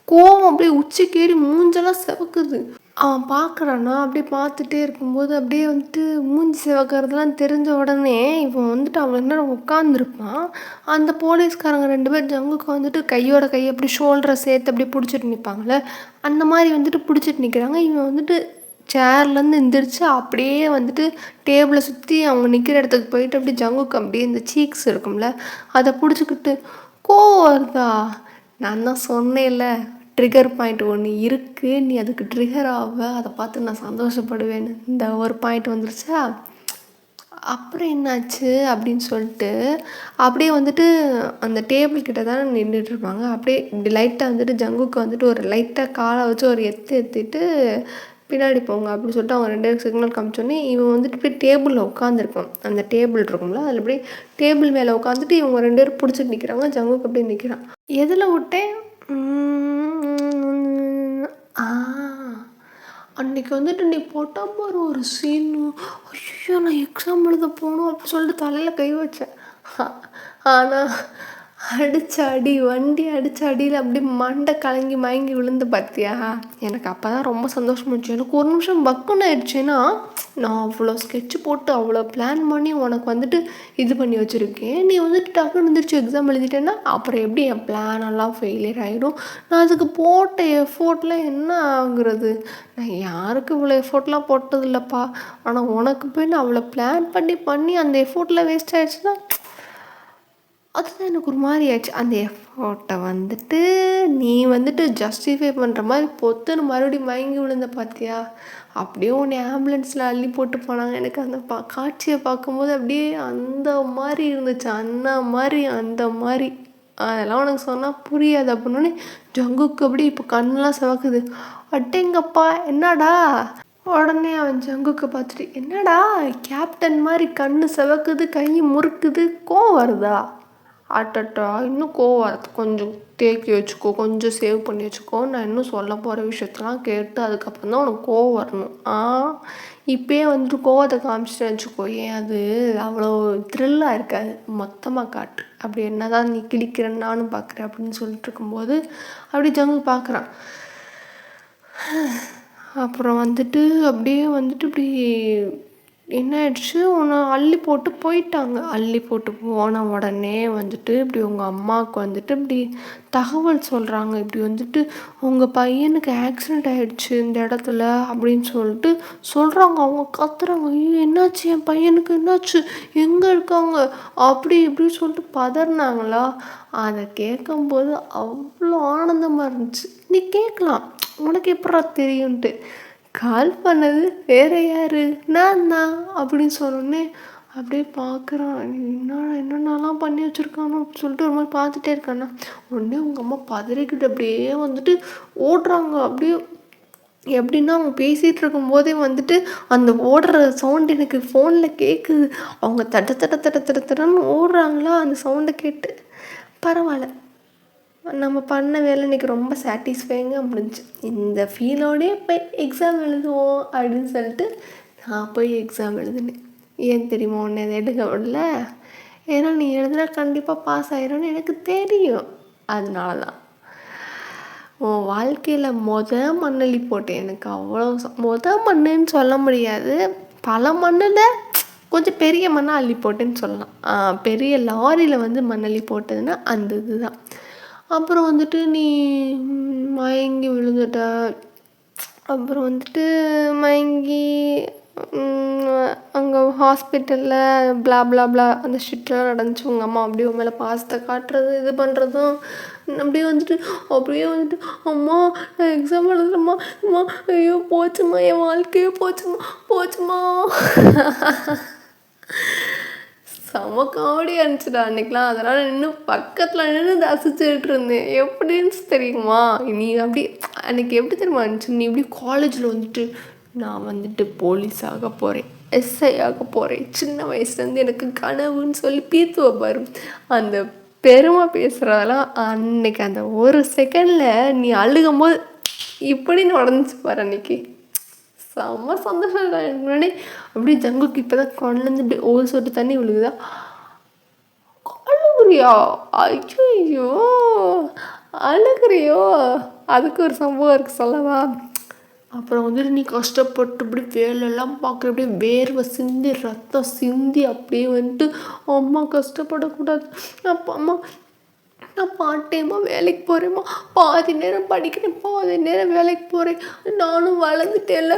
கோவம் அப்படியே உச்சிக்கேறி மூஞ்செல்லாம் சிவக்குது. அவன் பார்க்குறான்னா அப்படியே பார்த்துட்டே இருக்கும்போது அப்படியே வந்துட்டு மூஞ்சி சிவக்கிறதுலாம் தெரிஞ்ச உடனே இவன் வந்துட்டு அவன் என்ன உட்காந்துருப்பான். அந்த போலீஸ்காரங்க 2 பேர் ஜங்குக்கு வந்துட்டு கையோட கையை அப்படி ஷோல்டரை சேர்த்து அப்படியே பிடிச்சிட்டு நிற்பாங்களே, அந்த மாதிரி வந்துட்டு பிடிச்சிட்டு நிற்கிறாங்க. இவன் வந்துட்டு சேர்லேருந்து எந்திரிச்சு அப்படியே வந்துட்டு டேபிளை சுற்றி அவங்க நிற்கிற இடத்துக்கு போயிட்டு அப்படியே ஜங்குக்கு அப்படியே இந்த சீக்ஸ் இருக்கும்ல அதை பிடிச்சிக்கிட்டு, கோவம் வருதா, நான் தான் சொன்னேன்ல ட்ரிகர் பாயிண்ட் ஒன்று இருக்குது, நீ அதுக்கு ட்ரிகர் ஆக, அதை பார்த்து நான் சந்தோஷப்படுவேன்னு, இந்த ஒரு பாயிண்ட் வந்துருச்சா. அப்புறம் என்னாச்சு அப்படின்னு சொல்லிட்டு அப்படியே வந்துட்டு அந்த டேபிள் கிட்ட தான் நின்றுட்டுருப்பாங்க. அப்படியே இப்படி லைட்டாக வந்துட்டு ஜங்குக்கு வந்துட்டு ஒரு லைட்டாக காலை வச்சு ஒரு எத்திட்டு பின்னாடி போங்க அப்படின்னு சொல்லிட்டு அவங்க 2 பேருக்கு சிக்னல் காமிச்சோன்னே இவன் வந்துட்டு போய் டேபிளில் உட்காந்துருப்பான். அந்த டேபிள் இருக்கும்ல, அதில் அப்படியே டேபிள் மேலே உட்காந்துட்டு இவங்க 2 பேரும் பிடிச்சிட்டு நிற்கிறாங்க. ஜங்குக்கு அப்படியே நிற்கிறான். எதில் விட்டேன், அன்றைக்கி வந்துட்டு நீ போட்டால் பாரு ஒரு சீனு, ஐயோ நான் எக்ஸாம் எழுத போகணும் அப்படின்னு சொல்லிட்டு தலையில் கை வச்சேன். ஆனால் அடித்த அடி, வண்டி அடித்த அடியில் அப்படி மண்டை கலங்கி மயங்கி விழுந்து பார்த்தியா, எனக்கு அப்போ தான் ரொம்ப சந்தோஷமாச்சு. எனக்கு ஒரு நிமிஷம் பக்குன்னு ஆயிடுச்சுன்னா, நான் அவ்வளோ ஸ்கெட்சு போட்டு அவ்வளோ பிளான் பண்ணி உனக்கு வந்துட்டு இது பண்ணி வச்சுருக்கேன், நீ வந்துட்டு டக்குன்னு இருந்துச்சு எக்ஸாம் எழுதிட்டேன்னா அப்புறம் எப்படி என் பிளானெல்லாம் ஃபெயிலியர் ஆகிடும். நான் அதுக்கு போட்ட எஃபோர்ட்லாம் என்ன ஆகுறது, நான் யாருக்கு இவ்வளோ எஃபோர்ட்லாம் போட்டதில்லப்பா, ஆனால் உனக்கு போய் நான் அவ்வளோ பிளான் பண்ணி அந்த எஃபோர்ட்டில் வேஸ்ட் ஆகிடுச்சுன்னா அதுதான் எனக்கு ஒரு மாதிரி ஆச்சு. அந்த எஃபோர்ட்டை வந்துட்டு நீ வந்துட்டு ஜஸ்டிஃபை பண்ணுற மாதிரி பொத்துன்னு மறுபடியும் மயங்கி விழுந்த பார்த்தியா, அப்படியே உன்னை ஆம்புலன்ஸில் அள்ளி போட்டு போனாங்க. எனக்கு அந்த காட்சியை பார்க்கும்போது அப்படியே அந்த மாதிரி இருந்துச்சு, அந்த மாதிரி அதெல்லாம் உனக்கு சொன்னால் புரியாது. அப்படின்னோடனே ஜங்குக்கு அப்படி இப்போ கண்ணெலாம் சிவக்குது. அட்டேங்கப்பா என்னடா. உடனே அவன் ஜங்குக்கு பார்த்துட்டு, என்னடா கேப்டன் மாதிரி கண்ணு சிவக்குது, கை முறுக்குது, கோவம் வருதா? அட்டட்டா இன்னும் கோவம் வரது, கொஞ்சம் தேக்கி வச்சுக்கோ, கொஞ்சம் சேவ் பண்ணி வச்சுக்கோ, நான் இன்னும் சொல்ல போகிற விஷயத்தெல்லாம் கேட்டு அதுக்கப்புறம் தான் உனக்கு கோவம் வரணும். இப்போயே வந்துட்டு கோவத்தை காமிச்சிட்டு வச்சுக்கோ, ஏன் அது அவ்வளோ த்ரில்லாக இருக்காது, மொத்தமாக காட்டு, அப்படி என்ன தான் நீ கிழிக்கிறேன்னு நானும் பார்க்குறேன் அப்படின்னு சொல்லிட்டு இருக்கும்போது அப்படி ஜங்கு பார்க்குறான். அப்புறம் வந்துட்டு அப்படியே வந்துட்டு இப்படி என்ன ஆயிடுச்சு, உன்னை அள்ளி போட்டு போயிட்டாங்க. அள்ளி போட்டு போன உடனே வந்துட்டு இப்படி உங்கள் அம்மாவுக்கு வந்துட்டு இப்படி தகவல் சொல்கிறாங்க, இப்படி வந்துட்டு உங்கள் பையனுக்கு ஆக்சிடெண்ட் ஆகிடுச்சு இந்த இடத்துல அப்படின்னு சொல்லிட்டு சொல்கிறாங்க. அவங்க கத்துறாங்க, ஐயோ என்னாச்சு, என் பையனுக்கு என்னாச்சு, எங்கே இருக்காங்க, அப்படி இப்படின்னு சொல்லிட்டு பதறினாங்களா. அதை கேட்கும்போது அவ்வளோ ஆனந்தமாக இருந்துச்சு. நீ கேட்கலாம், உனக்கு எப்படா தெரியும்ன்ட்டு. கால் பண்ணது வேறு யார், நான் தான் அப்படின்னு சொன்னோடனே அப்படியே பார்க்குறான், என்னென்னலாம் பண்ணி வச்சுருக்கானோ அப்படின்னு சொல்லிட்டு ஒரு மாதிரி பார்த்துட்டே இருக்காண்ணா. உடனே உங்கள் அம்மா பதறிக்கிட்டு அப்படியே வந்துட்டு ஓடுறாங்க. அப்படியே எப்படின்னா அவங்க பேசிகிட்டு இருக்கும்போதே வந்துட்டு அந்த ஓடுற சவுண்ட் எனக்கு ஃபோனில் கேட்குது. அவங்க தட்டன்னு ஓடுறாங்களா, அந்த சவுண்டை கேட்டு பரவாயில்ல, நம்ம பண்ண வேலை இன்றைக்கி ரொம்ப சாட்டிஸ்ஃபைங்காக முடிஞ்சு, இந்த ஃபீலோடே போய் எக்ஸாம் எழுதுவோம் அப்படின்னு சொல்லிட்டு நான் போய் எக்ஸாம் எழுதினேன். ஏன் தெரியுமா உன்னை இதை எடுக்க விடல, ஏன்னா நீ எழுதுனா கண்டிப்பாக பாஸ் ஆகிரும்னு எனக்கு தெரியும். அதனால தான் உன் வாழ்க்கையில் மண்ணள்ளி போட்டேன். எனக்கு அவ்வளோ மண்ணுன்னு சொல்ல முடியாது, பல மண்ணில் கொஞ்சம் பெரிய மண்ணாக அள்ளி போட்டேன்னு சொல்லலாம். பெரிய லாரியில் வந்து மண்ணள்ளி போட்டதுன்னா அந்த இதுதான். அப்புறம் வந்துட்டு நீ மயங்கி விழுந்துட்ட. அப்புறம் வந்துட்டு மயங்கி அங்கே ஹாஸ்பிட்டலில் பிளா பிளா பிளா அந்த ஷிட்லாம் நடந்துச்சு. உங்கள் அம்மா அப்படியே மேலே பாசத்தை காட்டுறது, இது பண்ணுறதும் அப்படியே வந்துட்டு அம்மா நான் எக்ஸாம் எழுதுறேம்மா, அம்மா ஐயோ போச்சுமா, என் வாழ்க்கையே போச்சுமா செம காமெடியாக இருந்துச்சுடா அன்றைக்கெலாம். அதனால் இன்னும் பக்கத்தில் நின்று ரசிச்சுட்டு இருந்தேன். எப்படின்னு தெரியுமா, நீ அப்படி அன்றைக்கி எப்படி தெரியுமா இருந்துச்சு, நீ இப்படி காலேஜில் வந்துட்டு நான் வந்துட்டு போலீஸ் ஆக போகிறேன், எஸ்ஐ ஆக போகிறேன், சின்ன வயசுலேருந்து எனக்கு கனவுன்னு சொல்லி பீத்து வைப்பார். அந்த பெருமை பேசுகிறதெல்லாம் அன்னைக்கு அந்த ஒரு செகண்டில் நீ அழுகும்போது இப்படின்னு உடஞ்சி பாரு. அன்றைக்கி செம்ம சந்தோஷம். எனக்கு முன்னாடி அப்படியே ஜங்குக்கு இப்போ தான் கண்ணுலேருந்து இப்படி ஒரு சொட்டு தண்ணி விழுகுதா. அழுகுறியா, ஐயோ அழுகுறியோ, அதுக்கு ஒரு சம்பவம் இருக்குது சொல்லவா. அப்புறம் வந்துட்டு நீ கஷ்டப்பட்டு இப்படி வேலையெல்லாம் பார்க்குற, அப்படியே வேர்வை சிந்தி ரத்தம் சிந்தி அப்படியே வந்துட்டு அம்மா கஷ்டப்படக்கூடாது, அம்மா நான் பார்ட் டைமாக வேலைக்கு போகிறேம்மா, பாதி நேரம் படிக்கிறேன், பாதி நேரம் வேலைக்கு போகிறேன், நானும் வளர்ந்துட்டேன்ல,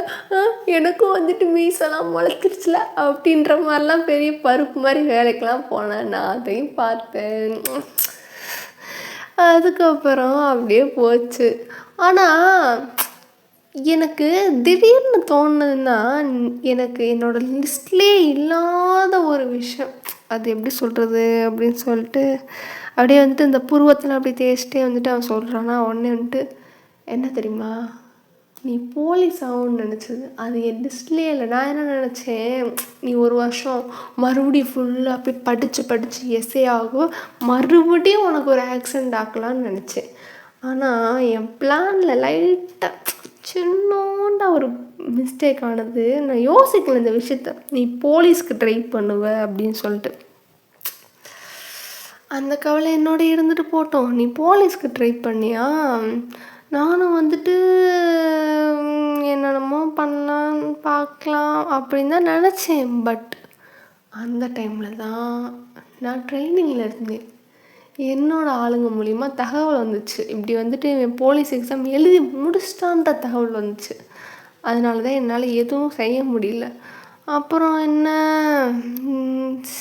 எனக்கும் வந்துட்டு மீசெல்லாம் முளைச்சிருச்சுல அப்படின்ற மாதிரிலாம் பெரிய பருப்பு மாதிரி வேலைக்கெலாம் போனேன். நான் அதையும் பார்த்தேன். அதுக்கப்புறம் அப்படியே போச்சு. ஆனால் எனக்கு திடீர்னு தோணுதுன்னா, எனக்கு என்னோடய லிஸ்ட்லேயே இல்லாத ஒரு விஷயம், அது எப்படி சொல்கிறது அப்படின்னு சொல்லிட்டு அப்படியே வந்துட்டு இந்த புருவத்தில் அப்படி தேய்ச்சிட்டே வந்துட்டு அவன் சொல்கிறான்னா, உடனே வந்துட்டு என்ன தெரியுமா, நீ போலீஸ் ஆகும்னு நினச்சது அது என் லிஸ்ட்லேயே இல்லை. நான் என்ன நினச்சேன், நீ ஒரு வருஷம் மறுபடியும் ஃபுல்லாக அப்படி படித்து எஸ்ஏ ஆகும், மறுபடியும் உனக்கு ஒரு ஆக்சிடெண்ட் ஆக்கலான்னு நினச்சேன். ஆனால் என் பிளானில் லைட்டாக சின்னோண்டா ஒரு மிஸ்டேக் ஆனது. நான் யோசிக்கல இந்த விஷயத்த, நீ போலீஸ்க்கு ட்ரை பண்ணுவ அப்படின்னு சொல்லிட்டு. அந்த கவலை என்னோட இருந்துட்டு போட்டோம். நீ போலீஸ்க்கு ட்ரை பண்ணியா, நானும் வந்துட்டு என்னென்னமோ பண்ணலான்னு பார்க்கலாம் அப்படின்னு தான் நினச்சேன். பட் அந்த டைமில் தான் நான் ட்ரைனிங்கில் இருந்தேன். என்னோடய ஆளுங்க மூலிமா தகவல் வந்துச்சு, இப்படி வந்துட்டு போலீஸ் எக்ஸாம் எழுதி முடிச்சிட்டான்ற தகவல் வந்துச்சு. அதனால தான் என்னால் எதுவும் செய்ய முடியல. அப்புறம் என்ன,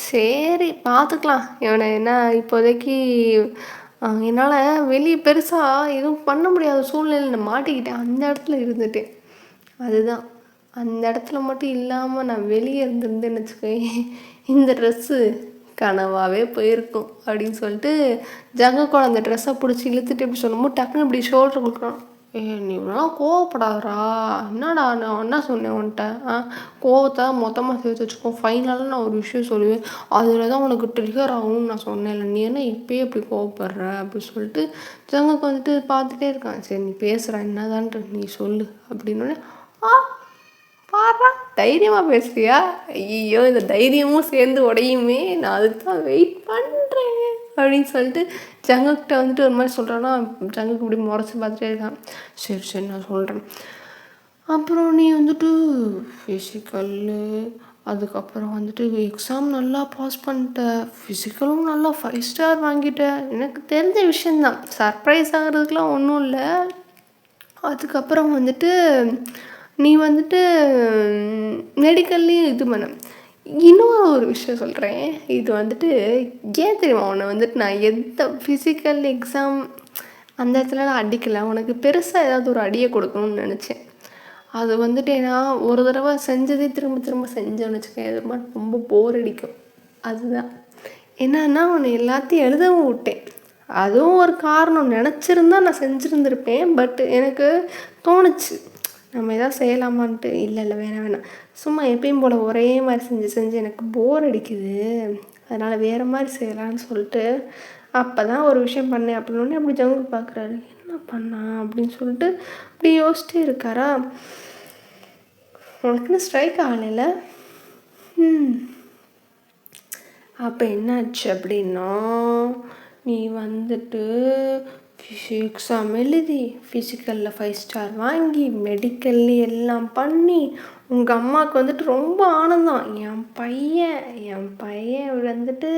சரி பார்த்துக்கலாம். இவன என்ன இப்போதைக்கு என்னால வெளிய பெருசா எதுவும் பண்ண முடியாத சூழ்நிலையில நான் மாட்டிக்கிட்டேன். அந்த இடத்துல இருந்துட்டேன். அதுதான். அந்த இடத்துல மட்டும் இல்லாம நான் வெளிய இருந்திருந்தேன்னு வச்சுக்கோயேன், இந்த ட்ரெஸ்ஸு கனவாவே போயிருக்கும். அப்படின்னு சொல்லிட்டு ஜங்குக்கோட அந்த ட்ரெஸ்ஸ புடிச்சு இழுத்துட்டு இப்படி சொல்லும்போது டக்குனு இப்படி ஷோல்டர் குடுக்குறான். நீ இவ்வளோலாம் கோவப்படாதடா! என்னடா நான் என்ன சொன்னேன் உன்ட்ட? கோவத்த மொத்தமா சேர்த்து வச்சுக்கோ. ஃபைனலா நான் ஒரு விஷயம் சொல்லுவேன். அதில தான் உனக்கு ட்ரிகர் ஆகும்னு நான் சொன்னேன்ல. நீ என்ன இப்பயே இப்படி கோவப்படுற? அப்படி சொல்லிட்டு ஜங்குக்கு வந்துட்டு பார்த்துட்டே இருக்கான். சரி நீ பேசுற என்னதான்ட்டு நீ சொல்லு அப்படின்னோனே, ஆ பார்றா தைரியமா பேசுறியா? ஐயய்யோ! இந்த தைரியமும் சேர்ந்து உடையுமே! நான் அதுக்கு தான் வெயிட் பண்றேன். அப்படின்னு சொல்லிட்டு ஜங்குக்கிட்ட வந்துட்டு ஒரு மாதிரி சொல்கிறான்னா, ஜங்குக்கு இப்படி முறைச்சி பார்த்துட்டே இருக்கான். சரி சரி நான் சொல்கிறேன். அப்புறம் நீ வந்துட்டு ஃபிசிக்கல்லு அதுக்கப்புறம் வந்துட்டு எக்ஸாம் நல்லா பாஸ் பண்ணிட்ட, ஃபிசிக்கலும் நல்லா 5 ஸ்டார் வாங்கிட்ட. எனக்கு தெரிஞ்ச விஷயந்தான், சர்ப்ரைஸ் ஆகிறதுக்குலாம் ஒன்றும் இல்லை. அதுக்கப்புறம் வந்துட்டு நீ வந்துட்டு மெடிக்கல்லையும் இது பண்ண. இன்னொரு ஒரு விஷயம் சொல்கிறேன். இது வந்துட்டு ஏன் தெரியுமா உன்னை வந்துட்டு நான் எந்த ஃபிசிக்கல் எக்ஸாம் அந்த இடத்துலலாம் அடிக்கலை. உனக்கு பெருசாக ஏதாவது ஒரு அடியை கொடுக்கணும்னு நினச்சேன். அது வந்துட்டு ஏன்னா ஒரு தடவை செஞ்சதே திரும்ப திரும்ப செஞ்சோன்னு வச்சுக்கோங்க, அது மாதிரி ரொம்ப போர் அடிக்கும். அதுதான் என்னன்னா உன்னை எல்லாத்தையும் எழுதவும் விட்டேன். அதுவும் ஒரு காரணம். நினச்சிருந்தா நான் செஞ்சுருந்துருப்பேன். பட் எனக்கு தோணுச்சு நம்ம எதாவது செய்யலாமான்ட்டு. இல்லை இல்லை வேணாம் வேணாம், சும்மா எப்பயும் போல் ஒரே மாதிரி செஞ்சு செஞ்சு எனக்கு போர் அடிக்குது, அதனால் வேறு மாதிரி செய்யலான்னு சொல்லிட்டு அப்போ தான் ஒரு விஷயம் பண்ணேன். அப்படின்னோடனே அப்படி ஜங்கு பார்க்குறாரு. என்ன பண்ணா அப்படின்னு சொல்லிட்டு அப்படி யோசிச்சிட்டே இருக்காரா. உனக்குன்னு ஸ்ட்ரைக் ஆகலைல்ல? அப்போ என்னாச்சு அப்படின்னா, நீ வந்துட்டு எக்ஸாம் எழுதி ஃபிசிக்கலில் 5 ஸ்டார் வாங்கி மெடிக்கல்ல எல்லாம் பண்ணி உங்கள் அம்மாவுக்கு வந்துட்டு ரொம்ப ஆனந்தம். என் பையன் வந்துட்டு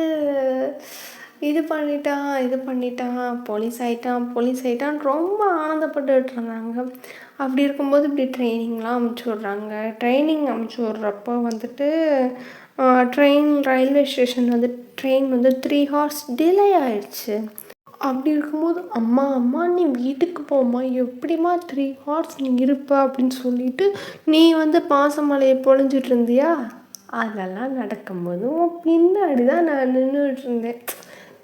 இது பண்ணிட்டான் போலீஸ் ஆகிட்டான் ரொம்ப ஆனந்தப்பட்டுக்கிட்டு இருந்தாங்க. அப்படி இருக்கும்போது இப்படி ட்ரைனிங்லாம் அமுச்சு விட்றாங்க. ட்ரைனிங் அமுச்சு விட்றப்போ வந்துட்டு ரயில்வே ஸ்டேஷன் வந்து ட்ரெயின் வந்து 3 ஹார்ஸ் டிலே ஆயிடுச்சு. அப்படி இருக்கும்போது அம்மா நீ வீட்டுக்கு போம்மா, எப்படிம்மா 3 ஹார்ஸ் நீ இருப்ப அப்படின்னு சொல்லிட்டு நீ வந்து பாசமலையை பொழிஞ்சிட்டு இருந்தியா. அதெல்லாம் நடக்கும்போது பின்னாடி தான் நான் நின்றுட்டு இருந்தேன்.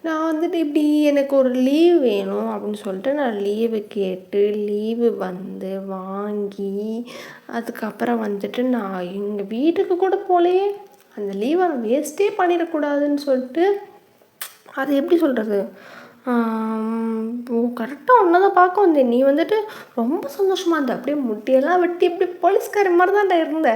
நான் வந்துட்டு இப்படி எனக்கு ஒரு லீவ் வேணும் அப்படின்னு சொல்லிட்டு நான் லீவு கேட்டு லீவு வந்து வாங்கி அதுக்கப்புறம் வந்துட்டு நான் எங்கள் வீட்டுக்கு கூட போகலையே. அந்த லீவை நான் வேஸ்ட்டே பண்ணிடக்கூடாதுன்னு சொல்லிட்டு அது எப்படி சொல்கிறது, கரெக்டாக ஒன்றை தான் பார்க்க வந்தேன். நீ வந்துட்டு ரொம்ப சந்தோஷமாக இருந்த, அப்படியே முட்டியெல்லாம் வெட்டி இப்படி போலீஸ்காரி மாதிரி தான்டா இருந்த.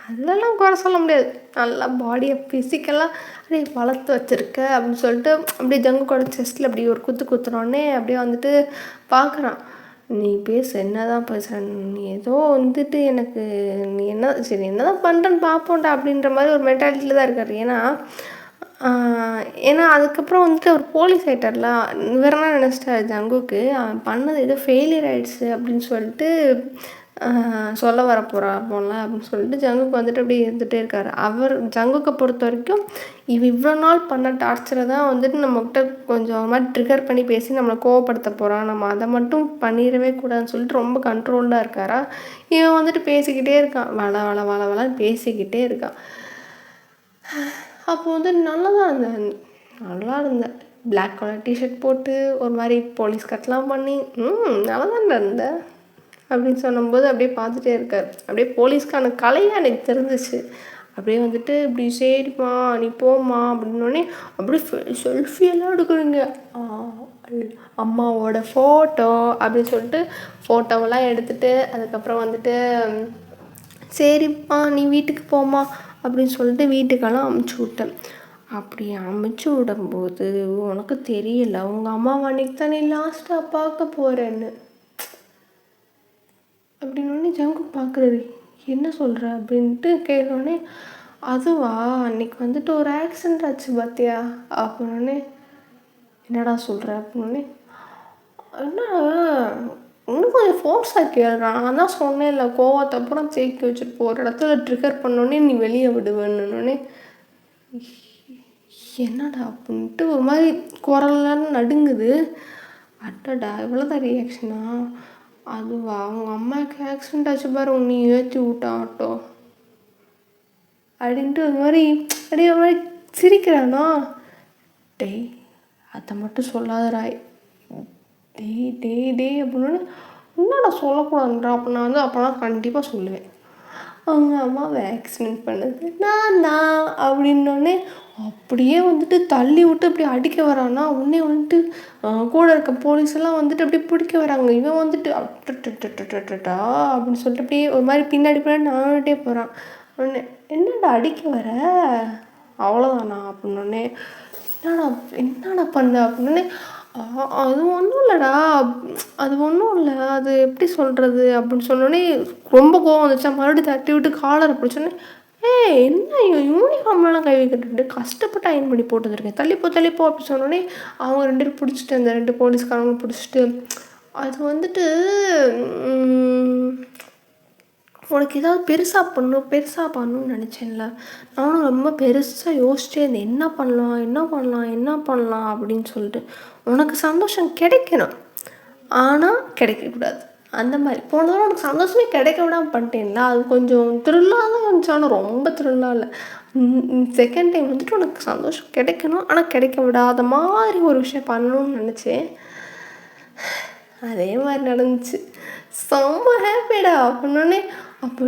அதெல்லாம் குறை சொல்ல முடியாது. நல்லா பாடியை ஃபிசிக்கலாக அப்படியே வளர்த்து வச்சுருக்க அப்படின்னு சொல்லிட்டு அப்படியே ஜங்குக்கோட செஸ்ட்டில் அப்படி ஒரு குத்துனோடனே அப்படியே வந்துட்டு பார்க்குறான். நீ பேசு, என்ன தான் பேசுகிற, நீ ஏதோ வந்துட்டு எனக்கு நீ என்ன சரி என்ன தான் பண்ணுறேன்னு பார்ப்போண்டா அப்படின்ற மாதிரி ஒரு மென்டாலிட்டியில் தான் இருக்கார். ஏன்னா அதுக்கப்புறம் வந்துட்டு அவர் போலீஸ் ஆகிட்டார்ல. வேறு என்ன நினச்சிட்டாரு ஜங்குக்கு, அவன் பண்ணது ஏதோ ஃபெயிலியர் ஆகிடுச்சு அப்படின்னு சொல்லிட்டு சொல்ல வர போல அப்படின்னு சொல்லிட்டு ஜங்குக்கு வந்துட்டு அப்படி இருந்துகிட்டே இருக்கார். ஜங்குக்கை பொறுத்த வரைக்கும் இவ்வளோ நாள் பண்ண டார்ச்சரை தான் வந்துட்டு நம்மக்கிட்ட கொஞ்சம் ஒரு மாதிரி ட்ரிகர் பண்ணி பேசி நம்மளை கோவப்படுத்த போகிறான், நம்ம அதை மட்டும் பண்ணிடவே கூடாதுன்னு சொல்லிட்டு ரொம்ப கண்ட்ரோல்டாக இருக்காரா. இவன் வந்துட்டு பேசிக்கிட்டே இருக்கான், வளன்னு பேசிக்கிட்டே இருக்கான். அப்போ வந்து நல்லா இருந்தேன் பிளாக் கலர் டிஷர்ட் போட்டு ஒரு மாதிரி போலீஸ் கட்லாம் பண்ணி நல்லா தான் இருந்தேன் அப்படின்னு சொல்லும்போது அப்படியே பார்த்துட்டே இருக்கார். அப்படியே போலீஸ்க்கான கலையாக எனக்கு தெரிஞ்சிச்சு. அப்படியே வந்துட்டு இப்படி சரிம்மா நீ போம்மா அப்படின்னோடனே அப்படியே செல்ஃபியெல்லாம் எடுக்கிறீங்க, அம்மாவோட ஃபோட்டோ அப்படின்னு சொல்லிட்டு ஃபோட்டோவெல்லாம் எடுத்துகிட்டு அதுக்கப்புறம் வந்துட்டு சரிம்மா நீ வீட்டுக்கு போம்மா அப்படின்னு சொல்லிட்டு வீட்டுக்கெல்லாம் அமுச்சு விட்டேன். அப்படி அமுச்சு விடும்போது உனக்கு தெரியல உங்கள் அம்மாவை அன்னைக்கு தான் நீ லாஸ்ட்டாக பார்க்க போகிறேன்னு அப்படின்னோடனே ஜங்கு பார்க்குறது. என்ன சொல்கிற அப்படின்ட்டு கேட்டோடனே, அதுவா அன்னைக்கு வந்துட்டு ஒரு ஆக்சிடெண்ட் ஆச்சு பார்த்தியா அப்படின்னோடனே, என்னடா சொல்கிற அப்படின்னோடனே, என்ன இன்னும் கொஞ்சம் ஃபோர்ஸாக கேளுடா, நான் தான் சொன்னேன்ல கோவத்தை அப்புறம் தேக்கி வச்சுட்டு போகிற இடத்துல ட்ரிகர் பண்ணோடனே நீ வெளியே விடுவேன்னொடனே என்னடா அப்படின்ட்டு ஒரு மாதிரி குரல்லாம் நடுங்குது. அடடா இவ்வளோதான் ரியாக்ஷனா? அதுவா அவங்க அம்மாவுக்கு ஆக்சிடென்ட் ஆச்சு பாரு, நீ ஏற்றி விட்டா ஆட்டோ அப்படின்ட்டு ஒரு மாதிரி அப்படியே ஒரு மாதிரி சிரிக்கிறானா. டேய் அதை மட்டும் சொல்லாதடா, டேய் டேய் டேய் அப்படின்னு. என்னடா சொல்லக்கூடாதுன்றா? அப்போ நான் வந்து அப்போலாம் கண்டிப்பாக சொல்லுவேன், அவங்க அம்மாவை ஆக்சிடென்ட் பண்ணது நான் அப்படின்னோடனே அப்படியே வந்துட்டு தள்ளி விட்டு அப்படி அடிக்க வரானா. உடனே வந்துட்டு கூட இருக்க போலீஸ் எல்லாம் வந்துட்டு அப்படியே பிடிக்க வராங்க. இவன் வந்துட்டு அட்டா அப்படின்னு சொல்லிட்டு அப்படியே ஒரு மாதிரி பின்னாடி பின்னாடி நானுட்டே போகிறான். உடனே என்னடா அடிக்க வர, அவ்வளோதானா அப்படின்னோடனே என்னடா என்னடா பண்ண அப்படின்னே, அது ஒன்றும் இல்லைடா, அது ஒன்றும் இல்லை, அது எப்படி சொல்கிறது அப்படின்னு சொன்னோடனே ரொம்ப கோவம் வந்துச்சா. மறுபடியும் தட்டி விட்டு காலரை பிடிச்சோன்னே, என்ன யூனிஃபார்ம்லாம் கை வைக்கிட்டு கஷ்டப்பட்டு அயன் பண்ணி போட்டுருக்கேன், தள்ளிப்போ அப்படி சொன்னோடனே அவங்க 2 பேரும் பிடிச்சிட்டு, அந்த 2 போலீஸ்காரங்களும் பிடிச்சிட்டு, அது வந்துட்டு உனக்கு ஏதாவது பெருசாக பண்ணணும்னு நினச்சேன்ல, நானும் ரொம்ப பெருசாக யோசிச்சே இருந்தேன், என்ன பண்ணலாம் அப்படின்னு சொல்லிட்டு. உனக்கு சந்தோஷம் கிடைக்கணும், ஆனால் கிடைக்கக்கூடாது. அந்த மாதிரி போன தடவை உனக்கு சந்தோஷமே கிடைக்க விடாமல் பண்ணிட்டேன்ல, அது கொஞ்சம் த்ரில்லாக தான் இருந்துச்சு, ஆனால் ரொம்ப த்ரில்லாக இல்லை. செகண்ட் டைம் வந்துட்டு உனக்கு சந்தோஷம் கிடைக்கணும், ஆனால் கிடைக்க விடாத மாதிரி ஒரு விஷயம் பண்ணணும்னு நினச்சேன். அதே மாதிரி நடந்துச்சு. செம்ம ஹாப்பிடா அப்படின்னோடனே, அப்போ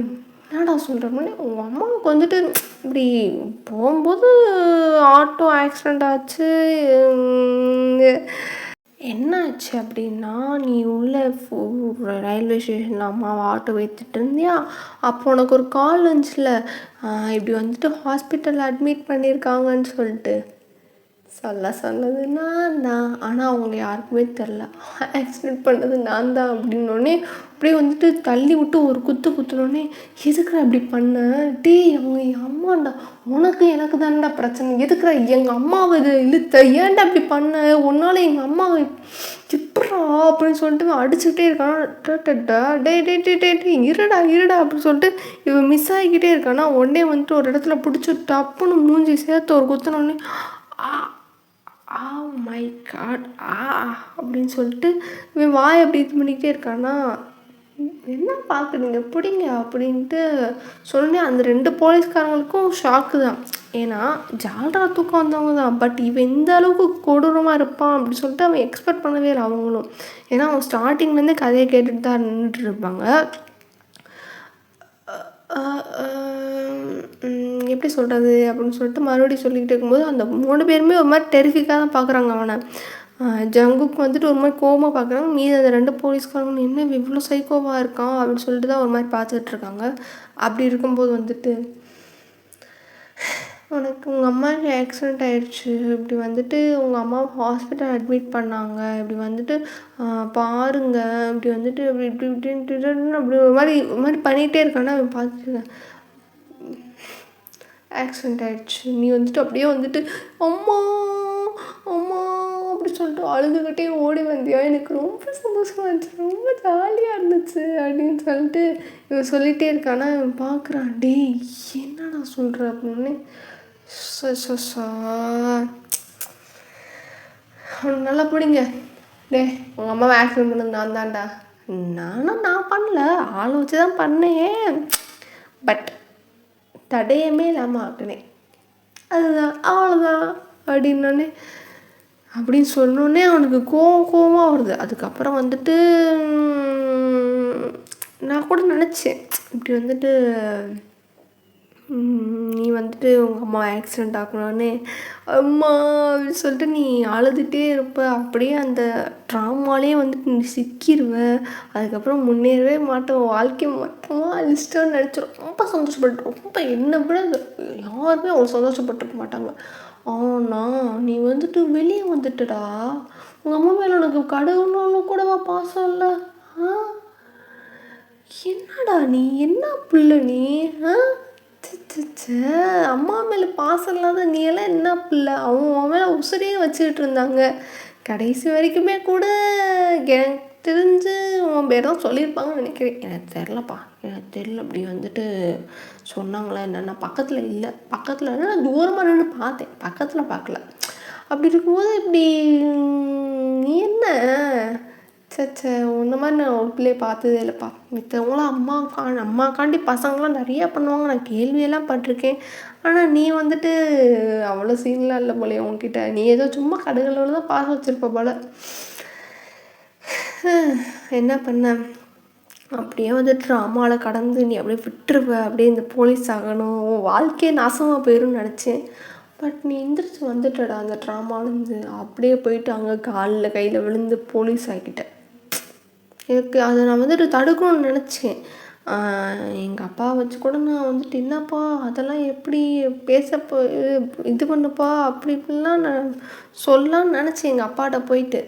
என்னடா சொல்கிறோம்னே, உங்கள் அம்மாவுக்கு வந்துட்டு இப்படி போகும்போது ஆட்டோ ஆக்சிடெண்ட் ஆச்சு. என்ன ஆச்சு அப்படின்னா, நீ உள்ள ரயில்வே ஸ்டேஷனில் அம்மாவை ஆட்டோ வைத்துட்டு இருந்தியா, அப்போ உனக்கு ஒரு கால் வந்துச்சுல, இப்படி வந்துட்டு ஹாஸ்பிட்டலில் அட்மிட் பண்ணியிருக்காங்கன்னு சொல்லிட்டு. சொன்னது நான் தான், ஆனால் அவங்க யாருக்குமே தெரில ஆக்சிடென்ட் பண்ணது நான் தான் அப்படின்னோடனே அப்படியே வந்துட்டு தள்ளி விட்டு ஒரு குத்துனோடனே, எதுக்குடா அப்படி பண்ண, டேய் அவங்க என் அம்மாண்டா, உனக்கு எனக்கு தானடா பிரச்சனை, எதுக்குடா எங்கள் அம்மாவை இதை இழுத்த, ஏன்டா அப்படி பண்ண, உன்னால எங்கள் அம்மாவை எப்படா அப்படின்னு சொல்லிட்டு அடிச்சுக்கிட்டே இருக்கானா. டே இருடா அப்படின்னு சொல்லிட்டு இவன் மிஸ் ஆகிக்கிட்டே இருக்கானா. உடனே வந்துட்டு ஒரு இடத்துல பிடிச்சி டப்புன்னு மூஞ்சி சேர்த்து ஒரு குத்துனோடனே, மை காட் அப்படின்னு சொல்லிட்டு இவன் வாயை அப்படி இது பண்ணிக்கிட்டே இருக்கானா. என்ன பார்க்குறீங்க பிடிங்க அப்படின்ட்டு சொன்னேன். அந்த 2 போலீஸ்காரங்களுக்கும் ஷாக்கு தான், ஏன்னா ஜால்ரா தூக்கம் வந்தவங்க தான், பட் இவன் இந்த அளவுக்கு கொடூரமாக இருப்பான் அப்படின்னு சொல்லிட்டு அவன் எக்ஸ்பெக்ட் பண்ணவே இல்லை அவங்களும். ஏன்னா அவன் ஸ்டார்டிங்லேருந்தே கதையை கேட்டுட்டு தான் நின்றுட்டு இருப்பாங்க. எப்படி சொல்கிறது அப்படின்னு சொல்லிட்டு மறுபடியும் சொல்லிக்கிட்டு இருக்கும்போது அந்த 3 பேருமே ஒரு மாதிரி டெரிஃபிக்காக தான் பார்க்குறாங்க அவனை. ஜங்குக்கு வந்துட்டு ஒரு மாதிரி கோவமாக பார்க்குறாங்க. மீதி அந்த 2 போலீஸ்காரங்க என்ன இவ்வளோ சைக்கோவாக இருக்கான் அப்படின்னு சொல்லிட்டு தான் ஒரு மாதிரி பார்த்துட்ருக்காங்க. அப்படி இருக்கும்போது வந்துட்டு, உனக்கு உங்கள் அம்மாவுக்கு ஆக்சிடெண்ட் ஆகிடுச்சு, இப்படி வந்துட்டு உங்கள் அம்மாவை ஹாஸ்பிட்டல் அட்மிட் பண்ணாங்க, இப்படி வந்துட்டு பாருங்க, இப்படி வந்துட்டு அப்படி இப்படின்ட்டு அப்படி ஒரு மாதிரி பண்ணிகிட்டே இருக்கானா. அவன் பார்த்துட்டு, ஆக்சிடெண்ட் ஆகிடுச்சு, நீ வந்துட்டு அப்படியே வந்துட்டு அம்மா அப்படி சொல்லிட்டு அழுதுகிட்டே ஓடி வந்தியா, எனக்கு ரொம்ப சந்தோஷமாக இருந்துச்சு, ரொம்ப ஜாலியாக இருந்துச்சு அப்படின்னு சொல்லிட்டு இவன் சொல்லிகிட்டே இருக்கானா. இவன் பார்க்குறான், டேய் என்னடா சொல்கிற அப்படின்னு. நல்லா பிடிங்க, உங்கள் அம்மாவை ஆக்சிடென்ட் பண்ணது நான் தான்டா. நான் பண்ணல, ஆளை வச்சு தான் பண்ணேன், பட் தடையமே இல்லாமல் ஆக்கினேன், அதுதான் அவ்வளோதான் அப்படின்னோடனே. அப்படின்னு சொன்னோடனே அவனுக்கு கோவமாக வருது. அதுக்கப்புறம் வந்துட்டு நான் கூட நினச்சேன், இப்படி வந்துட்டு நீ வந்துட்டு உங்கள் அம்மா ஆக்சிடெண்ட் ஆக்கணுன்னே அம்மா அப்படின்னு சொல்லிட்டு நீ அழுதுகிட்டே இருப்ப, அப்படியே அந்த ட்ராமாலே வந்துட்டு நீ சிக்கிடுவ, அதுக்கப்புறம் முன்னேறவே மாட்டோம், வாழ்க்கை மொத்தமாக அழிச்சிட்டோன்னு நினச்சி ரொம்ப சந்தோஷப்பட்டு, ரொம்ப என்னை விட யாருமே அவ்வளோ சந்தோஷப்பட்டுருக்க மாட்டாங்க. ஆனால் நீ வந்துட்டு வெளியே வந்துட்டுடா, உங்கள் அம்மா மேலே உனக்கு கடவுள்னாலும் கூடவா பாசம் இல்லை? என்னடா நீ, என்ன பிள்ளை நீ, அம்மா மேலே பாசம் இல்லாத நீ எல்லாம் என்ன பிள்ளை, அவங்க மேலே உசுரையே வச்சுக்கிட்டு இருந்தாங்க கடைசி வரைக்குமே கூட. தெரிஞ்சு உன் பேர் தான் சொல்லியிருப்பாங்கன்னு நினைக்கிறேன். எனக்கு தெரிலப்பா, எனக்கு தெரில. அப்படி வந்துட்டு சொன்னாங்களா என்னென்னா, பக்கத்தில் இல்லை, பக்கத்தில் நான் தூரமாக நின்று பார்த்தேன், பக்கத்தில் பார்க்கல. அப்படி இருக்கும்போது இப்படி நீ என்ன சே உன்ன மாதிரி நான் ஒரு பிள்ளைய பார்த்ததே இல்லைப்பா. மித்தவங்களாம் அம்மாக்காண்டி பசங்களாம் நிறையா பண்ணுவாங்க, நான் கேள்வியெல்லாம் பட்டிருக்கேன். ஆனால் நீ வந்துட்டு அவ்வளோ சீன்லாம் இல்லை போலையே உன்கிட்ட. நீ ஏதோ சும்மா கடுகளவில் தான் பாசம் வச்சுருப்ப போல. என்ன பண்ண, அப்படியே வந்துட்டு ட்ராமாவில் கடந்து நீ அப்படியே விட்டுருவ, அப்படியே இந்த போலீஸ் ஆகணும், உன் வாழ்க்கையே நாசமாக போயிடும்னு நினச்சேன். பட் நீ எந்திரிச்சு வந்துட்டடா அந்த ட்ராமாலேருந்து. அப்படியே போயிட்டு அங்கே காலில் கையில் விழுந்து போலீஸ் ஆகிக்கிட்டேன். எனக்கு அதை நான் வந்துட்டு தடுக்கணும்னு நினச்சேன். எங்கள் அப்பா வச்சு கூட நான் வந்துட்டு, என்னப்பா அதெல்லாம் எப்படி பேசப்போ இது பண்ணப்பா அப்படி இப்படிலாம் நான் சொல்லலான்னு நினச்சேன் எங்கள் அப்பாட்ட போயிட்டு.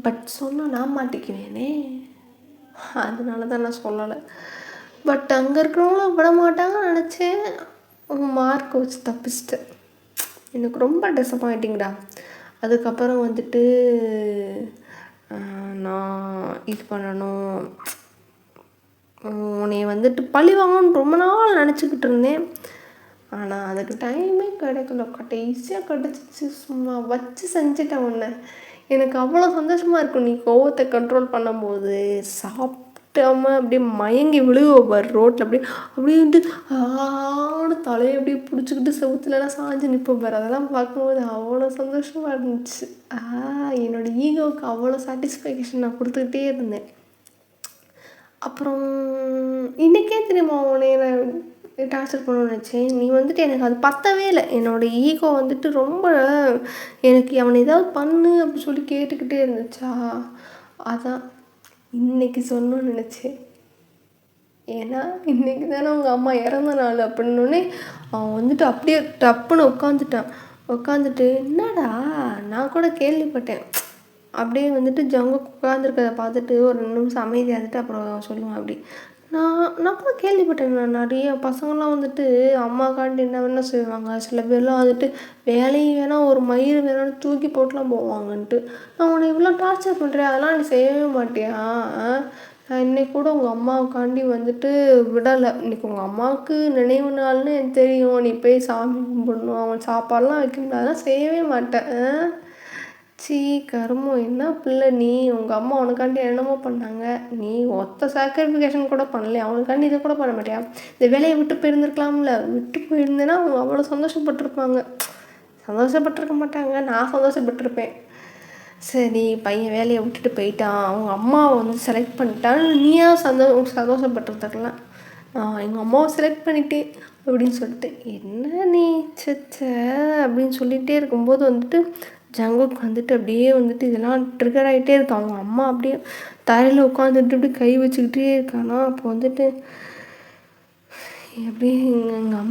பட் சொன்னால் நான் மாட்டிக்குவேனே, அதனால தான் நான் சொல்லலை. பட் அங்கே இருக்கிறவங்களும் விட மாட்டாங்கன்னு நினச்சேன். மார்க் வச்சு தப்பிச்சிட்டேன். எனக்கு ரொம்ப டிசப்பாயிண்டிங்டா. அதுக்கப்புறம் வந்துட்டு நான் இது பண்ணணும், உன்னை வந்துட்டு பழி வாங்கணும்னு ரொம்ப நாள் நினச்சிக்கிட்டு இருந்தேன். ஆனால் அதுக்கு டைமே கிடைக்கல. ஈஸியாக கிடச்சிச்சு. சும்மா வச்சு செஞ்சுட்டேன் உன்னை. எனக்கு அவ்வளோ சந்தோஷமாக இருக்கும் நீ கோவத்தை கண்ட்ரோல் பண்ணும்போது. சாப்பிட்டாம அப்படியே மயங்கி விழுவோம் ரோட்டில், அப்படியே வந்து ஆன தலையை அப்படியே பிடிச்சிக்கிட்டு செவுத்துலலாம் சாஞ்சு நிற்போம் பாரு. அதெல்லாம் பார்க்கும்போது அவ்வளோ சந்தோஷமாக இருந்துச்சு. என்னோடய ஈகோவுக்கு அவ்வளோ சாட்டிஸ்ஃபேக்ஷன் நான் கொடுத்துக்கிட்டே இருந்தேன். அப்புறம் இன்றைக்கே தெரியுமா உன்னை நான் டார்ச்சர் பண்ணணும்னு நினச்சேன். நீ வந்துட்டு எனக்கு அது பத்தவே இல்லை. என்னோடய ஈகோ வந்துட்டு ரொம்ப எனக்கு அவனை ஏதாவது பண்ணு அப்படி சொல்லி கேட்டுக்கிட்டே இருந்துச்சா. அதான் இன்றைக்கி சொல்லணும்னு நினச்சேன். ஏன்னா இன்றைக்கி தானே உங்கள் அம்மா இறந்த நாள் அப்படின்னோடனே அவன் வந்துட்டு அப்படியே டப்புன்னு உட்காந்துட்டு என்னடா நான் கூட கேள்விப்பட்டேன். அப்படியே வந்துட்டு உட்காந்துருக்கதை பார்த்துட்டு ஒரு 2 நிமிஷம் அமைதியாக இருந்துட்டு அப்புறம் சொல்லுவேன். அப்படி நான் கூட கேள்விப்பட்டேன். நான் நிறைய பசங்கள்லாம் வந்துட்டு அம்மாக்காண்டி என்ன வேணால் செய்வாங்க. சில பேர்லாம் வந்துட்டு வேலையும் வேணால் ஒரு மயிர் வேணாலும் தூக்கி போட்டுலாம் போவாங்கன்ட்டு. நான் உன்னை இவ்வளோ டார்ச்சர் பண்ணுறேன், அதெல்லாம் நீ செய்யவே மாட்டியா? நான் இன்னைக்கு கூட உங்கள் அம்மாவுக்காண்டி வந்துட்டு விடலை. இன்றைக்கி உங்கள் அம்மாவுக்கு நினைவு நாள்னு எனக்கு தெரியும். நீ போய் சாமி கும்பிடணும், அவங்க சாப்பாடெலாம் வைக்க முடியாது, அதெல்லாம் செய்யவே மாட்டேன். சீ கருமம், என்ன பிள்ளை நீ. உங்கள் அம்மா உனக்காண்டி என்னமோ பண்ணாங்க, நீ ஒத்த சாக்ரிஃபிகேஷன் கூட பண்ணலையா? அவனுக்காண்டி இதை கூட பண்ண மாட்டியா? இந்த வேலையை விட்டு போயிருந்துருக்கலாம்ல. விட்டு போயிருந்தேன்னா அவங்க அவ்வளோ சந்தோஷப்பட்டிருப்பாங்க. சந்தோஷப்பட்டிருக்க மாட்டாங்க, நான் சந்தோஷப்பட்டிருப்பேன். சரி பையன் வேலையை விட்டுட்டு போயிட்டான், அவங்க அம்மாவை வந்து செலக்ட் பண்ணிட்டான்னு நீயா சந்தோஷப்பட்டுருக்கலாம். எங்கள் அம்மாவை செலக்ட் பண்ணிட்டேன் அப்படின்னு சொல்லிட்டு என்ன நீ அப்படின்னு சொல்லிகிட்டே இருக்கும்போது வந்துட்டு ஜங்குக்கு வந்துட்டு அப்படியே வந்துட்டு இதெல்லாம் ட்ரிகர் ஆகிட்டே இருக்கு. அவங்க அம்மா அப்படியே தரையில் உட்காந்துட்டு இப்படி கை வச்சுக்கிட்டே இருக்கானா. அப்போ வந்துட்டு அப்படியே எங்கள்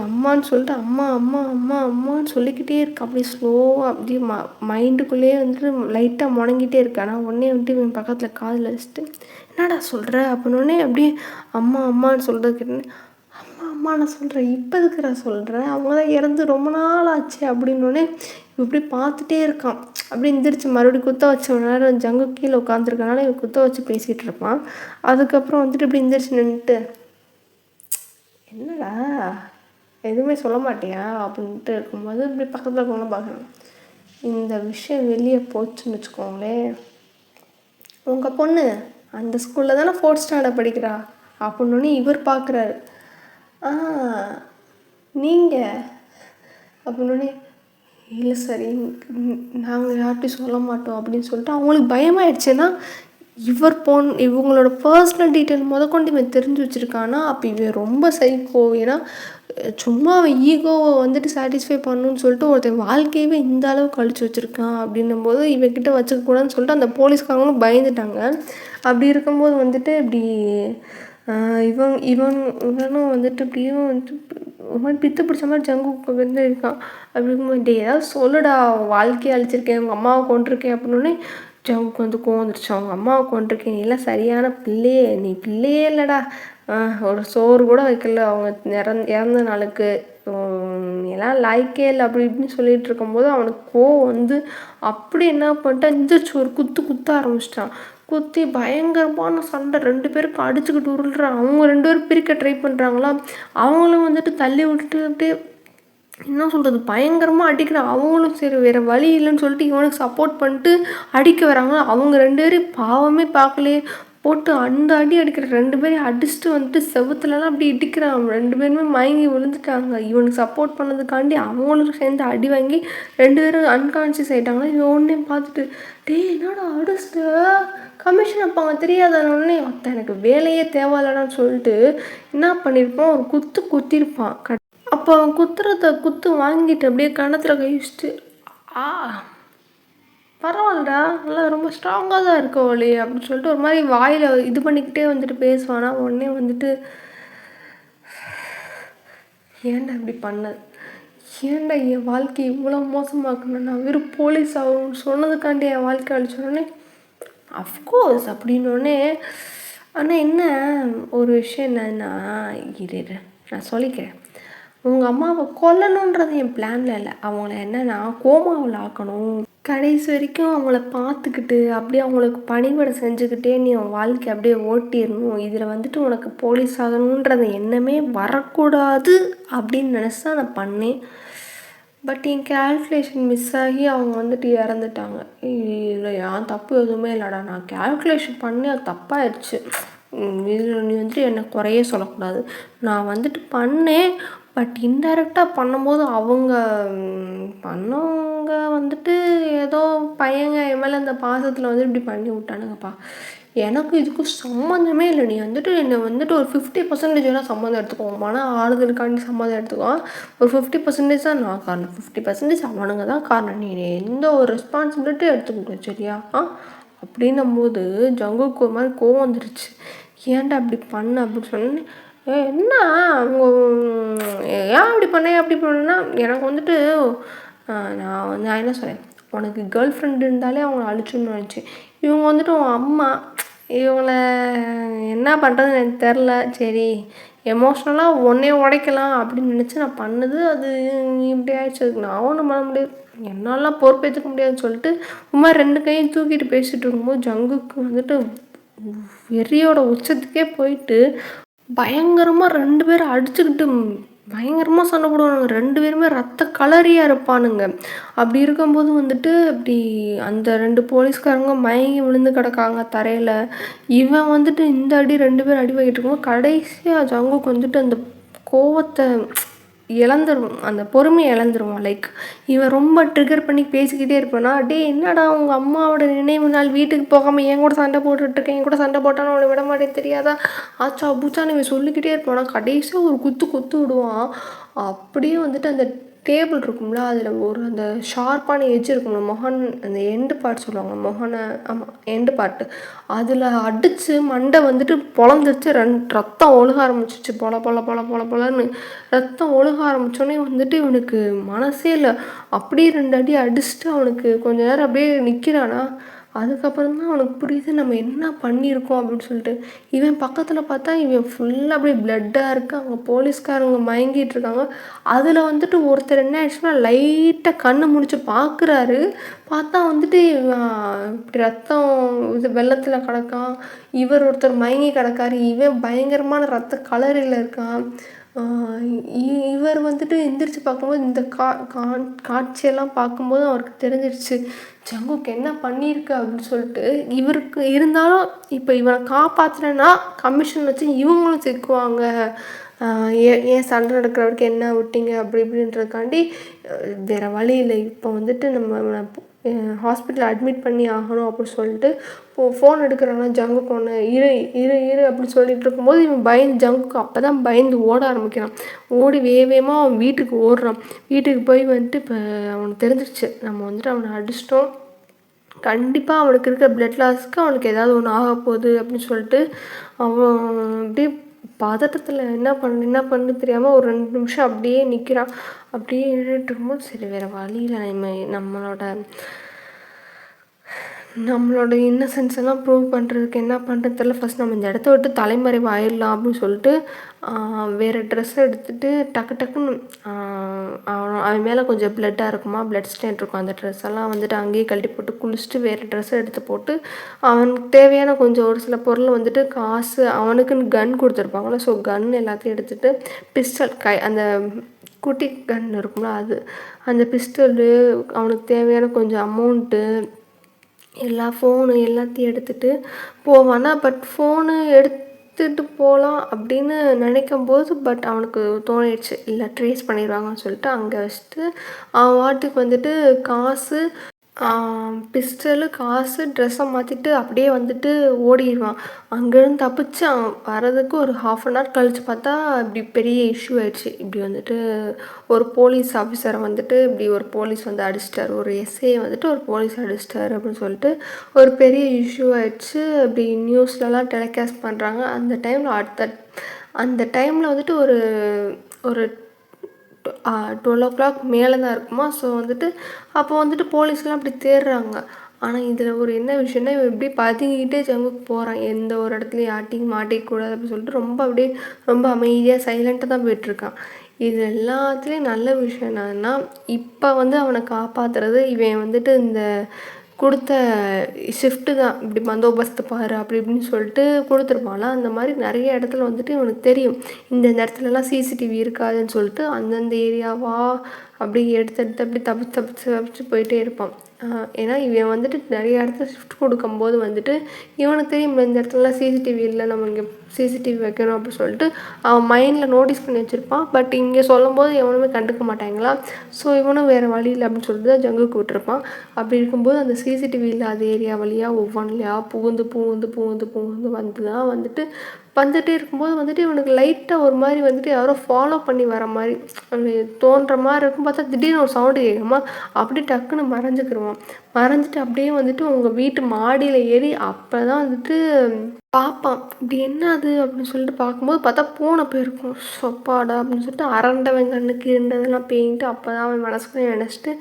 அம்மான்னு சொல்லிட்டு அம்மான்னு சொல்லிக்கிட்டே இருக்கா. அப்படியே ஸ்லோவாக அப்படியே மைண்டுக்குள்ளேயே வந்துட்டு லைட்டாக முணங்கிட்டே இருக்கானா. உடனே வந்துட்டு என் பக்கத்தில் காதில் வச்சுட்டு என்னடா சொல்கிற அப்படின்னோடனே அப்படியே அம்மான்னு சொல்கிறது கேட்டேன். அம்மா நான் சொல்கிறேன், இப்போ இருக்கிற சொல்கிறேன், அவங்க தான் இறந்து ரொம்ப நாள் ஆச்சு அப்படின்னோடனே இப்படி பார்த்துட்டே இருக்கான். அப்படி எந்திரிச்சு மறுபடியும் குத்த வச்ச நேரம் ஜங்கு கீழே உட்காந்துருக்கனால இவன் குத்த வச்சு பேசிகிட்டு இருப்பான். அதுக்கப்புறம் வந்துட்டு இப்படி எந்திரிச்சு நின்றுட்டு என்னடா எதுவுமே சொல்ல மாட்டியா அப்படின்ட்டு இருக்கும்போது இப்படி பக்கத்தில் இருக்கவங்களாம் பார்க்குறேன். இந்த விஷயம் வெளியே போச்சுன்னு வச்சுக்கோங்களேன், உங்கள் பொண்ணு அந்த ஸ்கூலில் தானே 4th ஸ்டாண்டர்ட் படிக்கிறா அப்படின்னோடனே இவர் பார்க்குறாரு. நீங்கள் அப்படின்னோடனே இல்லை சரி நாங்கள் யார்கிட்டையும் சொல்ல மாட்டோம் அப்படின்னு சொல்லிட்டு அவங்களுக்கு பயமாயிடுச்சுன்னா இவங்களோட பர்சனல் டீட்டெயில் கொண்டு இவன் தெரிஞ்சு வச்சுருக்கானா. அப்போ இவன் ரொம்ப சைக்கோ. ஏன்னா சும்மா அவன் ஈகோவை வந்துட்டு சாட்டிஸ்ஃபை பண்ணணுன்னு சொல்லிட்டு ஒருத்தன் வாழ்க்கையவே இந்த அளவுக்கு கழிச்சு வச்சுருக்கான். அப்படின்னும் போது இவன்கிட்ட வச்சுக்கக்கூடாதுன்னு சொல்லிட்டு அந்த போலீஸ்காரங்களும் பயந்துட்டாங்க. அப்படி இருக்கும்போது வந்துட்டு இப்படி இவனும் வந்துட்டு இப்படியும் வந்துட்டு ஒரு மாதிரி பித்து பிடிச்ச மாதிரி ஜங்குக்கு வந்து இருக்கான். அப்படி இருக்கும்போது ஏதாவது சொல்லுடா, வாழ்க்கையை அழிச்சிருக்கேன், உங்கள் அம்மாவை கொண்டிருக்கேன் அப்படின்னோடனே ஜங்குக்கு வந்து கோந்துருச்சு. அவங்க அம்மாவை கொண்டிருக்கேன், நீ எல்லாம் சரியான பிள்ளையே, நீ பிள்ளையே இல்லைடா, ஒரு சோறு கூட வைக்கல அவங்க இறந்த நாளுக்கு, எல்லாம் லாய்க்கே இல்லை அப்படி இப்படின்னு சொல்லிட்டு இருக்கும்போது அவனுக்கு கோவம் வந்து அப்படி என்ன பண்ணிட்டான், எந்திரிச்சு ஒரு குத்த ஆரம்பிச்சிட்டான். குத்தி பயங்கரமான சண்டை, 2 பேருக்கும் அடிச்சுக்கிட்டு உருள்றாங்க. அவங்க 2 பேரும் பிரிக்க ட்ரை பண்ணுறாங்களா, அவங்களும் வந்துட்டு தள்ளி விட்டுட்டு அப்படியே என்ன சொல்கிறது பயங்கரமாக அடிக்கிறான். அவங்களும் சரி வேறு வழி இல்லைன்னு சொல்லிட்டு இவனுக்கு சப்போர்ட் பண்ணிட்டு அடிக்க வராங்க. அவங்க 2 பேரும் பாவமே பார்க்கலையே, போட்டு அந்த அடி அடிக்கிற 2 பேரையும் அடிச்சுட்டு வந்துட்டு செவுத்துலலாம் அப்படி இடிக்கிறான். 2 பேருமே மயங்கி விழுந்துட்டாங்க. இவனுக்கு சப்போர்ட் பண்ணதுக்காண்டி அவங்களும் சேர்ந்து அடி வாங்கி 2 பேரும் அன்கான்ஷியஸ் ஆகிட்டாங்கன்னா, இவன் ஒன்றே பார்த்துட்டு டேய் என்னடா அடிச்சுட்டு கமிஷன் வைப்பாங்க தெரியாதவொடனே ஒருத்தன் எனக்கு வேலையே தேவையில்லடான்னு சொல்லிட்டு என்ன பண்ணியிருப்பான், ஒரு குத்திருப்பான். அப்போ அவன் குத்து வாங்கிட்டு அப்படியே கன்னத்தில் கை வச்சுட்டு பரவாயில்லடா நல்லா ரொம்ப ஸ்ட்ராங்காக தான் இருக்க ஒளி அப்படின்னு சொல்லிட்டு ஒரு மாதிரி வாயில் இது பண்ணிக்கிட்டே வந்துட்டு பேசுவானா. உடனே வந்துட்டு ஏன்டா இப்படி பண்ணது, ஏன்டா என் வாழ்க்கை இவ்வளோ மோசமாக்கணும், நான் வெறும் போலீஸ் ஆகணும்னு சொன்னதுக்காண்டி என் வாழ்க்கை அழிச்சோடனே அஃப்கோர்ஸ் அப்படின்னோடனே. ஆனால் என்ன ஒரு விஷயம் என்னன்னா, இரு நான் சொல்லிக்கிறேன், உங்கள் அம்மாவை கொல்லணுன்றது என் பிளானில் இல்லை. அவங்கள என்னென்னா கோமாவில் ஆக்கணும், கடைசி வரைக்கும் அவங்கள பார்த்துக்கிட்டு அப்படியே அவங்களுக்கு பணிவிடை செஞ்சுக்கிட்டே நீ உன் வாழ்க்கை அப்படியே ஓட்டிடணும். இதில் வந்துட்டு உனக்கு போலீஸ் ஆகணுன்றது எண்ணமே வரக்கூடாது அப்படின்னு நினச்சி தான் நான் பண்ணேன். பட் என் கேல்குலேஷன் மிஸ் ஆகி அவங்க வந்துட்டு இறந்துட்டாங்க. இல்லை என் தப்பு எதுவுமே இல்லைடா, நான் கேல்குலேஷன் பண்ணி அது தப்பாயிடுச்சு, இதில் நீ வந்துட்டு என்னை குறையே சொல்லக்கூடாது. நான் வந்துட்டு பண்ணேன், பட் இன்டைரக்டாக பண்ணும்போது அவங்க பண்ணவங்க வந்துட்டு ஏதோ பையங்க என் மேலே அந்த பாசத்தில் வந்து இப்படி பண்ணி விட்டானுங்கப்பா. எனக்கு இதுக்கும் சம்மந்தமே இல்லை. நீ வந்துட்டு என்னை வந்துட்டு ஒரு 50% வேணால் சம்மந்தம் எடுத்துக்கோ, மன ஆறுதலுக்காண்டி சம்மந்தம் எடுத்துக்கோ. ஒரு 50% தான் நான் காரணம், 50% அவனுங்க தான் காரணம். நீ எந்த ஒரு ரெஸ்பான்சிபிலிட்டி எடுத்துக்கிட்டோம் சரியா அப்படின்னும் போது ஜங்குக்கு ஒரு மாதிரி கோவம் வந்துருச்சு. ஏன்டா அப்படி பண்ண அப்படின்னு சொன்னேன். என்ன ஏன் அப்படி பண்ணேன் அப்படி பண்ணேன்னா, எனக்கு வந்துட்டு நான் என்ன சொல்கிறேன், உனக்கு கேர்ள் ஃப்ரெண்டு இருந்தாலே அவங்கள அழிச்சுன்னு நினச்சேன். இவங்க வந்துட்டு உன் அம்மா, இவங்கள என்ன பண்ணுறதுன்னு எனக்கு தெரில, சரி எமோஷ்னலாக ஒன்றே உடைக்கலாம் அப்படின்னு நினச்சி நான் பண்ணது. அது இப்படி ஆயிடுச்சு, நான் ஒன்றும் பண்ண முடியாது, என்னாலாம் பொறுப்பேற்றுக்க முடியாதுன்னு சொல்லிட்டு உமா 2 கையும் தூக்கிட்டு பேசிகிட்டு இருக்கும்போது ஜங்குக்கு வந்துட்டு வெறியோட உச்சத்துக்கே போயிட்டு பயங்கரமாக 2 பேரும் அடிச்சுக்கிட்டு பயங்கரமாக சண்டை போடுவானுங்க. 2 பேருமே ரத்த கலரியாக இருப்பானுங்க. அப்படி இருக்கும்போது வந்துட்டு அப்படி அந்த 2 போலீஸ்காரங்க மயங்கி விழுந்து கிடக்காங்க தரையில். இவன் வந்துட்டு இந்த அடி 2 பேர் அடி வாங்கிட்டு இருக்கும்போது கடைசியாக ஜங்குக்கு வந்துட்டு அந்த கோவத்தை இழந்துருவான், அந்த பொறுமையை இழந்துருவான். லைக் இவன் ரொம்ப ட்ரிகர் பண்ணி பேசிக்கிட்டே இருப்பானா, டே என்னடா உங்கள் அம்மாவோட நினைவு நாள் வீட்டுக்கு போகாமல் என் கூட சண்டை போட்டுட்ருக்கேன், என் கூட சண்டை போட்டாலும் அவனை விட மாட்டேன் தெரியாதா, ஆச்சா பூச்சான்னு இவன் சொல்லிக்கிட்டே இருப்பானா. கடைசியாக ஒரு குத்து விடுவான். அப்படியே வந்துட்டு அந்த டேபிள் இருக்கும்ல, அதில் ஒரு அந்த ஷார்ப்பான எட்ஜ் இருக்கும்ல, அந்த எண்டு பார்ட் சொல்லுவாங்க, ஆமாம் எண்டு பார்ட்டு, அதில் அடித்து மண்டை வந்துட்டு பொழந்துருச்சு. ரத்தம் ஒழுக ஆரம்பிச்சிச்சு, பொலன்னு ரத்தம் ஒழுக ஆரம்பித்தோடனே வந்துட்டு இவனுக்கு மனசே இல்லை. அப்படியே 2 அடி அடிச்சுட்டு அவனுக்கு கொஞ்ச நேரம் அப்படியே நிற்கிறானா. அதுக்கப்புறம் தான் அவனுக்கு புரியுது நம்ம என்ன பண்ணியிருக்கோம் அப்படின்னு சொல்லிட்டு. இவன் பக்கத்தில் பார்த்தா இவன் ஃபுல்லாக அப்படியே பிளட்டாக இருக்குது, அவங்க போலீஸ்காரங்க மயங்கிட்டு இருக்காங்க. அதில் வந்துட்டு ஒருத்தர் என்ன ஆயிடுச்சுன்னா லைட்டாக கண்ணை முடிச்சு பார்க்குறாரு. பார்த்தா வந்துட்டு இப்படி ரத்தம் இது வெள்ளத்தில் கிடக்கான். இவர் ஒருத்தர் மயங்கி கிடக்காரு. இவன் பயங்கரமான ரத்த கலரில் இருக்கான். இவர் வந்துட்டு எந்திரிச்சு பார்க்கும்போது இந்த காட்சியெல்லாம் பார்க்கும்போது அவருக்கு தெரிஞ்சிருச்சு ஜங்குக்கு என்ன பண்ணியிருக்கு அப்படின்னு சொல்லிட்டு. இவருக்கு இருந்தாலும் இப்போ இவனை காப்பாற்றுனா கமிஷன் வச்சு இவங்களும் சிக்குவாங்க, ஏன் சண்டை நடக்கிறவருக்கு என்ன விட்டீங்க அப்படி இப்படின்றதுக்காண்டி வேறு வழி இல்லை. இப்போ வந்துட்டு நம்ம ஹாஸ்பிட்டல் அட்மிட் பண்ணி ஆகணும் அப்படின்னு சொல்லிட்டு ஃபோன் எடுக்கிறாங்க ஜங்குக்கு. ஒன்று இரு அப்படின்னு சொல்லிட்டு இருக்கும்போது இவன் பயந்து ஜங்குக்கு அப்போ தான் பயந்து ஓட ஆரம்பிக்கிறான். ஓடி வேகமாக அவன் வீட்டுக்கு ஓடுறான். வீட்டுக்கு போய் வந்துட்டு இப்போ அவனுக்கு தெரிஞ்சிருச்சு நம்ம வந்துட்டு அவனை அடிச்சிட்டோம், கண்டிப்பாக அவனுக்கு இருக்கிற பிளட் லாஸ்க்கு அவனுக்கு ஏதாவது ஒன்று ஆக போகுது அப்படின்னு சொல்லிட்டு அவன் அப்படியே பதட்டத்தில் என்ன பண்ணு தெரியாமல் ஒரு 2 நிமிஷம் அப்படியே நிற்கிறான். அப்படியே நின்றுட்டு இருக்கும்போது சரி வேறு வழியில் நம்மளோட நம்மளோட இன்னசென்ஸ் எல்லாம் ப்ரூவ் பண்ணுறதுக்கு என்ன பண்ணுறது தெரியல. ஃபஸ்ட் நம்ம இந்த இடத்த விட்டு தலைமறைவு ஆயிடலாம் அப்படின்னு சொல்லிட்டு வேறு ட்ரெஸ் எடுத்துகிட்டு டக்கு டக்குன்னு அவன் மேலே கொஞ்சம் ப்ளட்டாக இருக்குமா, ப்ளட் ஸ்டெயின் இருக்கும். அந்த ட்ரெஸ் எல்லாம் வந்துட்டு அங்கேயே கழட்டி போட்டு குளிச்சுட்டு வேறு ட்ரெஸ்ஸை எடுத்து போட்டு அவனுக்கு தேவையான கொஞ்சம் ஒரு சில பொருள் வந்துட்டு காசு, அவனுக்குன்னு கன் கொடுத்துருப்பாங்களே, ஸோ கன் எல்லாத்தையும் எடுத்துகிட்டு பிஸ்டல் அந்த குட்டி கன் இருக்கும்ல அது, அந்த பிஸ்டலு, அவனுக்கு தேவையான கொஞ்சம் அமௌண்ட்டு, எல்லா ஃபோனு எல்லாத்தையும் எடுத்துகிட்டு போவானா. பட் ஃபோனு எடுத்துகிட்டு போகலாம் அப்படின்னு நினைக்கும்போது அவனுக்கு தோணிடுச்சு, இல்லை ட்ரேஸ் பண்ணிடுவாங்கன்னு சொல்லிட்டு அங்கே வச்சுட்டு அவன் வாட்டுக்கு வந்துட்டு காசு, பிஸ்டலு, காசு, ட்ரெஸ்ஸை மாற்றிட்டு அப்படியே வந்துட்டு ஓடிடுவான். அங்கேருந்து தப்பிச்சு அவன் வரதுக்கு ஒரு 1/2 hour கழித்து பார்த்தா இப்படி பெரிய இஷ்யூ ஆயிடுச்சு. இப்படி வந்துட்டு ஒரு போலீஸ் ஆஃபீஸரை வந்துட்டு இப்படி ஒரு போலீஸ் வந்து அடிச்சிட்டார், ஒரு எஸ்ஐயை வந்துட்டு ஒரு போலீஸ் அடிச்சிட்டார் அப்படின்னு சொல்லிட்டு ஒரு பெரிய இஷ்யூ ஆயிடுச்சு. அப்படி நியூஸ்லலாம் டெலிகாஸ்ட் பண்ணுறாங்க. அந்த டைமில் வந்துட்டு ஒரு ஒரு 12 o'clock மேலே தான் இருக்குமா. ஸோ வந்துட்டு அப்போ வந்துட்டு போலீஸ்லாம் அப்படி தேடுறாங்க. ஆனால் இதில் ஒரு என்ன விஷயம்னா, இவன் இப்படி பதுங்கிக்கிட்டே ஜங்குக்கு போகிறான். எந்த ஒரு இடத்துலையும் யார்ட்டையும் மாட்டிக்கூடாது அப்படின்னு சொல்லிட்டு ரொம்ப அமைதியாக சைலண்ட்டாக தான் போயிட்டுருக்கான். இது எல்லாத்துலேயும் நல்ல விஷயம் என்னன்னா, இப்போ வந்து அவனை காப்பாற்றுறது இவன் வந்துட்டு இந்த கொடுத்த ஷிஃப்ட்டு தான். இப்படி பந்தோபஸ்து பாரு அப்படி இப்படின்னு சொல்லிட்டு கொடுத்துருப்பான்ல. அந்த மாதிரி நிறைய இடத்துல வந்துட்டு இவனுக்கு தெரியும், இந்த இடத்துலலாம் சிசிடிவி இருக்காதுன்னு சொல்லிட்டு அந்தந்த ஏரியாவாக அப்படி எடுத்து அப்படி தப்பிச்சு போயிட்டே இருப்பான். ஏன்னா இவன் வந்துட்டு நிறைய இடத்துல ஷிஃப்ட் கொடுக்கும்போது வந்துட்டு இவனுக்கு தெரியும், இந்த இடத்துலலாம் சிசிடிவி இல்லை, நம்ம இங்கே சிசிடிவி வைக்கணும் அப்படின்னு சொல்லிட்டு அவன் மைண்டில் நோட்டீஸ் பண்ணி வச்சுருப்பான். பட் இங்கே சொல்லும்போது எவனுமே கண்டுக்க மாட்டாங்களா. ஸோ இவனும் வேறு வழி இல்லை அப்படின்னு சொல்லிட்டு தான் ஜங்குக்கு விட்டுருப்பான். அப்படி இருக்கும்போது அந்த சிசிடிவி இல்லாத ஏரியா வழியாக ஒவ்வொன்றிலையாக புகுந்து வந்து தான் வந்துட்டே இருக்கும்போது வந்துட்டு இவனுக்கு லைட்டாக ஒரு மாதிரி வந்துட்டு யாரோ ஃபாலோ பண்ணி வர மாதிரி தோன்ற மாதிரி இருக்கும். பார்த்தா திடீர்னு ஒரு சவுண்டு கேட்குமா, அப்படி டக்குன்னு மறைஞ்சிட்டு அப்படியே வந்துட்டு உங்கள் வீட்டு மாடியில் ஏறி அப்போ தான் வந்துட்டு பார்ப்பான். இப்படி என்ன அது அப்படின்னு சொல்லிட்டு பார்க்கும்போது பார்த்தா பூனை போயிருக்கும். சொப்பாடா அப்படின்னு சொல்லிட்டு அரண்டவன் கண்ணுக்கு இருந்ததெல்லாம் பேயிட்டு அப்போ தான் அவன் மனசுக்குள்ளே நினச்சிட்டு,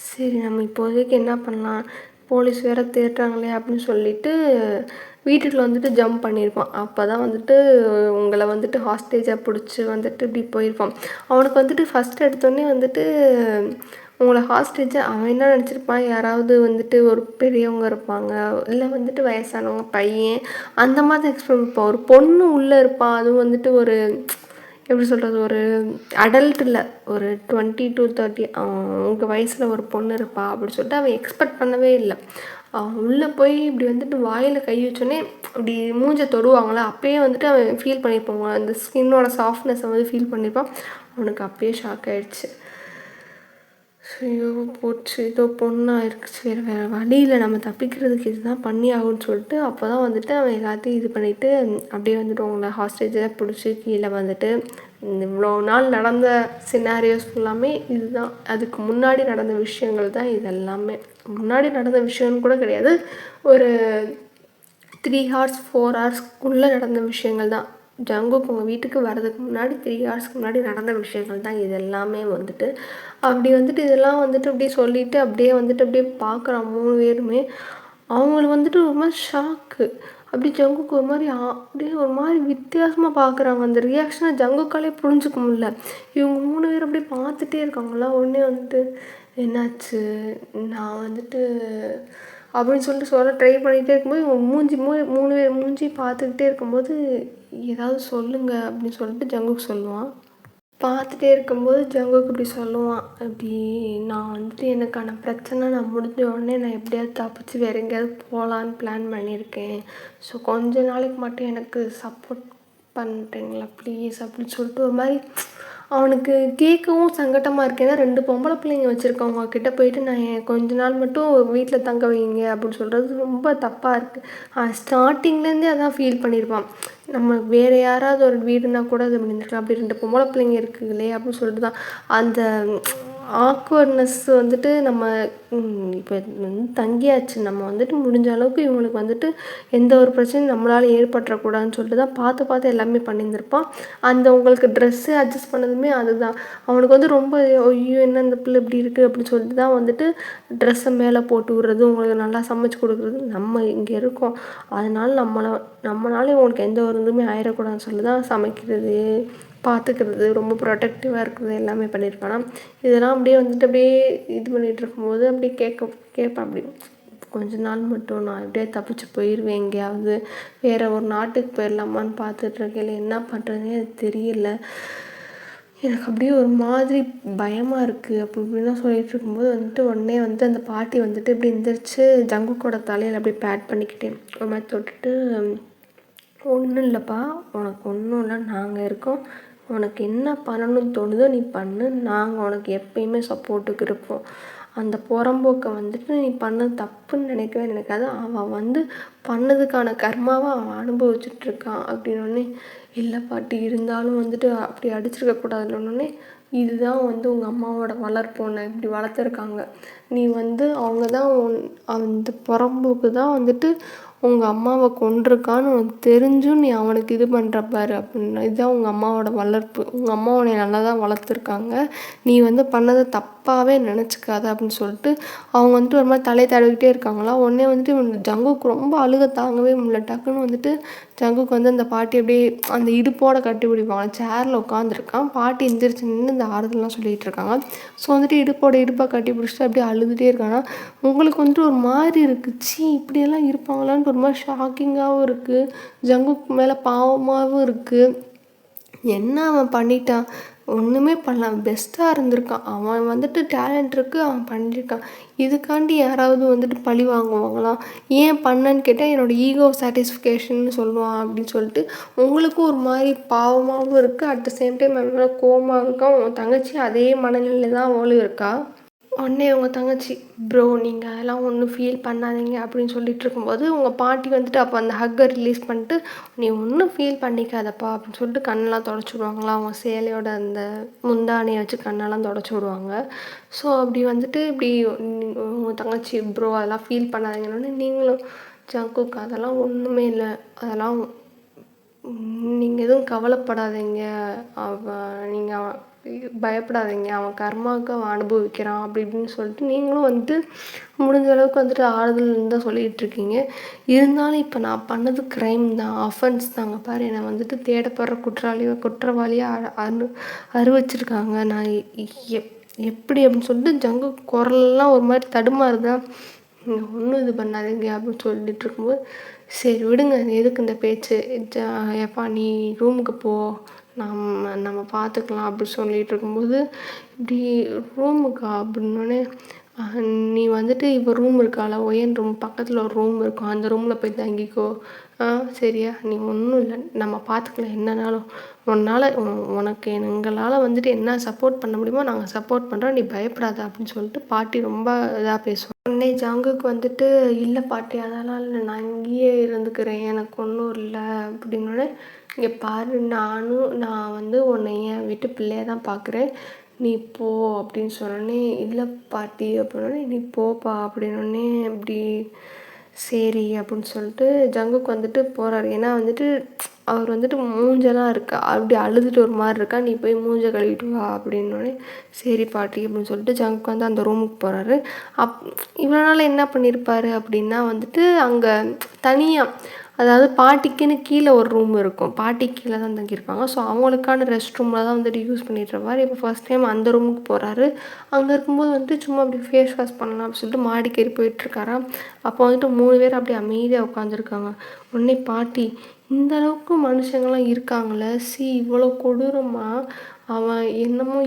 சரி நம்ம இப்போதைக்கு என்ன பண்ணலாம், போலீஸ் வேறு தேடுறாங்களே அப்படின்னு சொல்லிட்டு வீட்டுக்குள்ள வந்துட்டு ஜம்ப் பண்ணியிருப்பான். அப்போ தான் வந்துட்டு உங்களை வந்துட்டு ஹாஸ்டேஜாக பிடிச்சி வந்துட்டு இப்படி போயிருப்பான். அவனுக்கு வந்துட்டு ஃபஸ்ட் எடுத்தோடனே வந்துட்டு உங்களை ஹாஸ்டேஜாக அவன் என்ன நினச்சிருப்பான், யாராவது வந்துட்டு ஒரு பெரியவங்க இருப்பாங்க, இல்லை வந்துட்டு வயசானவங்க பையன் அந்த மாதிரி எக்ஸ்பெக்ட் இருப்பான். ஒரு பொண்ணு உள்ளே இருப்பான், அதுவும் வந்துட்டு ஒரு எப்படி சொல்கிறது, ஒரு அடல்ட் இல்லை, ஒரு 20 to 30 உங்கள் வயசில் ஒரு பொண்ணு இருப்பா அப்படின்னு சொல்லிட்டு அவன் எக்ஸ்பெக்ட் பண்ணவே இல்லை. உள்ளே போய் இப்படி வந்துட்டு வாயில் கை வச்சோடனே அப்படி மூஞ்சை தொடுவாங்களே, அப்போயே வந்துட்டு அவன் ஃபீல் பண்ணியிருப்பாங்க, அந்த ஸ்கின்னோட சாஃப்ட்னஸை வந்து ஃபீல் பண்ணியிருப்பான். அவனுக்கு அப்போயே ஷாக் ஆகிடுச்சு. ஐயோ போச்சு, ஏதோ பொண்ணாக இருக்குச்சு, வேறு வழியில் நம்ம தப்பிக்கிறதுக்கு இதுதான் பண்ணி ஆகும்னு சொல்லிட்டு அப்போ தான் வந்துட்டு அவன் எல்லாத்தையும் இது பண்ணிவிட்டு அப்படியே வந்துட்டு உங்களை ஹாஸ்டேஜாக பிடிச்சி கீழே வந்துட்டு இவ்வளோ நாள் நடந்த சினாரியோஸ் ஃபுல்லாமே இதுதான். அதுக்கு முன்னாடி நடந்த விஷயங்கள் தான் இது எல்லாமே. முன்னாடி நடந்த விஷயம்னு கூட கிடையாது, ஒரு 3 hours 4 hoursக்குள்ளே நடந்த விஷயங்கள் தான். ஜங்குக் உங்கள் வீட்டுக்கு வர்றதுக்கு முன்னாடி 3 hoursக்கு முன்னாடி நடந்த விஷயங்கள் தான் இது எல்லாமே வந்துட்டு. அப்படி வந்துட்டு இதெல்லாம் வந்துட்டு அப்படியே சொல்லிவிட்டு அப்படியே வந்துட்டு அப்படியே பார்க்குறான் 3 பேருமே. அவங்களுக்கு வந்துட்டு ஒரு மாதிரி ஷாக்கு. அப்படி ஜங்குக்கு ஒரு மாதிரி அப்படியே ஒரு மாதிரி வித்தியாசமாக பார்க்குறாங்க. அந்த ரியாக்ஷனை ஜங்குக்காலே புரிஞ்சுக்க முடியல. இவங்க 3 பேர் அப்படியே பார்த்துட்டே இருக்காங்களா. உடனே வந்துட்டு என்னாச்சு, நான் வந்துட்டு அப்படின்னு சொல்லிட்டு சொல்ல ட்ரை பண்ணிகிட்டே இருக்கும்போது இவங்க 3 பேர் மூஞ்சி பார்த்துக்கிட்டே இருக்கும்போது ஏதாவது சொல்லுங்கள் அப்படின்னு சொல்லிட்டு ஜங்குக்கு சொல்லுவான். பார்த்துட்டே இருக்கும்போது ஜங்குக்கு இப்படி சொல்லுவான், இப்படி நான் வந்துட்டு எனக்கான பிரச்சனை நான் முடிஞ்ச உடனே நான் எப்படியாவது தப்பிச்சு வேறு எங்கேயாவது போகலான்னு பிளான் பண்ணியிருக்கேன். ஸோ கொஞ்ச நாளைக்கு மட்டும் எனக்கு சப்போர்ட் பண்ணுறீங்களா ப்ளீஸ் அப்படின்னு சொல்லிட்டு ஒரு மாதிரி அவனுக்கு கேட்கவும் சங்கட்டமாக இருக்குது. ஏன்னா 2 பொம்பளை பிள்ளைங்க வச்சுருக்கவங்க கிட்ட போயிட்டு நான் கொஞ்ச நாள் மட்டும் வீட்டில் தங்க வைங்க அப்படின்னு சொல்கிறது ரொம்ப தப்பாக இருக்குது. ஸ்டார்டிங்லேருந்தே அதான் ஃபீல் பண்ணியிருப்பான். நம்ம வேறு யாராவது ஒரு வீடுனா கூட அது பண்ணியிருக்கலாம், அப்படி 2 பொம்பளை பிள்ளைங்க இருக்குங்களே அப்படின்னு சொல்லிட்டு தான் அந்த ஆக்வர்ட்னஸ் வந்துட்டு நம்ம இப்போ வந்து தங்கியாச்சு. நம்ம வந்துட்டு முடிஞ்ச அளவுக்கு இவங்களுக்கு வந்துட்டு எந்த ஒரு பிரச்சனையும் நம்மளால் ஏற்பட்டுறக்கூடாதுன்னு சொல்லிட்டு தான் பார்த்து பார்த்து எல்லாமே பண்ணியிருந்திருப்பான். அந்த உங்களுக்கு ட்ரெஸ்ஸு அட்ஜஸ்ட் பண்ணதுமே அதுதான். அவனுக்கு வந்து ரொம்ப ஐயோ! என்ன இந்த பிள்ளை இப்படி இருக்குது அப்படின்னு சொல்லிட்டு தான் வந்துட்டு ட்ரெஸ்ஸை மேலே போட்டு விடுறது, உங்களுக்கு நல்லா சமைச்சு கொடுக்குறது. நம்ம இங்கே இருக்கோம், அதனால நம்மளால இவங்களுக்கு எந்த ஒரு இதுவுமே ஆயிடக்கூடாதுன்னு சொல்லி தான் சமைக்கிறது, பார்த்துக்கிறது, ரொம்ப ப்ரொடெக்டிவாக இருக்கிறது எல்லாமே பண்ணியிருப்பானா. இதெல்லாம் அப்படியே வந்துட்டு அப்படியே இது பண்ணிகிட்டு இருக்கும்போது அப்படியே கேட்பேன் அப்படி கொஞ்ச நாள் மட்டும் நான் அப்படியே தப்பிச்சு போயிடுவேன், எங்கேயாவது வேறு ஒரு நாட்டுக்கு போயிடலாமான்னு பார்த்துட்ருக்கேன். என்ன பண்ணுறதுனே அது தெரியல, எனக்கு அப்படியே ஒரு மாதிரி பயமாக இருக்குது அப்படி இப்படிலாம் சொல்லிகிட்டு இருக்கும்போது வந்துட்டு உடனே வந்துட்டு அந்த பாட்டி வந்துட்டு இப்படி எந்திரிச்சு ஜங்குக்கோட தலையில் அப்படியே பேட் பண்ணிக்கிட்டேன் ஒரு மாதிரி தொட்டுட்டு, ஒன்றும் இல்லைப்பா, உனக்கு ஒன்றும் இல்லை, நாங்கள் இருக்கோம், உனக்கு என்ன பண்ணணும்னு தோணுதோ நீ பண்ணு, நாங்கள் உனக்கு எப்பயுமே சப்போர்ட்டுக்கு இருப்போம். அந்த புறம்போக்கை வந்துட்டு நீ பண்ணது தப்புன்னு நினைக்கவே நினைக்காது, அவன் வந்து பண்ணதுக்கான கர்மாவை அவன் அனுபவிச்சுட்ருக்கான் அப்படின்னோடனே, இல்லை பாட்டி இருந்தாலும் வந்துட்டு அப்படி அடிச்சிருக்கக்கூடாதுன்னொடனே, இதுதான் வந்து உங்கள் அம்மாவோட வளர்ப்பு, உன்னை இப்படி வளர்த்துருக்காங்க, நீ வந்து அவங்க தான் அந்த புறம்போக்கு தான் வந்துட்டு உங்கள் அம்மாவை கொன்றிருக்கான்னு உனக்கு தெரிஞ்சும் நீ அவனுக்கு இது பண்ணுற பாரு அப்படின்னா, இதுதான் உங்கள் அம்மாவோட வளர்ப்பு, உங்கள் அம்மா உன்னை நல்லா தான் வளர்த்துருக்காங்க, நீ வந்து பண்ணதை தப்பாகவே நினச்சிக்காத அப்படின்னு சொல்லிட்டு அவங்க வந்துட்டு ஒரு மாதிரி தலையை தடவிக்கிட்டே இருக்காங்களா. உடனே வந்துட்டு ஜங்குக்கு ரொம்ப அழுக தாங்கவே முடியல. டக்குன்னு வந்துட்டு ஜங்குக்கு வந்து அந்த பாட்டி அப்படியே அந்த இடுப்போட கட்டி பிடிப்பாங்க, சேரில் உட்காந்துருக்கான், பாட்டி எந்திரிச்சு நின்று இந்த ஆறுதல்லாம் சொல்லிகிட்டு இருக்காங்க. ஸோ வந்துட்டு இடுப்பாக கட்டி பிடிச்சிட்டு அப்படியே அழுதுகிட்டே இருக்காங்கன்னா, உங்களுக்கு வந்துட்டு ஒரு மாதிரி இருக்குது, சி இப்படியெல்லாம் இருப்பாங்களான்னு ஒரு மாதிரி ஷாக்கிங்காகவும் இருக்குது, ஜங்குக்கு மேலே பாவமாகவும் இருக்குது. என்ன அவன் பண்ணிட்டான், ஒன்றுமே பண்ணலாம், பெஸ்ட்டாக இருந்திருக்கான், அவன் வந்துட்டு டேலண்ட் இருக்குது, அவன் பண்ணியிருக்கான், இதுக்காண்டி யாராவது வந்துட்டு பழி வாங்குவாங்களாம், ஏன் பண்ணேன்னு கேட்டால் என்னோடய ஈகோ சாட்டிஸ்ஃபிகேஷன் சொல்லுவான் அப்படின்னு சொல்லிட்டு உங்களுக்கும் ஒரு மாதிரி பாவமாகவும் இருக்குது. அட் த சேம் டைம் அவன் மேலே கோவமாக இருக்கான். உன் தங்கச்சி அதே மனநிலையில் தான் அவளும் இருக்கா. உடனே உங்கள் தங்கச்சி, ப்ரோ நீங்கள் அதெல்லாம் ஒன்றும் ஃபீல் பண்ணாதீங்க அப்படின்னு சொல்லிட்டு இருக்கும்போது உங்கள் பாட்டி வந்துட்டு அப்போ அந்த ஹக்கை ரிலீஸ் பண்ணிட்டு, நீ ஒன்றும் ஃபீல் பண்ணிக்காதப்பா அப்படின்னு சொல்லிட்டு கண்ணெல்லாம் தொடச்சி விடுவாங்களா, அவங்க சேலையோட அந்த முந்தானையை வச்சு கண்ணெல்லாம் தொடச்சி விடுவாங்க. ஸோ அப்படி வந்துட்டு இப்படி உங்கள் தங்கச்சி, ப்ரோ அதெல்லாம் ஃபீல் பண்ணாதீங்கன்னு, நீங்களும் ஜங்குக்கு அதெல்லாம் ஒன்றுமே இல்லை, அதெல்லாம் நீங்கள் எதுவும் கவலைப்படாதீங்க, நீங்கள் பயப்படாதீங்க, அவன் கர்மாவுக்கு அவன் அனுபவிக்கிறான் அப்படி இப்படின்னு சொல்லிட்டு நீங்களும் வந்துட்டு முடிஞ்ச அளவுக்கு வந்துட்டு ஆறுதல் தான் சொல்லிகிட்ருக்கீங்க. இருந்தாலும் இப்போ நான் பண்ணது க்ரைம் தான், அஃபென்ஸ் தாங்க பாரு, என்னை வந்துட்டு தேடப்படுற குற்றவாளியாக அறிவிச்சிருக்காங்க, நான் எப்படி அப்படின்னு சொல்லிட்டு ஜங்கு குரல்லாம் ஒரு மாதிரி தடுமாறுதான். நீங்கள் ஒன்றும் இது பண்ணாதீங்க அப்படின்னு சொல்லிட்டு இருக்கும்போது, சரி விடுங்க எதுக்கு இந்த பேச்சு, எப்பா நீ ரூமுக்கு போ, நம்ம பார்த்துக்கலாம் அப்படி சொல்லிகிட்டு இருக்கும்போது, இப்படி ரூமுக்கா அப்படின்னோடனே, நீ வந்துட்டு இப்போ ரூம் இருக்கால, ஒயன் ரூம் பக்கத்தில் ஒரு ரூம் இருக்கும், அந்த ரூமில் போய் தங்கிக்கோ, சரியா, நீ ஒன்றும் இல்லை, நம்ம பார்த்துக்கலாம், என்னன்னாலும் உனக்கு எங்களால் வந்துட்டு என்ன சப்போர்ட் பண்ண முடியுமோ நாங்கள் சப்போர்ட் பண்ணுறோம், நீ பயப்படாத அப்படின்னு சொல்லிட்டு பாட்டி ரொம்ப இதாக பேசுவோம். உடனே ஜங்குக்கு வந்துட்டு, இல்லை பாட்டி அதெல்லாம் இல்லை, நான் இங்கேயே இருந்துக்கிறேன், எனக்கு ஒன்றும் இல்லை அப்படின்னோடனே, இங்கே பாரு, நான் வந்து உன்னை என் வீட்டு பிள்ளைய தான் பார்க்குறேன், நீ போ அப்படின்னு சொன்னோடனே, இல்லை பாட்டி அப்படின்னோடனே, நீ போப்பா அப்படின்னோடனே, இப்படி சரி அப்படின்னு சொல்லிட்டு ஜங்குக்கு வந்துட்டு போகிறாரு. ஏன்னா வந்துட்டு அவர் வந்துட்டு மூஞ்செல்லாம் இருக்கா அப்படி அழுதுட்டு ஒரு மாதிரி இருக்கா, நீ போய் மூஞ்சை கழுவிட்டு வா அப்படின்னோடனே, சரி பாட்டி அப்படின்னு சொல்லிட்டு ஜங்குக்கு வந்து அந்த ரூமுக்கு போகிறாரு. இவ்வளோ நாள் என்ன பண்ணியிருப்பார் அப்படின்னா வந்துட்டு அங்கே தனியாக, அதாவது பாட்டிக்குன்னு கீழே ஒரு ரூம் இருக்கும், பாட்டி கீழே தான் தங்கியிருப்பாங்க, ஸோ அவங்களுக்கான ரெஸ்ட் ரூமில் தான் வந்துட்டு யூஸ் பண்ணிகிட்ருப்பார். இப்போ ஃபஸ்ட் டைம் அந்த ரூமுக்கு போகிறாரு. அங்கே இருக்கும்போது வந்துட்டு சும்மா அப்படி ஃபேஸ் வாஷ் பண்ணலாம் அப்படின்னு சொல்லிட்டு மாடிக்கேறி போயிட்டுருக்காராம். அப்போ வந்துட்டு 3 பேர் அப்படியே அமைதியாக உட்காந்துருக்காங்க. உடனே பாட்டி, இந்த அளவுக்கு மனுஷங்கள்லாம் இருக்காங்களே, இவ்வளோ கொடூரமாக, அவன் என்னமோ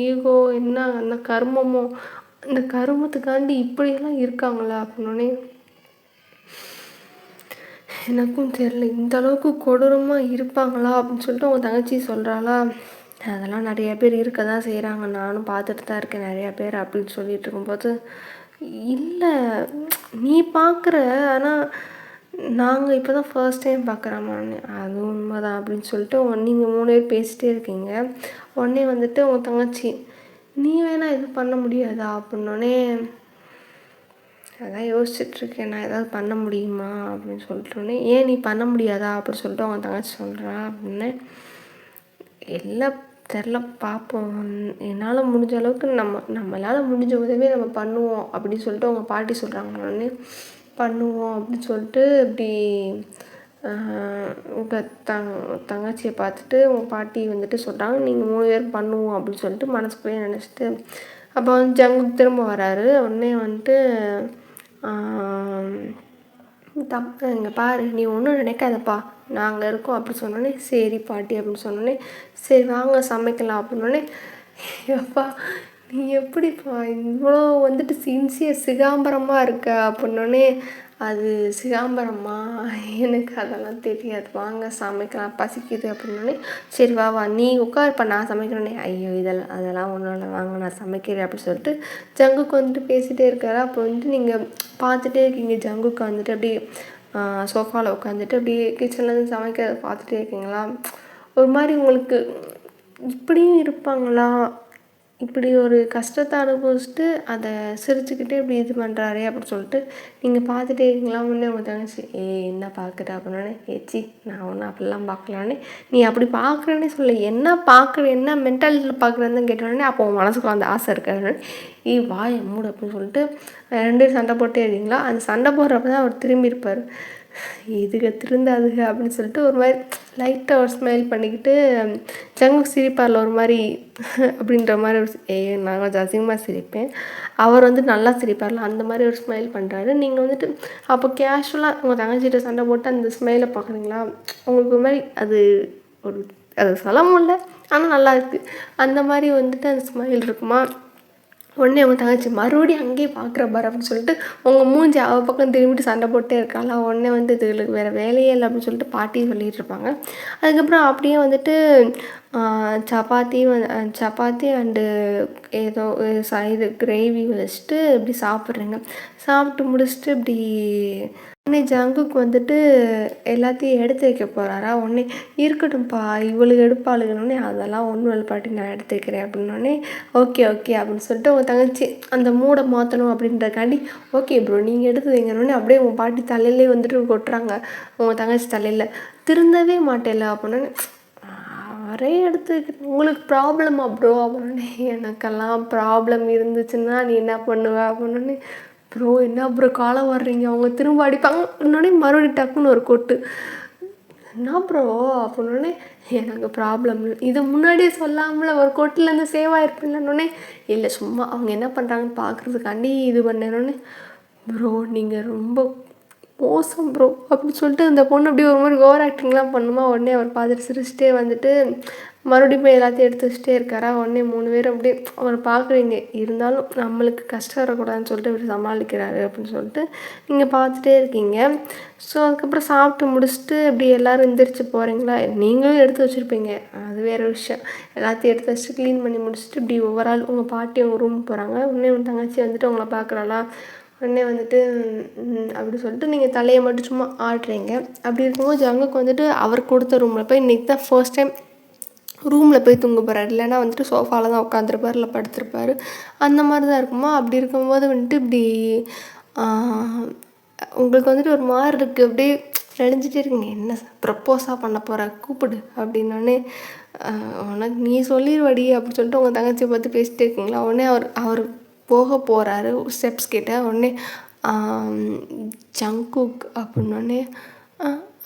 ஈகோ என்ன அந்த கர்மமோ, இந்த கருமத்துக்காண்டி இப்படியெல்லாம் இருக்காங்களா அப்படின்னோடனே, எனக்கும் தெரில இந்த அளவுக்கு கொடூரமாக இருப்பாங்களா அப்படின்னு சொல்லிட்டு உங்கள் தங்கச்சி சொல்கிறாளா, அதெல்லாம் நிறையா பேர் இருக்க தான் செய்கிறாங்க, நானும் பார்த்துட்டு தான் இருக்கேன் நிறையா பேர் அப்படின்னு சொல்லிட்டு இருக்கும்போது, இல்லை நீ பார்க்குற, ஆனால் நாங்கள் இப்போ தான் ஃபர்ஸ்ட் டைம் பார்க்குறோம்மா, அது உண்மை தான் அப்படின்னு சொல்லிட்டு நீங்கள் 3 பேர் பேசிகிட்டே இருக்கீங்க. உடனே வந்துட்டு உங்கள் தங்கச்சி, நீ வேணால் இது பண்ண முடியாதா அப்படின்னோடனே, அதான் யோசிச்சுட்ருக்கேன் நான் ஏதாவது பண்ண முடியுமா அப்படின்னு சொல்லிட்டோன்னே, ஏன் நீ பண்ண முடியாதா அப்படின்னு சொல்லிட்டு அவங்க தங்கச்சி சொல்கிறா அப்படின்னு. எல்லாம் தெரில பார்ப்போம், என்னால் முடிஞ்ச அளவுக்கு நம்மளால் முடிஞ்ச உதவியை நம்ம பண்ணுவோம் அப்படின்னு சொல்லிட்டு அவங்க பாட்டி சொல்கிறாங்க. உடனே பண்ணுவோம் அப்படின்னு சொல்லிட்டு இப்படி உங்கள் தங்கச்சியை பார்த்துட்டு உங்கள் பாட்டி வந்துட்டு சொல்கிறாங்க, நீங்கள் 3 பேரும் பண்ணுவோம் அப்படின்னு சொல்லிட்டு மனசுக்குள்ளேயே நினச்சிட்டு, அப்போ வந்து ஜங்குக் திரும்ப வராரு. உடனே வந்துட்டு இங்கே பாரு, நீ ஒன்றும் நினைக்காதப்பா, நாங்கள் இருக்கோம் அப்படி சொன்னோடனே, சரி பாட்டி அப்படின்னு சொன்னோடனே, சரி வாங்க சமைக்கலாம் அப்படின்னோடனே, எப்பா நீ எப்படிப்பா இவ்வளோ வந்துட்டு சிகாம்பரமாக இருக்க அப்படின்னோடனே, அது சிகாம்பரமா, எனக்கு அதெல்லாம் தெரியாது, வாங்க சமைக்கலாம் பசிக்குது அப்படின்னோடனே, சரி வா வா நீ உட்காருப்பா நான் சமைக்கிறேனே, ஐயோ அதெல்லாம் ஒன்றும் இல்லை, வாங்க நான் சமைக்கிறேன் அப்படின்னு சொல்லிட்டு ஜங்குக்கு வந்துட்டு பேசிகிட்டே இருக்காரு. அப்போ வந்துட்டு நீங்கள் பார்த்துட்டே இருக்கீங்க, ஜங்குக்கு வந்துட்டு அப்படியே சோஃபாவில் உட்காந்துட்டு அப்படியே கிச்சன்லேருந்து சமைக்கிறத பார்த்துட்டே இருக்கீங்களா. ஒரு மாதிரி உங்களுக்கு இப்படியும் இருப்பாங்களா, இப்படி ஒரு கஷ்டத்தை அனுபவிச்சுட்டு அதை சிரிச்சுக்கிட்டே இப்படி இது பண்ணுறாரே அப்படின்னு சொல்லிட்டு நீங்கள் பார்த்துட்டே இருக்கீங்களா. முன்னே உங்கள் தங்கச்சி என்ன பார்க்குற அப்படின்னோடனே, ஏச்சி நான் ஒன்றும் அப்படிலாம் பார்க்கலான்னே, நீ அப்படி பார்க்குறேன்னே சொல்ல, என்ன பார்க்குற என்ன மென்டாலிட்டியில் பார்க்குறேன்னு கேட்டோடனே, அப்போ உங்கள் மனசுக்குள்ள அந்த ஆசை இருக்காது, வாயை மூடு அப்படின்னு சொல்லிட்டு 2 பேரும் சண்டை போட்டே இருக்கீங்களா. அந்த சண்டை போடுறப்ப தான் அவர் திரும்பி இருப்பார். இதுக திருந்தாதுக அப்படின்னு சொல்லிட்டு ஒரு மாதிரி லைட்டாக ஒரு ஸ்மைல் பண்ணிக்கிட்டு ஜங்குக் சிரிப்பாரில் ஒரு மாதிரி அப்படின்ற மாதிரி ஒரு நான் கொஞ்சம் அசிங்கமாக சிரிப்பேன், அவர் வந்து நல்லா சிரிப்பார்ல அந்த மாதிரி ஒரு ஸ்மைல் பண்ணுறாரு. நீங்கள் வந்துட்டு அப்போ கேஷுவலாக உங்கள் தங்கச்சிட்ட சண்டை போட்டு அந்த ஸ்மைலை பார்க்குறீங்களா, உங்களுக்கு ஒரு மாதிரி அது சொல்லவும் இல்லை, ஆனால் நல்லா இருக்குது, அந்த மாதிரி வந்துட்டு அந்த ஸ்மைல் இருக்குமா. உடனே அவங்க தங்கச்சி மறுபடியும் அங்கேயே பார்க்குற பாரு அப்படின்னு சொல்லிட்டு உங்கள் மூஞ்சி அவள் பக்கம் திரும்பிட்டு சண்டை போட்டே இருக்காளா. உடனே வந்து இதுகளுக்கு வேறு வேலையே இல்லை அப்படின்னு சொல்லிட்டு பாட்டி சொல்லிகிட்டு இருப்பாங்க. அதுக்கப்புறம் அப்படியே வந்துட்டு சப்பாத்தி அண்டு ஏதோ இது கிரேவி வச்சுட்டு இப்படி சாப்பிட்றேங்க. சாப்பிட்டு முடிச்சுட்டு இப்படி உடனே ஜங்குக்கு வந்துட்டு எல்லாத்தையும் எடுத்து வைக்க போகிறாரா. உடனே இருக்கட்டும்ப்பா இவளுக்கு எடுப்பாளுகனோடனே, அதெல்லாம் ஒன்றும் இல்லை பாட்டி நான் எடுத்து வைக்கிறேன் அப்படின்னோடனே, ஓகே அப்படின்னு சொல்லிட்டு உங்கள் தங்கச்சி அந்த மூடை மாற்றணும் அப்படின்றக்காண்டி, ஓகே ப்ரோ நீங்கள் எடுத்து வைங்கன்னொடனே அப்படியே உங்கள் பாட்டி தலையிலே வந்துட்டு கொட்டுறாங்க உங்கள் தங்கச்சி தலையில். திருந்தவே மாட்டேல அப்படின்னோடனே, அவரே எடுத்து வைக்கிறேன், உங்களுக்கு ப்ராப்ளமா ப்ரோ அப்படின்னோடனே, எனக்கெல்லாம் ப்ராப்ளம் இருந்துச்சுன்னா நீ என்ன பண்ணுவ அப்படின்னோடனே, ப்ரோ என்ன ப்ரோ காலை வர்றீங்க, அவங்க திரும்ப அடிப்பாங்க இன்னொன்னே மறுபடியும் டக்குன்னு ஒரு கொட்டு, என்ன ப்ரோ அப்படின்னோடனே, எனக்கு ப்ராப்ளம் இது முன்னாடியே சொல்லாமல் ஒரு கொட்டிலேருந்து சேவ் ஆகிருப்பில்லன்னொடனே, இல்லை சும்மா அவங்க என்ன பண்ணுறாங்கன்னு பார்க்குறதுக்காண்டி இது பண்ணேன்னொடனே, ப்ரோ நீங்கள் ரொம்ப மோசம் ப்ரோ அப்படின்னு சொல்லிட்டு அந்த பொண்ணு அப்படியே ஒரு மாதிரி ஓவர் ஆக்டிங்லாம் பண்ணுமா. உடனே அவர் பார்த்துட்டு சிரிச்சிட்டே வந்துட்டு மறுபடியும் போய் எல்லாத்தையும் எடுத்து வச்சுட்டே இருக்காரா. உடனே 3 பேர் அப்படியே அவர் பார்க்குறீங்க, இருந்தாலும் நம்மளுக்கு கஷ்டம் வரக்கூடாதுன்னு சொல்லிட்டு இப்படி சமாளிக்கிறாரு அப்படின்னு சொல்லிட்டு நீங்கள் பார்த்துட்டே இருக்கீங்க. ஸோ அதுக்கப்புறம் சாப்பிட்டு முடிச்சுட்டு இப்படி எல்லோரும் எந்திரிச்சு போகிறீங்களா. நீங்களும் எடுத்து வச்சுருப்பீங்க, அது வேறு விஷயம். எல்லாத்தையும் எடுத்து வச்சுட்டு க்ளீன் பண்ணி முடிச்சுட்டு இப்படி ஒவ்வொரு ஆள் உங்கள் பாட்டி உங்கள் ரூமுக்கு போகிறாங்க. உடனே உங்கள் தங்கச்சி வந்துட்டு உங்களை பார்க்குறாளா. உடனே வந்துட்டு அப்படி சொல்லிட்டு நீங்கள் தலையை மட்டும் சும்மா ஆடுறீங்க. அப்படி இருக்கும்போது ஜங்குக்கு வந்துட்டு அவர் கொடுத்த ரூமில் போய் இன்றைக்கி தான் ஃபர்ஸ்ட் டைம் ரூமில் போய் தூங்க போகிறாரு. இல்லைன்னா வந்துட்டு சோஃபாவில் தான் உட்காந்துருப்பார், இல்லை படுத்திருப்பார், அந்த மாதிரி தான் இருக்குமா. அப்படி இருக்கும்போது வந்துட்டு இப்படி உங்களுக்கு வந்துட்டு ஒரு மாதிரி இருக்குது, அப்படியே நெளிஞ்சிட்டே இருக்குங்க. என்ன ப்ரப்போஸாக பண்ண போகிற கூப்பிடு அப்படின்னோடனே, உனக்கு நீ சொல்லிடுவாடி அப்படின்னு சொல்லிட்டு உங்கள் தங்கச்சியை பார்த்து பேசிகிட்டே இருக்கீங்களா. உடனே அவர் போக போகிறாரு ஸ்டெப்ஸ் கிட்ட. உடனே ஜங்குக் அப்படின்னோடனே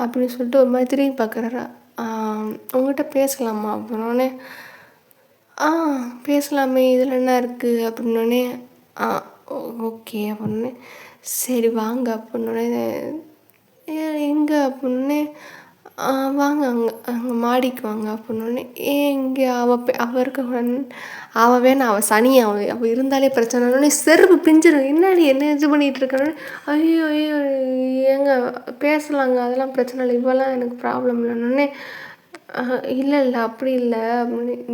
அப்படின்னு சொல்லிட்டு ஒரு மாதிரி திரும்பி பார்க்குறாரா. உங்கள்கிட்ட பேசலாமா அப்படின்னோடனே, பேசலாமே இதில் என்ன இருக்குது அப்படின்னோடனே, ஓகே அப்படின்னே, சரி வாங்க அப்படின்னோடனே, எங்கே அப்படின்னே, வாங்க அங்கே மாடிக்கு வாங்க அப்படின்னோடனே, இங்கே அவள் இருக்க அவள் வேணாம், அவள் சனி, அவள் இருந்தாலே பிரச்சனைனே செருப்பு பிஞ்சிடும். என்னடி என்ன இது பண்ணிகிட்டு இருக்கானே, ஐயோ ஏங்க பேசலாங்க அதெல்லாம் பிரச்சனை இல்லை, இவெல்லாம் எனக்கு ப்ராப்ளம் இல்லைன்னொடனே, இல்லை அப்படி இல்லை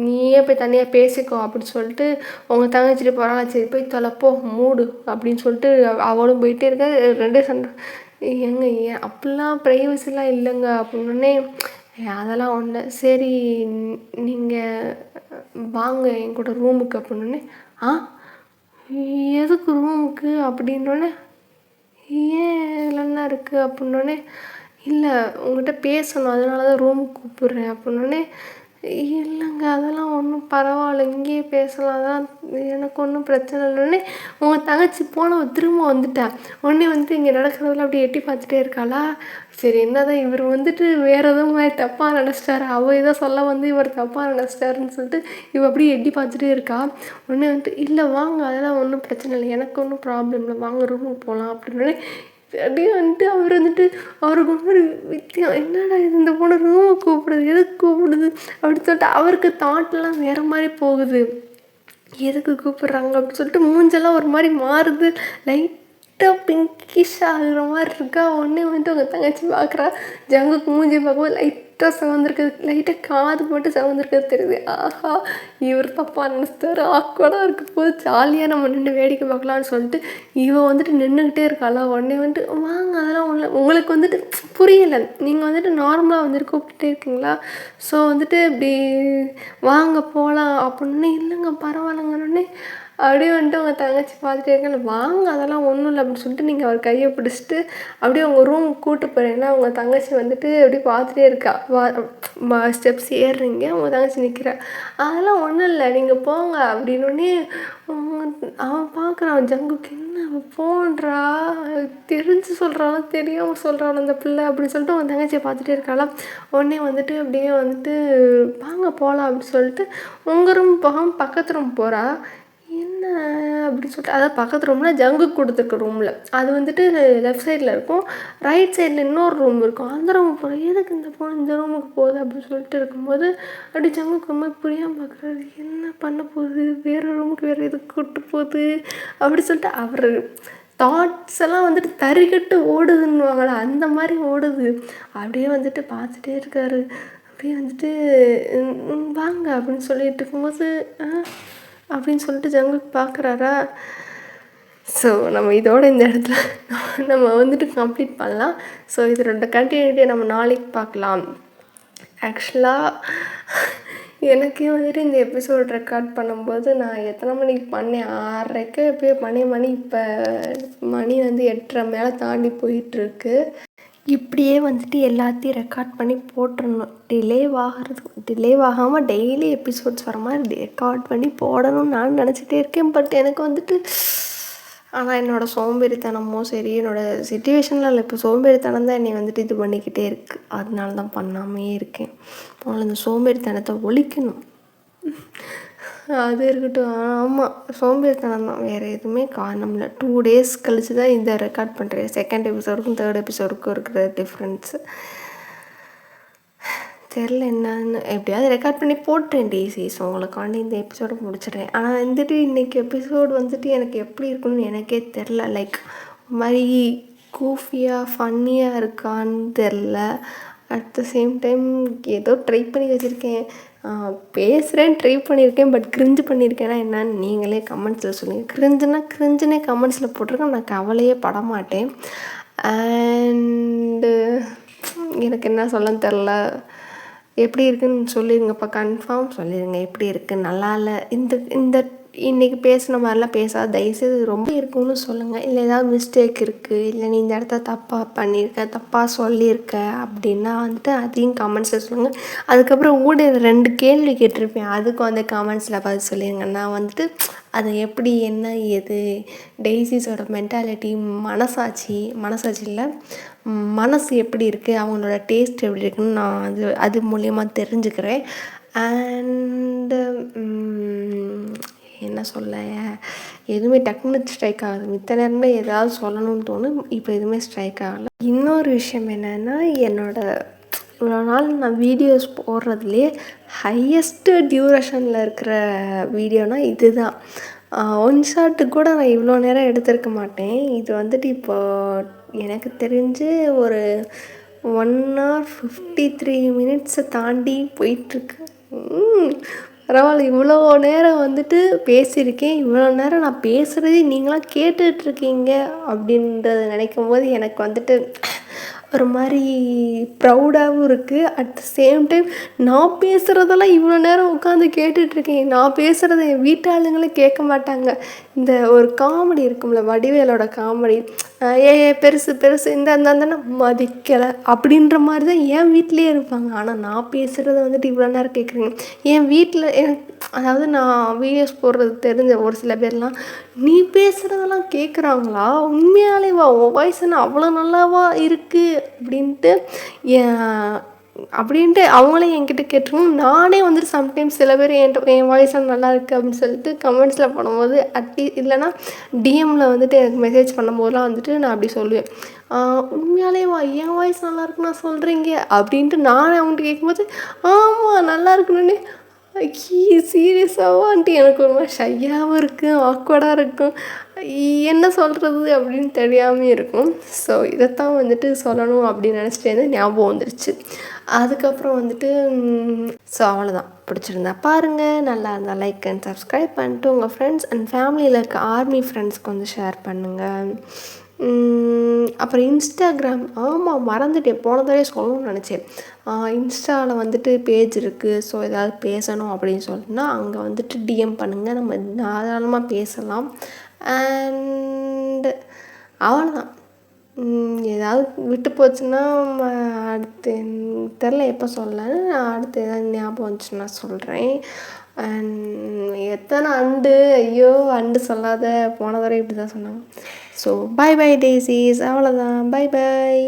நீயே போய் தனியாக பேசிக்கோ அப்படின்னு சொல்லிட்டு உங்கள் தங்கச்சிட்டு போகிறாங்க. சரி போய் தொலைப்போ மூடு அப்படின்னு சொல்லிட்டு அவளும் போயிட்டே இருக்க. 2 சண்டை. ஏங்க ஏன் அப்படிலாம் ப்ரைவசிலாம் இல்லைங்க அப்படின்னோடனே, அதெல்லாம் ஒன்று சரி நீங்கள் வாங்க என் கூட ரூமுக்கு அப்படின்னோடனே, ஆ எதுக்கு ரூமுக்கு அப்படின்னோடனே, ஏன் இதில் என்ன இருக்குது அப்படின்னோடனே, இல்லை உங்கள்கிட்ட பேசணும் அதனால தான் ரூமுக்கு கூப்பிட்றேன் அப்படின்னோடனே, இல்லைங்க அதெல்லாம் ஒன்றும் பரவாயில்ல இங்கேயே பேசலாம் அதெல்லாம் எனக்கு ஒன்றும் பிரச்சனை இல்லைன்னே. உங்கள் தங்கச்சி போனவ திரும்ப வந்துட்டா. உடனே வந்துட்டு இங்கே நடக்கிறதெல்லாம் அப்படியே எட்டி பார்த்துட்டே இருக்காளா. சரி என்னதான் இவர் வந்துட்டு வேறு எதுவும் மாதிரி தப்பாக நினச்சிட்டாரு, அவள் ஏதோ சொல்ல வந்து இவர் தப்பாக நினச்சிட்டாருன்னு சொல்லிட்டு இவள் அப்படியே எட்டி பார்த்துட்டே இருக்கா. உடனே வந்துட்டு, இல்லை வாங்க அதெல்லாம் ஒன்றும் பிரச்சனை இல்லை, எனக்கு ஒன்றும் ப்ராப்ளம் இல்லை, வாங்க ரூமுக்கு போகலாம் அப்படின்னோடனே அப்படியே வந்துட்டு அவர் வந்துட்டு அவருக்கு ஒரு வித்தியம், என்னடா இது இந்த பொண்ணு ரூமை கூப்பிடுது, எதுக்கு கூப்பிடுது அப்படின்னு சொல்லிட்டு அவருக்கு தாட்லாம் வேறு மாதிரி போகுது. எதுக்கு கூப்பிட்றாங்க அப்படின்னு சொல்லிட்டு மூஞ்செல்லாம் ஒரு மாதிரி மாறுது, லைட்டாக பிங்கிஷ் ஆகுற மாதிரி இருக்கா. உடனே வந்துட்டு உங்கள் தங்கச்சி பார்க்குறா. ஜங்குக்கு மூஞ்சி பார்க்கும்போது லைட்டாக செவந்திருக்குது, லைட்டாக காது மட்டும் செவந்திருக்கிறது தெரியுது. ஆஹா இவர் தப்பாக நினச்சிட்டாரு, ஆக்வர்டாக இருக்க போது ஜாலியாக நம்ம நின்று வேடிக்கை பார்க்கலான்னு சொல்லிட்டு இவன் வந்துட்டு நின்றுக்கிட்டே இருக்காளா. உடனே வந்துட்டு வாங்க அதெல்லாம் ஒன்று உங்களுக்கு வந்துட்டு புரியலை, நீங்கள் வந்துட்டு நார்மலாக வந்துட்டு கூப்பிட்டுட்டே இருக்கீங்களா, ஸோ வந்துட்டு இப்படி வாங்க போகலாம் அப்படின்னு. இல்லைங்க பரவாயில்லைங்கன்னொடனே அப்படியே வந்துட்டு உங்கள் தங்கச்சி பார்த்துட்டே இருக்கேன், வாங்க அதெல்லாம் ஒன்றும் இல்லை அப்படின்னு சொல்லிட்டு நீங்கள் அவர் கையை பிடிச்சிட்டு அப்படியே உங்கள் ரூமுக்கு கூப்பிட்டு போகிறீங்கன்னா உங்கள் தங்கச்சி வந்துட்டு அப்படியே பார்த்துட்டே இருக்கா. ஸ்டெப்ஸ் ஏறுறீங்க, உங்கள் தங்கச்சி நிற்கிறா. அதெல்லாம் ஒன்றும் இல்லை நீங்கள் போங்க அப்படின்னோடனே அவன் பார்க்குறான் ஜங்குக்கு, என்ன அவன் போன்றா தெரிஞ்சு சொல்கிறாலும் தெரியாமல் சொல்கிறாள் அந்த பிள்ளை அப்படின்னு சொல்லிட்டு உங்கள் தங்கச்சியை பார்த்துட்டே இருக்காளாம். உடனே வந்துட்டு அப்படியே வந்துட்டு வாங்க போகலாம் அப்படின்னு சொல்லிட்டு உங்கள் ரூம் போகாமல் பக்கத்து ரூம் போகிறா. என்ன அப்படின்னு சொல்லிட்டு அதாவது பக்கத்து ரூமில் ஜங்குக்கு கொடுத்துருக்க ரூமில் அது வந்துட்டு லெஃப்ட் சைடில் இருக்கும், ரைட் சைடில் இன்னொரு ரூம் இருக்கும். அந்த ரூம் போகிறோம், எதுக்கு இந்த பொண்ணு இந்த ரூமுக்கு போகுது அப்படின்னு சொல்லிட்டு இருக்கும்போது அப்படி ஜங்குக்கு ரொம்ப புரியாமல் பார்க்குறாரு, என்ன பண்ண போகுது, வேறு ரூமுக்கு வேறு எதுக்கு கூப்பிட்டு போகுது அப்படி சொல்லிட்டு அவர் தாட்ஸ் எல்லாம் வந்துட்டு தறிக்கட்டு ஓடுதுன்னுவாங்களா அந்த மாதிரி ஓடுது. அப்படியே வந்துட்டு பார்த்துட்டே இருக்காரு. அப்படியே வந்துட்டு வாங்க அப்படின்னு சொல்லிட்டு இருக்கும்போது அப்படின்னு சொல்லிட்டு ஜங்குக்கு பார்க்குறாரா. ஸோ நம்ம இதோட இந்த இடத்துல நம்ம வந்துட்டு கம்ப்ளீட் பண்ணலாம். ஸோ இதோட கண்டினியூட்டியை நம்ம நாளைக்கு பார்க்கலாம். ஆக்சுவலாக எனக்கே வந்துட்டு இந்த எபிசோட் ரெக்கார்ட் பண்ணும்போது நான் எத்தனை மணிக்கு பண்ணேன், 6:30க்கு எப்போயோ மணி இப்போ மணி வந்து 8:30 மேலே தாண்டி போயிட்டுருக்கு. இப்படியே வந்துட்டு எல்லாத்தையும் ரெக்கார்ட் பண்ணி போட்டுடணும், டிலே ஆகாமல் டெய்லி எபிசோட்ஸ் வர மாதிரி ரெக்கார்ட் பண்ணி போடணும்னு நான் நினச்சிட்டே இருக்கேன். பட் எனக்கு வந்துட்டு ஆனால் என்னோடய சோம்பேறித்தனமோ சரி, என்னோடய சிச்சுவேஷனில் இப்போ சோம்பேறித்தனம் தான் என்னை வந்துட்டு இது பண்ணிக்கிட்டே இருக்குது. அதனால தான் பண்ணாமே இருக்கேன். அதனால் இந்த சோம்பேறித்தனத்தை ஒழிக்கணும். அது இருக்கட்டும். ஆமாம் சோம்பேறித்தனம் தான், வேறு எதுவுமே காரணம் இல்லை. 2 days கழிச்சு தான் இந்த ரெக்கார்ட் பண்ணுறேன். செகண்ட் எபிசோடுக்கும் தேர்ட் எபிசோடுக்கும் இருக்கிற டிஃப்ரென்ஸு தெரில என்னன்னு. எப்படியாவது ரெக்கார்ட் பண்ணி போட்டுறேன் டேஸிஸ், உங்களுக்காண்டி இந்த எபிசோடை முடிச்சிடுறேன். ஆனால் வந்துட்டு இன்றைக்கி எபிசோடு வந்துட்டு எனக்கு எப்படி இருக்குன்னு எனக்கே தெரில. லைக் ஒரு மாதிரி கூஃபியாக ஃபன்னியாக இருக்கான்னு தெரில. அட் த சேம் டைம் ஏதோ ட்ரை பண்ணி வச்சுருக்கேன், பேசுகிறேன், ட்ரை பண்ணியிருக்கேன். பட் கிரிஞ்சு பண்ணியிருக்கேன்னா என்னன்னு நீங்களே கமெண்ட்ஸில் சொல்லுங்கள். கிரிஞ்சுனே கமெண்ட்ஸில் போட்டிருக்கேன், நான் கவலையே படமாட்டேன். அண்டு எனக்கு என்ன சொல்லன்னு தெரில. எப்படி இருக்குதுன்னு சொல்லிடுங்கப்பா, கன்ஃபார்ம் சொல்லிடுங்க எப்படி இருக்குது, நல்லா இல்லை. இந்த இன்றைக்கி பேசுன மாதிரிலாம் பேசாத தயவுசெய்து, ரொம்ப இருக்குன்னு சொல்லுங்கள். இல்லை ஏதாவது மிஸ்டேக் இருக்குது, இல்லை நீ இந்த இடத்த தப்பாக பண்ணியிருக்க, தப்பாக சொல்லியிருக்க அப்படின்னா வந்துட்டு அதையும் கமெண்ட்ஸில் சொல்லுங்கள். அதுக்கப்புறம் கூட 2 கேள்வி கேட்டிருப்பேன், அதுக்கும் அந்த கமெண்ட்ஸில் பார்த்து சொல்லிடுங்க. நான் வந்துட்டு அதை எப்படி என்ன ஏது டெய்ஸிஸோட மென்டாலிட்டி, மனசாட்சி இல்லை மனசு எப்படி இருக்குது, அவங்களோட டேஸ்ட் எப்படி இருக்குன்னு நான் அது மூலயமா தெரிஞ்சுக்கிறேன். அண்டு என்ன சொல்ல, எதுவுமே டக்குன்னு ஸ்ட்ரைக் ஆகுது. மித்த நேரமே ஏதாவது சொல்லணும்னு தோணும், இப்போ எதுவுமே ஸ்ட்ரைக் ஆகலை. இன்னொரு விஷயம் என்னென்னா, இவ்வளோ நாள் நான் வீடியோஸ் போடுறதுலேயே ஹையஸ்ட்டு டியூரேஷனில் இருக்கிற வீடியோனால் இது தான். ஒன் ஷாட்டுக்கு கூட நான் இவ்வளோ நேரம் எடுத்திருக்க மாட்டேன். இது வந்துட்டு இப்போ எனக்கு தெரிஞ்சு ஒரு 1 hour 53 minutes தாண்டி போயிட்டுருக்கு. பரவாயில்ல, இவ்வளோ நேரம் வந்துட்டு பேசியிருக்கேன். இவ்வளோ நேரம் நான் பேசுகிறதே நீங்களாம் கேட்டுட்ருக்கீங்க அப்படின்றத நினைக்கும் போது எனக்கு வந்துட்டு ஒரு மாதிரி ப்ரௌடாகவும் இருக்குது. அட் த சேம் டைம் நான் பேசுகிறதெல்லாம் இவ்வளோ நேரம் உட்காந்து கேட்டுட்ருக்கேன். நான் பேசுகிறத என் வீட்டு ஆளுங்களே கேட்க மாட்டாங்க. இந்த ஒரு காமெடி இருக்கும்ல, வடிவேலோட காமெடி, ஏ ஏ பெருசு பெருசு இந்த அந்தன்னா மதிக்கலை அப்படின்ற மாதிரி தான் என் வீட்லேயே இருப்பாங்க. ஆனால் நான் பேசுகிறத வந்துட்டு இவ்வளோ நேரம் கேட்குறீங்க. என் வீட்டில் அதாவது நான் வீடியோஸ் போடுறது தெரிஞ்ச ஒரு சில பேர்லாம், நீ பேசுகிறதெல்லாம் கேட்குறாங்களா, உண்மையாலேவா உன் வாய்ஸ் என்ன அவ்வளோ நல்லாவா இருக்குது அப்படின்ட்டு அப்படின்ட்டு அவங்களே என்கிட்ட கேட்டிருக்கோம். நானே வந்துட்டு சம்டைம்ஸ் சில பேர் என் வாய்ஸ்லாம் நல்லா இருக்குது அப்படின்னு சொல்லிட்டு கமெண்ட்ஸில் பண்ணும்போது இல்லைனா டிஎம்மில் வந்துட்டு எனக்கு மெசேஜ் பண்ணும்போதெல்லாம் வந்துட்டு நான் அப்படி சொல்லுவேன், உண்மையாலேவா என் வாய்ஸ் நல்லா இருக்குன்னு நான் சொல்கிறீங்க அப்படின்ட்டு நானே அவங்கள்ட்ட கேட்கும்போது, ஆமாம் நல்லா இருக்குன்னு சீரியஸாவான்ட்டு எனக்கு ஒரு மாதிரி ஷையாகவும் இருக்கும், ஆக்வர்டாக இருக்கும், என்ன சொல்கிறது அப்படின்னு தெரியாமல் இருக்கும். ஸோ இதைத்தான் வந்துட்டு சொல்லணும் அப்படின்னு நினச்சிட்டே இருந்தேன், ஞாபகம் வந்துருச்சு. அதுக்கப்புறம் வந்துட்டு ஸோ அவ்வளோதான். பிடிச்சிருந்தா பாருங்கள், நல்லா இருந்தால் லைக் அண்ட் சப்ஸ்கிரைப் பண்ணிட்டு உங்கள் ஃப்ரெண்ட்ஸ் அண்ட் ஃபேமிலியில் இருக்க ஆர்மி ஃப்ரெண்ட்ஸ்க்கு வந்து ஷேர் பண்ணுங்கள். அப்புறம் இன்ஸ்டாகிராம், ஆமாம் மறந்துட்டேன், போன தடவை சொல்லணும்னு நினச்சேன். இன்ஸ்டாவில் வந்துட்டு பேஜ் இருக்குது. ஸோ ஏதாவது பேசணும் அப்படின்னு சொல்லிட்டுனா அங்கே வந்துட்டு டிஎம் பண்ணுங்கள், நம்ம தாராளமாக பேசலாம். அண்ட் அவ்வளோதான். ஏதாவது விட்டு போச்சுன்னா அடுத்து தெரில எப்போ சொல்லலான்னு, நான் அடுத்து ஏதாவது ஞாபகம் வந்துச்சுன்னா சொல்கிறேன். எத்தனை அண்டு, ஐயோ அண்டு சொல்லாத, போன தடவை இப்படி தான் சொன்னாங்க. ஸோ பை பை டேசிஸ், அவ்வளோதான், பை பை.